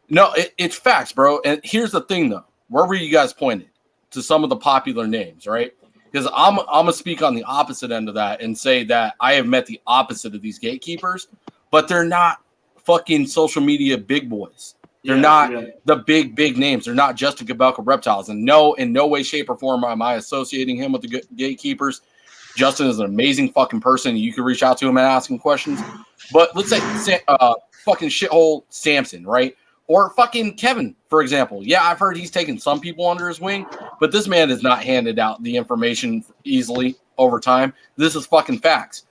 no, it's facts, bro. And here's the thing, though. Wherever you guys pointed to some of the popular names, right? Because I'm gonna speak on the opposite end of that and say that I have met the opposite of these gatekeepers, but they're not fucking social media big boys. They're not the big names. They're not Justin Gabelka Reptiles. And no, in no way, shape, or form am I associating him with the gatekeepers. Justin is an amazing fucking person. You can reach out to him and ask him questions. But let's say fucking shithole Samson, right? Or fucking Kevin, for example. Yeah, I've heard he's taken some people under his wing, but this man has not handed out the information easily over time. This is fucking facts.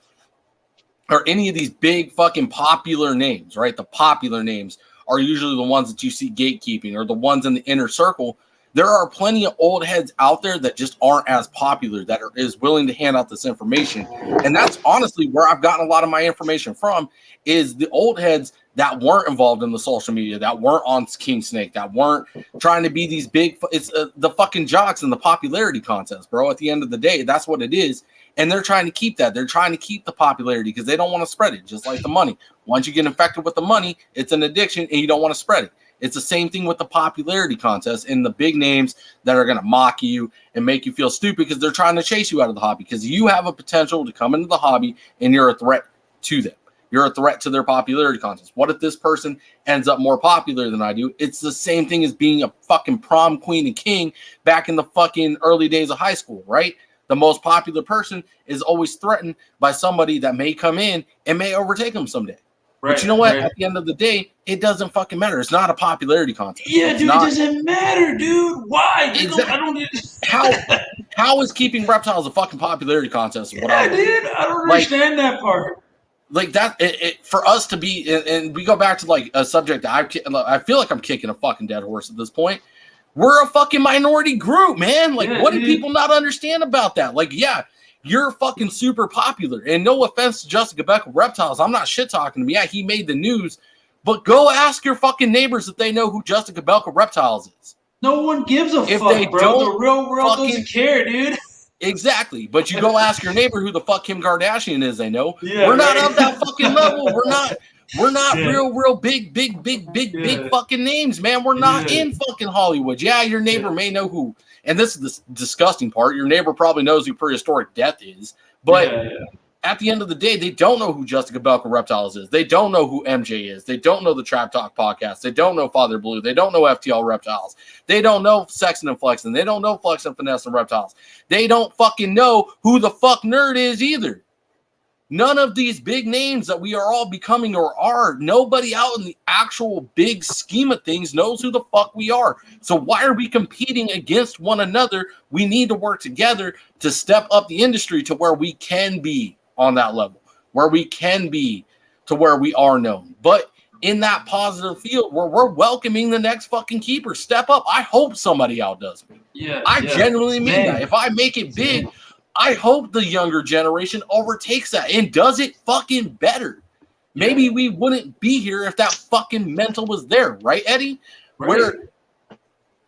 Or any of these big fucking popular names, right? The popular names are usually the ones that you see gatekeeping or the ones in the inner circle. There are plenty of old heads out there that just aren't as popular, that is willing to hand out this information. And that's honestly where I've gotten a lot of my information from, is the old heads that weren't involved in the social media, that weren't on King Snake, that weren't trying to be these big, it's the fucking jocks in the popularity contest, bro. At the end of the day, that's what it is. And they're trying to keep that. They're trying to keep the popularity because they don't want to spread it, just like the money. Once you get infected with the money, it's an addiction and you don't want to spread it. It's the same thing with the popularity contest and the big names that are going to mock you and make you feel stupid because they're trying to chase you out of the hobby because you have a potential to come into the hobby and you're a threat to them. You're a threat to their popularity contest. What if this person ends up more popular than I do? It's the same thing as being a fucking prom queen and king back in the fucking early days of high school, right? The most popular person is always threatened by somebody that may come in and may overtake them someday. Right, but you know what? Right. At the end of the day, it doesn't fucking matter. It's not a popularity contest. Yeah, dude, it doesn't matter, dude. Why? Exactly. I don't how is keeping reptiles a fucking popularity contest? Dude, I don't understand that part. Like that, for us to be, and we go back to like a subject that I feel like I'm kicking a fucking dead horse at this point. We're a fucking minority group, man. Like, what do people not understand about that? Like, yeah, you're fucking super popular. And no offense to Justin Quebec Reptiles. I'm not shit talking to him. Yeah, he made the news. But go ask your fucking neighbors if they know who Justin Quebec Reptiles is. No one gives a fuck, bro. The real world doesn't care, dude. Exactly. But you go ask your neighbor who the fuck Kim Kardashian is, they know. Yeah, we're not of that fucking level. We're not real big fucking names, man. We're not in fucking Hollywood. Yeah, your neighbor may know who, and this is the disgusting part, your neighbor probably knows who Prehistoric Death is, but at the end of the day, they don't know who Justin Quebec Reptiles is. They don't know who MJ is. They don't know the Trap Talk podcast. They don't know Father Blue. They don't know FTL Reptiles. They don't know Sexin and Flexin. They don't know Flexin, Finesse, and Reptiles. They don't fucking know who the fuck Nerd is either. None of these big names that we are all becoming or are, nobody out in the actual big scheme of things knows who the fuck we are. So why are we competing against one another? We need to work together to step up the industry to where we can be on that level, where we can be to where we are known. But in that positive field where we're welcoming the next fucking keeper, step up. I hope somebody outdoes me. I genuinely mean that. If I make it big, I hope the younger generation overtakes that and does it fucking better. Maybe we wouldn't be here if that fucking mental was there, right, Eddie? Right. Where,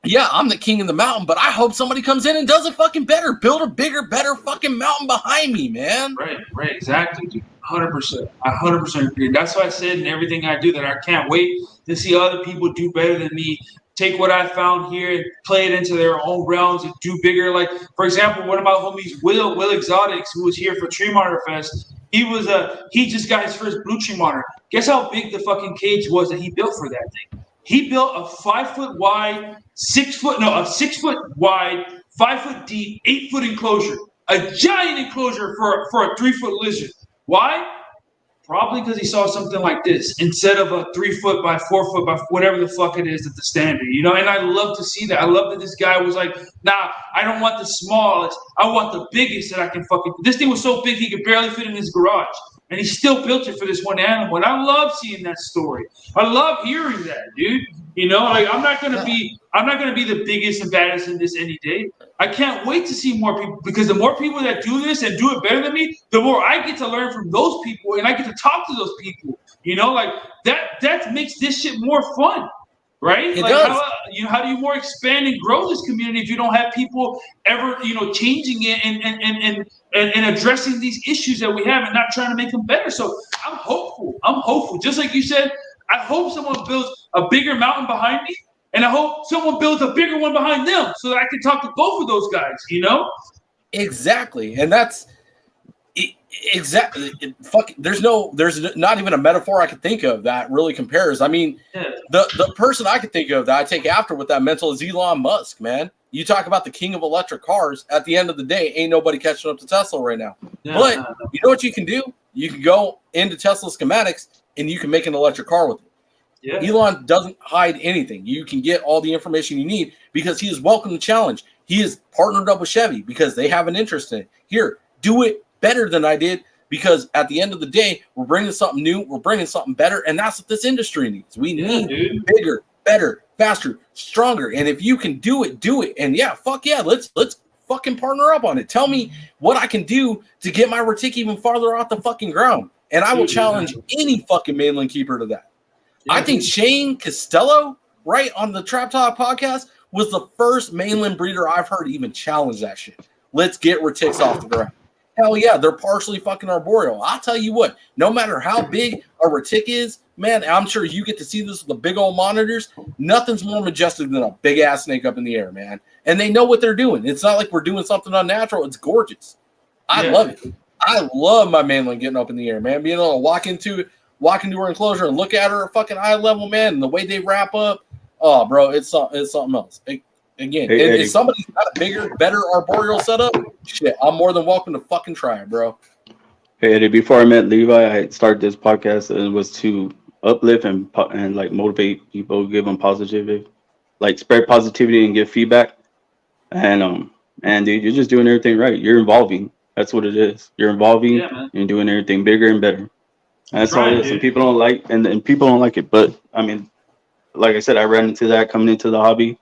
yeah, I'm the king of the mountain, but I hope somebody comes in and does it fucking better. Build a bigger, better fucking mountain behind me, man. Right, exactly, dude. 100%. I 100% agree. That's why I said in everything I do that I can't wait to see other people do better than me. Take what I found here and play it into their own realms and do bigger. Like, for example, one of my homies, Will Exotics, who was here for Tree Monitor Fest, he just got his first blue tree monitor. Guess how big the fucking cage was that he built for that thing? He built a 5 foot wide, 6 foot wide, 5 foot deep, 8 foot enclosure. A giant enclosure for a 3 foot lizard. Why? Probably because he saw something like this instead of a 3 foot by 4 foot by whatever the fuck it is at the standard, you know? And I love to see that. I love that this guy was like, nah, I don't want the smallest. I want the biggest that I can fucking. This thing was so big he could barely fit in his garage. And he still built it for this one animal. And I love seeing that story. I love hearing that, dude. You know, like I'm not gonna be the biggest and baddest in this any day. I can't wait to see more people because the more people that do this and do it better than me, the more I get to learn from those people and I get to talk to those people. You know, like that makes this shit more fun, right? It like does. How do you more expand and grow this community if you don't have people ever, changing it and addressing these issues that we have and not trying to make them better? So I'm hopeful. Just like you said, I hope someone builds a bigger mountain behind me. And I hope someone builds a bigger one behind them so that I can talk to both of those guys, you know? Exactly. And that's exactly there's not even a metaphor I could think of that really compares. I mean, the person I could think of that I take after with that mental is Elon Musk, man. You talk about the king of electric cars. At the end of the day, ain't nobody catching up to Tesla right now. Yeah, but no. you know what you can do? You can go into Tesla schematics and you can make an electric car with it. Yeah. Elon doesn't hide anything. You can get all the information you need because he is welcome to challenge. He is partnered up with Chevy because they have an interest in it. Here, do it better than I did, because at the end of the day, we're bringing something new. We're bringing something better, and that's what this industry needs. We need bigger, better, faster, stronger. And if you can do it, do it. And yeah, fuck yeah, let's fucking partner up on it. Tell me what I can do to get my Retic even farther off the fucking ground, and I will challenge any fucking mainland keeper to that. I think Shane Costello, right, on the Trap Talk podcast, was the first mainland breeder I've heard even challenge that shit. Let's get Retics off the ground. Hell yeah, they're partially fucking arboreal. I'll tell you what, no matter how big a Retic is, man, I'm sure you get to see this with the big old monitors. Nothing's more majestic than a big-ass snake up in the air, man. And they know what they're doing. It's not like we're doing something unnatural. It's gorgeous. I love it. I love my mainland getting up in the air, man. Being able to walk into her enclosure and look at her at fucking eye level, man, and the way they wrap up. Oh, bro, it's something else. If somebody's got a bigger, better arboreal setup, shit, I'm more than welcome to fucking try it, bro. Hey, Eddie, before I met Levi, I started this podcast and it was to uplift and like motivate people, give them positivity, like spread positivity and give feedback. And dude, you're just doing everything right. You're evolving. That's what it is. You're evolving and doing everything bigger and better. That's all it is. And people don't like, and people don't like it. But I mean, like I said, I ran into that coming into the hobby,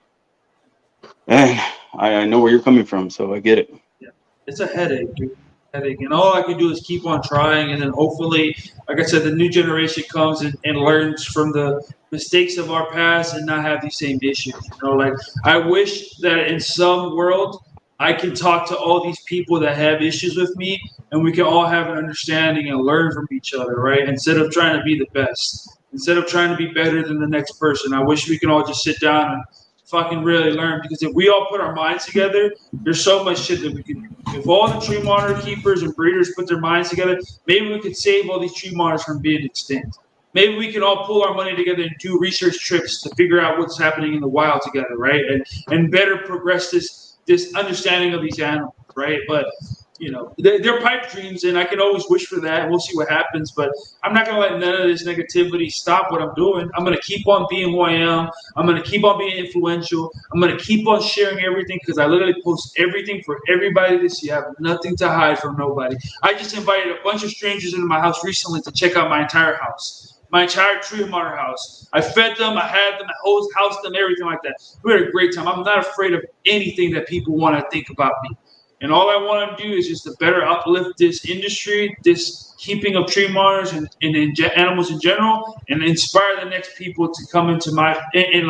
and I know where you're coming from, so I get it. Yeah, it's a headache, dude. And all I can do is keep on trying, and then hopefully, like I said, the new generation comes and learns from the mistakes of our past and not have these same issues. You know, like I wish that in some world I can talk to all these people that have issues with me, and we can all have an understanding and learn from each other, right? Instead of trying to be the best, instead of trying to be better than the next person. I wish we can all just sit down and fucking really learn, because if we all put our minds together, there's so much shit that we can do. If all the tree monitor keepers and breeders put their minds together, maybe we could save all these tree monitors from being extinct. Maybe we can all pull our money together and do research trips to figure out what's happening in the wild together, right? And better progress this understanding of these animals, right? But you know, they're pipe dreams, and I can always wish for that, and we'll see what happens. But I'm not going to let none of this negativity stop what I'm doing. I'm going to keep on being who I am. I'm going to keep on being influential. I'm going to keep on sharing everything, because I literally post everything for everybody to see. I have nothing to hide from nobody. I just invited a bunch of strangers into my house recently to check out my entire house. My entire tree monitor house. I fed them, I had them, I housed them, everything like that. We had a great time. I'm not afraid of anything that people want to think about me. And all I want to do is just to better uplift this industry, this keeping of tree monitors and animals in general, and inspire the next people to come into my and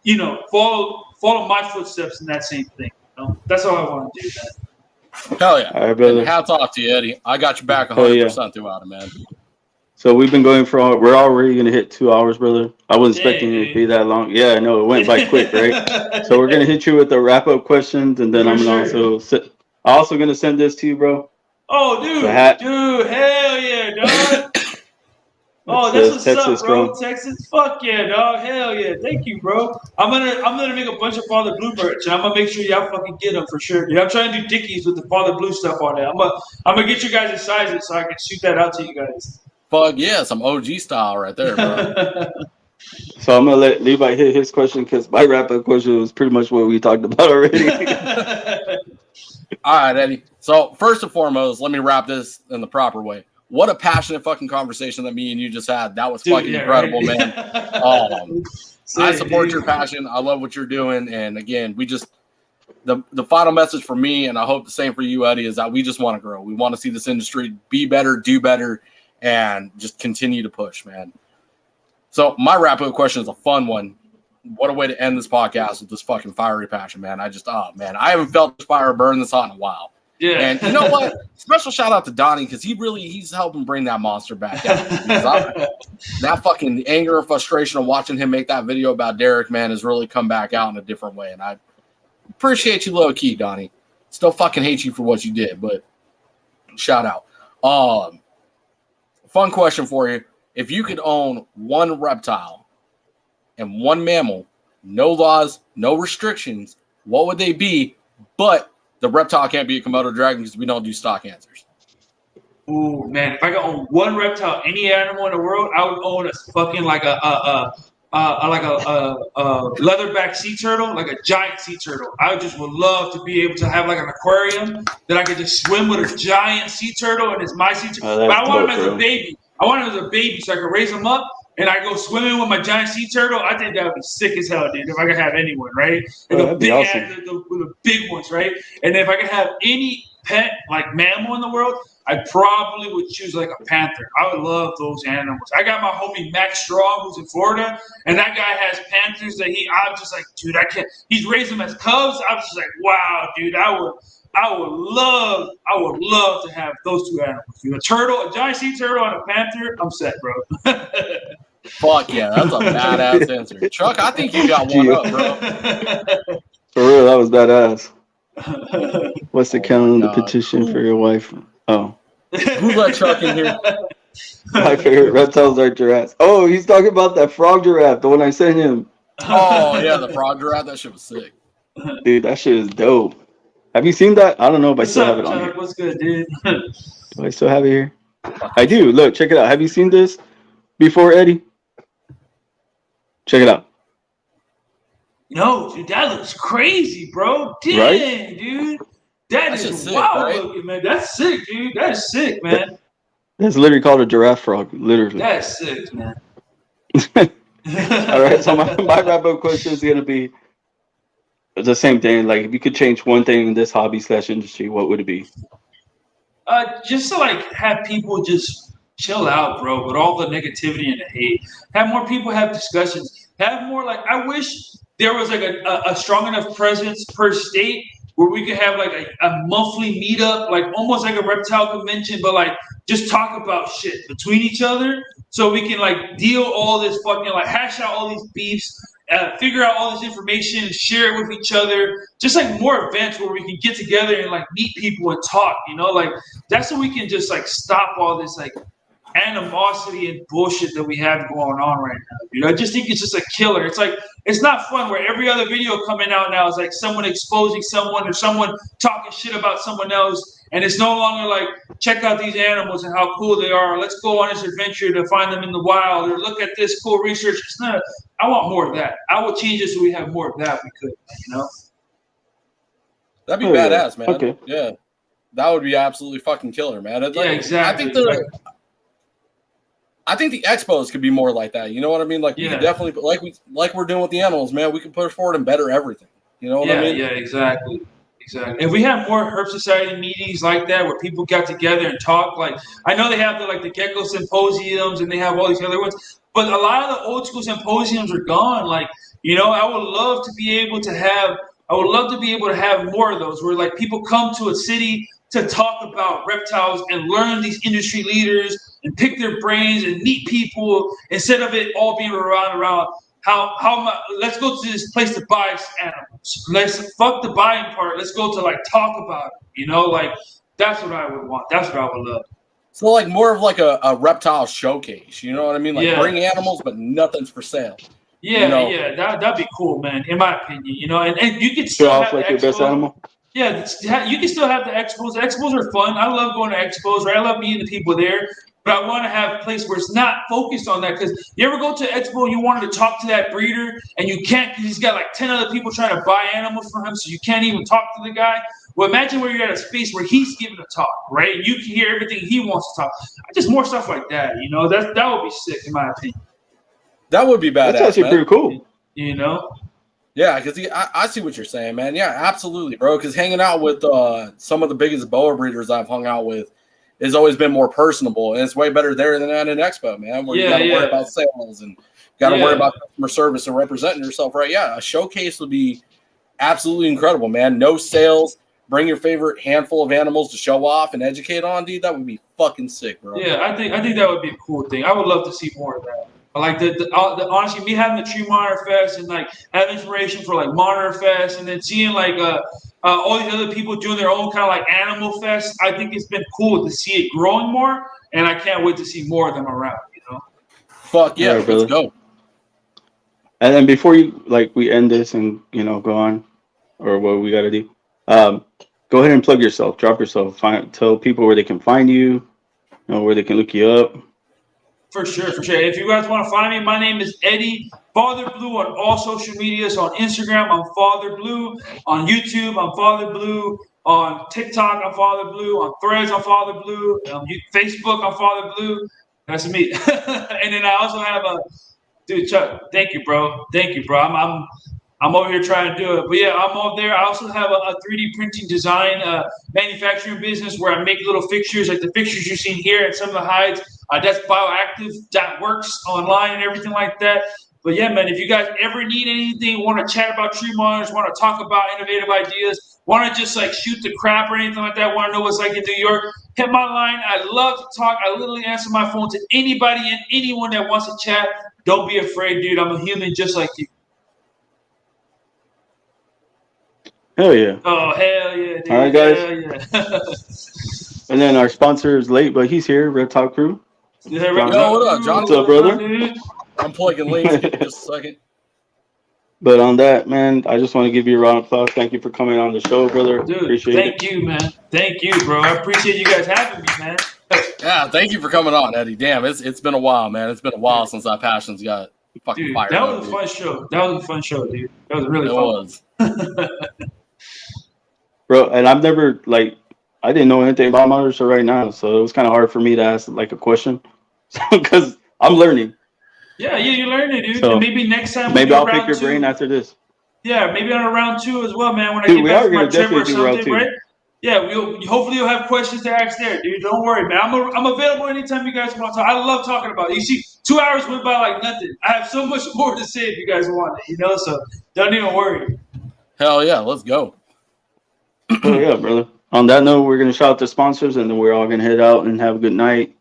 you know, follow my footsteps in that same thing. You know? That's all I want to do, man. Hell yeah! All right, brother. And hats off to you, Eddie. I got your back 100% throughout it, man. So we've been going we're already going to hit 2 hours, brother. I wasn't expecting it to be that long. Yeah, I know, it went by quick, right? So we're going to hit you with the wrap-up questions, and then I'm also going to send this to you, bro. Oh, dude, hell yeah, dog. Oh, that's what's Texas, up, bro. bro. Texas, fuck yeah, dog. Hell yeah, thank you, bro. I'm gonna make a bunch of Father Blue merch, and I'm gonna make sure y'all fucking get them for sure. Yeah, I'm trying to do Dickies with the Father Blue stuff on there. I'm gonna get you guys' sizes so I can shoot that out to you guys. Fuck yeah, some OG style right there, bro. So I'm gonna let Levi hit his question, because my wrap-up question was pretty much what we talked about already. All right, Eddie. So first and foremost, let me wrap this in the proper way. What a passionate fucking conversation that me and you just had. That was fucking incredible, man. I support your passion. I love what you're doing. And again, we just the final message for me, and I hope the same for you, Eddie, is that we just want to grow. We want to see this industry be better, do better, and just continue to push, man. So my wrap-up question is a fun one. What a way to end this podcast with this fucking fiery passion, man. I I haven't felt this fire burn this hot in a while. Yeah. And you know what? Special shout out to Donnie, because he's helping bring that monster back down. That fucking anger and frustration of watching him make that video about Derek, man, has really come back out in a different way. And I appreciate you low key, Donnie. Still fucking hate you for what you did, but shout out. Fun question for you. If you could own one reptile and one mammal, no laws, no restrictions, what would they be? But the reptile can't be a Komodo dragon because we don't do stock answers. Ooh, man, if I could own one reptile, any animal in the world, I would own a fucking like a leatherback sea turtle, like a giant sea turtle. I just would love to be able to have like an aquarium that I could just swim with a giant sea turtle, and it's my sea turtle. Oh, But I want him as bro. a baby. I want him as a baby so I could raise him up and I go swimming with my giant sea turtle. I think that would be sick as hell, dude. If I could have anyone, right? And the That'd be big awesome. ass, the big ones, right? And if I could have any pet like mammal in the world, I probably would choose like a panther. I would love those animals. I got my homie Max Strong, who's in Florida, and that guy has panthers that I'm just like, dude, I can't. He's raised them as cubs. I'm just like, wow, dude, I would love to have those two animals. Dude. A turtle, a giant sea turtle, and a panther. I'm set, bro. Fuck yeah, that's a badass answer. Chuck, I think you got one up, bro. For real, that was badass. What's the count on the God. petition for your wife? Oh. Who let Chuck in here? My favorite reptiles are giraffes. Oh, he's talking about that frog giraffe, the one I sent him. Oh yeah, the frog giraffe. That shit was sick. Dude, that shit is dope. Have you seen that? I don't know if I What's still up, have it on Chuck? here. What's good, dude? Do I still have it here? I do. Look, check it out. Have you seen this before, Eddie? Check it out. No, dude, that looks crazy, bro. Dang, Right? dude. That That's is just sick, wild right? looking, man. That's sick, dude. That is sick, man. That's literally called a giraffe frog. Literally. That's sick, man. All right. So my wrap-up question is gonna be the same thing. Like, if you could change one thing in this hobby/industry, what would it be? Just to like have people just chill out, bro, with all the negativity and the hate. Have more people have discussions. Have more like I wish there was like a strong enough presence per state where we could have like a monthly meetup, like almost like a reptile convention, but like just talk about shit between each other so we can like deal all this fucking like hash out all these beefs, figure out all this information, share it with each other. Just like more events where we can get together and like meet people and talk, you know, like that's so we can just like stop all this like animosity and bullshit that we have going on right now. You know, I just think it's just a killer. It's like it's not fun where every other video coming out now is like someone exposing someone or someone talking shit about someone else, and it's no longer like check out these animals and how cool they are. Let's go on this adventure to find them in the wild or look at this cool research. It's not. I want more of that. I would change it so we have more of that. We could, you know. That'd be Oh, yeah. badass, man. Okay. Yeah, that would be absolutely fucking killer, man. Like, Yeah, exactly. I think the expos could be more like that. You know what I mean? Like we Yeah. could definitely, like we're doing with the animals, man. We can push forward and better everything. You know what I mean? Yeah, exactly. Exactly. If we have more Herb Society meetings like that where people got together and talk, like I know they have the gecko symposiums and they have all these other ones, but a lot of the old school symposiums are gone. Like, you know, I would love to be able to have more of those where like people come to a city to talk about reptiles and learn these industry leaders and pick their brains and meet people instead of it all being around how much. Let's go to this place to buy animals. Let's fuck the buying part. Let's go to like talk about it. You know, like that's what I would want. That's what I would love. So like more of like a reptile showcase. You know what I mean? Like Yeah. bring animals, but nothing's for sale. Yeah, You know. yeah, that'd be cool, man. In my opinion, you know, and you could Show still off have like the your best expo. animal. Yeah, you can still have the expos. The expos are fun. I love going to expos, right? I love meeting the people there. But I want to have a place where it's not focused on that. Because you ever go to expo and you wanted to talk to that breeder and you can't because he's got like 10 other people trying to buy animals from him, so you can't even talk to the guy. Well, imagine where you're at a space where he's giving a talk, right? You can hear everything he wants to talk. Just more stuff like that, you know? That would be sick, in my opinion. That would be badass. That's actually man. pretty cool. You know? Yeah, because I see what you're saying, man. Yeah, absolutely, bro. Because hanging out with some of the biggest boa breeders I've hung out with has always been more personable, and it's way better there than at an expo, man. Where you got to worry about sales and got to worry about customer service and representing yourself, right? Yeah, a showcase would be absolutely incredible, man. No sales, bring your favorite handful of animals to show off and educate on, dude. That would be fucking sick, bro. Yeah, I think that would be a cool thing. I would love to see more of that. Like the honestly, me having the Tree Monitor Fest and like having inspiration for like Monitor Fest, and then seeing like all these other people doing their own kind of like Animal Fest. I think it's been cool to see it growing more, and I can't wait to see more of them around. You know? Fuck yeah, brother. let's go. And then before we end this and go on, or what we got to do. Go ahead and plug yourself. Drop yourself. Tell people where they can find you. Where they can look you up. For sure, for sure. If you guys want to find me, my name is Eddie Father Blue on all social medias. On Instagram, I'm Father Blue. On YouTube, I'm Father Blue. On TikTok, I'm Father Blue. On Threads, I'm Father Blue. Facebook, I'm Father Blue. That's me. And then I also have a dude, Chuck. Thank you, bro. Thank you, bro. I'm over here trying to do it. But yeah, I'm over there. I also have a 3D printing design manufacturing business where I make little fixtures, like the fixtures you've seen here and some of the hides. That's bioactive. That works online and everything like that. But yeah, man, if you guys ever need anything, want to chat about tree monitors, want to talk about innovative ideas, want to just like shoot the crap or anything like that, want to know what's like in New York, hit my line. I love to talk. I literally answer my phone to anybody and anyone that wants to chat. Don't be afraid, dude. I'm a human just like you. Hell yeah. Oh, hell yeah, dude. All right, guys. Hell yeah. And then our sponsor is late, but he's here. Reptile Crew. Yeah, Yo, what up, Johnny? What's up, brother? Dude? I'm plugging links. Give me just a second. But on that, man, I just want to give you a round of applause. Thank you for coming on the show, brother. Dude, Appreciate thank it. you, man. Thank you, bro. I appreciate you guys having me, man. Yeah, thank you for coming on, Eddie. Damn, it's been a while, man. It's been a while since our passions got fucking Dude, fired that up. was a fun show. That was a fun show, dude. That was really It fun. was. Bro, and I've never, I didn't know anything about monitors till right now, so it was kind of hard for me to ask, a question. Because I'm learning. Yeah, you learned it, dude. So, and maybe next time maybe we'll I'll do pick round your two. brain after this. Yeah, maybe on a round 2 as well, man. When I Dude, get we back are from my gonna trip or definitely do round something, 2. right? Yeah, hopefully you'll have questions to ask there, dude. Don't worry, man. I'm available anytime you guys want to talk. I love talking about it. You see, 2 hours went by like nothing. I have so much more to say if you guys want it, so don't even worry. Hell yeah, let's go. Oh yeah, brother. On that note, we're gonna shout out the sponsors, and then we're all gonna head out and have a good night.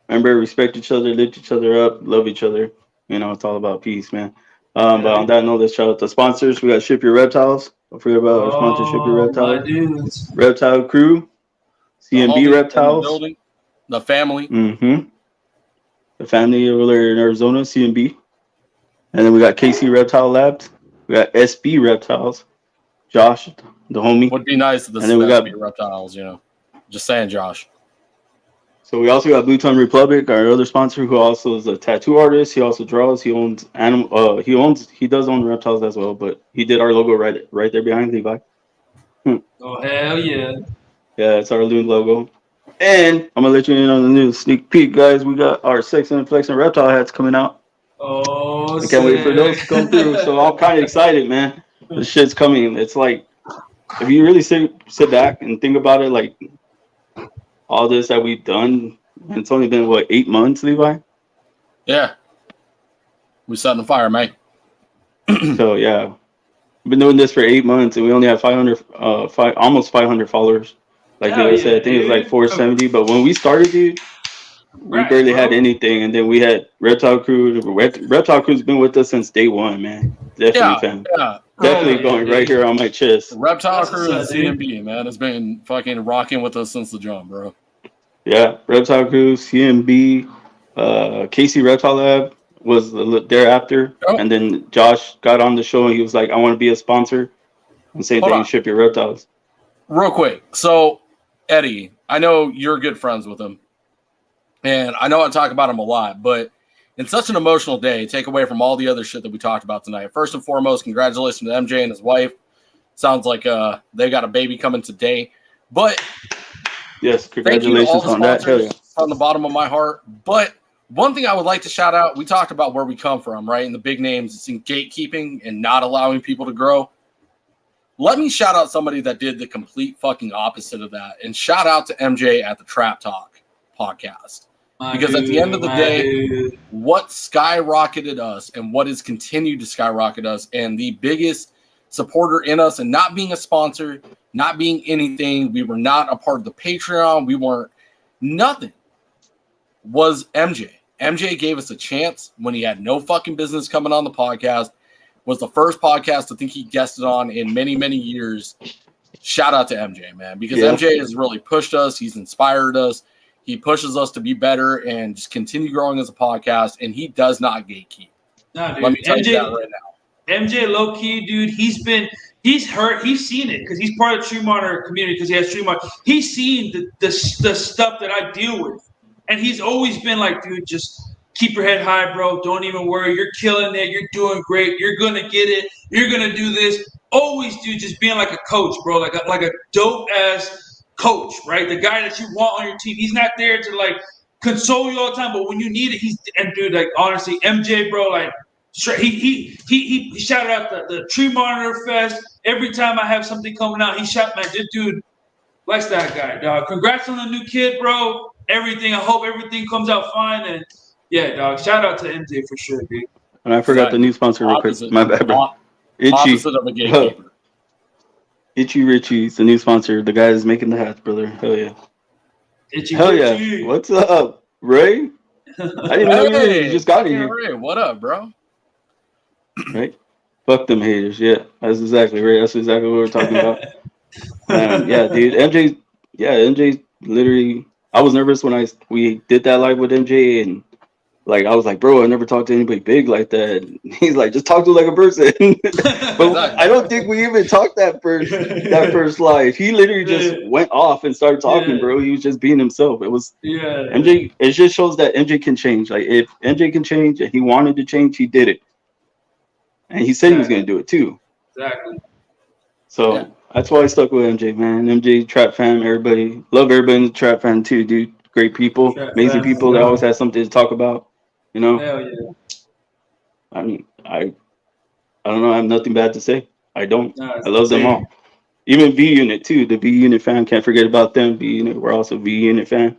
Remember, respect each other, lift each other up, love each other. It's all about peace, man. But on that note, let's shout out the sponsors. We got Ship Your Reptiles. Don't forget about our sponsor, Ship Your My Reptiles. dudes. Reptile Crew, The CMB homie in the Reptiles. building, the family. Mm-hmm. The family over there in Arizona, CMB. And then we got KC Reptile Labs. We got SB Reptiles. Josh, the homie. Would be nice if this And then we got got reptiles, Just saying, Josh. So we also got Blue Tongue Republic, our other sponsor, who also is a tattoo artist. He also draws. He owns animal. He does own reptiles as well. But he did our logo right there behind Levi. Oh, hell yeah. Yeah, it's our new logo. And I'm gonna let you in on the new sneak peek, guys. We got our Sexin and Flexin reptile hats coming out. Oh, I can't wait for those to come through. So I'm kind of excited, man. This shit's coming. It's like, if you really sit back and think about it, like all this that we've done, and it's only been 8 months, Levi? Yeah. We set on fire, mate. So yeah. We've been doing this for 8 months and we only have almost 500 followers. Like I said, I think it was like 470. But when we started, dude, we barely had anything. And then we had Reptile Crew. Reptile Crew's been with us since day one, man. Definitely, fam. Yeah. Definitely going right here on my chest. Reptile Crew and CMB, man, has been fucking rocking with us since the jump, bro. Yeah, Reptile Crew, CMB, KC Reptile Lab was thereafter. Oh. And then Josh got on the show and he was like, I want to be a sponsor. And same thing, Ship Your Reptiles. Real quick. So, Eddie, I know you're good friends with him. And I know I talk about him a lot, but in such an emotional day, take away from all the other shit that we talked about tonight. First and foremost, congratulations to MJ and his wife. Sounds like they got a baby coming today. But yes, congratulations on that. Hell yeah. From the bottom of my heart. But one thing I would like to shout out, we talked about where we come from, right? And the big names, it's in gatekeeping and not allowing people to grow. Let me shout out somebody that did the complete fucking opposite of that. And shout out to MJ at the Trap Talk podcast. Because at the end of the day, what skyrocketed us and what has continued to skyrocket us, and the biggest supporter in us, and not being a sponsor, not being anything, we were not a part of the Patreon, we weren't nothing, was MJ. MJ gave us a chance when he had no fucking business coming on the podcast. Was the first podcast I think he guested on in many, many years. Shout out to MJ, man, because MJ has really pushed us. He's inspired us. He pushes us to be better and just continue growing as a podcast, and he does not gatekeep. Nah, dude. Let me tell you that right now. MJ, low key, dude, he's been he's hurt. He's seen it because he's part of the Tree Monitor community because he has Tree Monitor. He's seen the stuff that I deal with, and he's always been like, dude, just keep your head high, bro. Don't even worry. You're killing it. You're doing great. You're gonna get it. You're gonna do this. Always, dude, just being like a coach, bro, like a dope ass coach, right? The guy that you want on your team. He's not there to like console you all the time, but when you need it, he's and dude, like honestly, MJ, bro, like. He shouted out the Tree Monitor Fest. Every time I have something coming out, he shout, man, this dude, bless that guy, dog. Congrats on the new kid, bro. Everything. I hope everything comes out fine. And yeah, dog. Shout out to MJ for sure, dude. And I forgot the new sponsor real quick. My bad, bro. Itchy. Opposite of a gatekeeper. Itchy Richie's the new sponsor. The guy is making the hats, brother. Hell yeah. Itchy Hell Richie. yeah. What's up, Ray? I didn't know you just got in here. Ray, what up, bro? Right? Fuck them haters. Yeah, that's exactly right. That's exactly what we're talking about. Yeah, dude. MJ literally. I was nervous when we did that live with MJ, and like I was like, bro, I never talked to anybody big like that. And he's like, just talk to like a person. But I don't think we even talked that first live. He literally just went off and started talking, bro. He was just being himself. It was MJ. It just shows that MJ can change. Like if MJ can change and he wanted to change, he did it. And he said he was going to do it too. Exactly. So that's why I stuck with MJ, man. MJ, Trap fam, everybody. Love everybody in the Trap fam too, dude. Great people, amazing people that always have something to talk about. You know? Hell yeah. I mean, I don't know. I have nothing bad to say. I don't. I love them all. Even V Unit too. The V Unit fan. Can't forget about them. V Unit. We're also V Unit fan.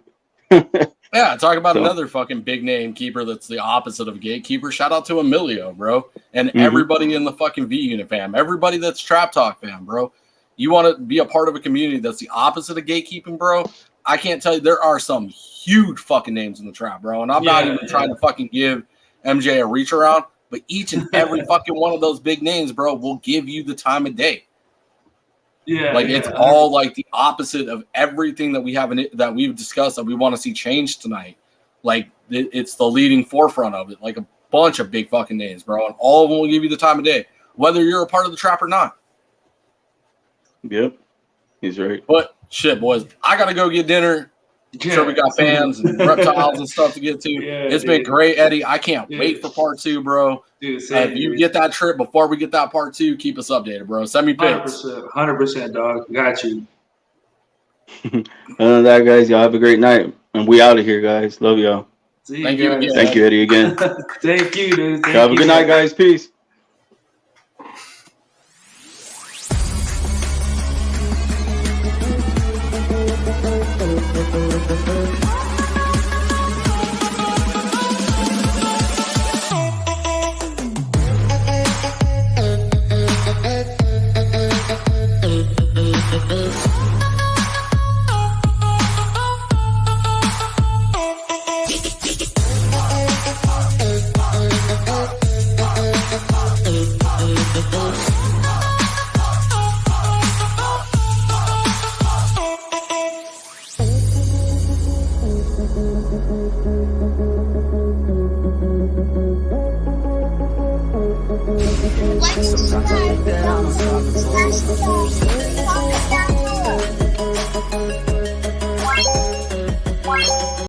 Yeah, talk about another fucking big name keeper that's the opposite of a gatekeeper. Shout out to Emilio, bro. And everybody in the fucking V Unit fam. Everybody that's Trap Talk fam, bro. You want to be a part of a community that's the opposite of gatekeeping, bro? I can't tell you. There are some huge fucking names in the trap, bro. And I'm not even trying to fucking give MJ a reach around, but each and every fucking one of those big names, bro, will give you the time of day. Yeah, like it's all like the opposite of everything that we have that we've discussed that we want to see changed tonight. Like it's the leading forefront of it. Like a bunch of big fucking names, bro, and all of them will give you the time of day, whether you're a part of the trap or not. Yep, he's right. But shit, boys, I gotta go get dinner. I'm sure we got fans and reptiles and stuff to get to. It's been great, Eddie. I can't wait for part 2, bro. Dude, if you get that trip before we get that part 2, keep us updated, bro. Send me pics. 100%, dog. Got you. Other than that, guys, y'all have a great night. And we out of here, guys. Love y'all. Thank you again. Thank you, Eddie, again. Thank you, dude. Have a good night, guys. Peace. Like, subscribe,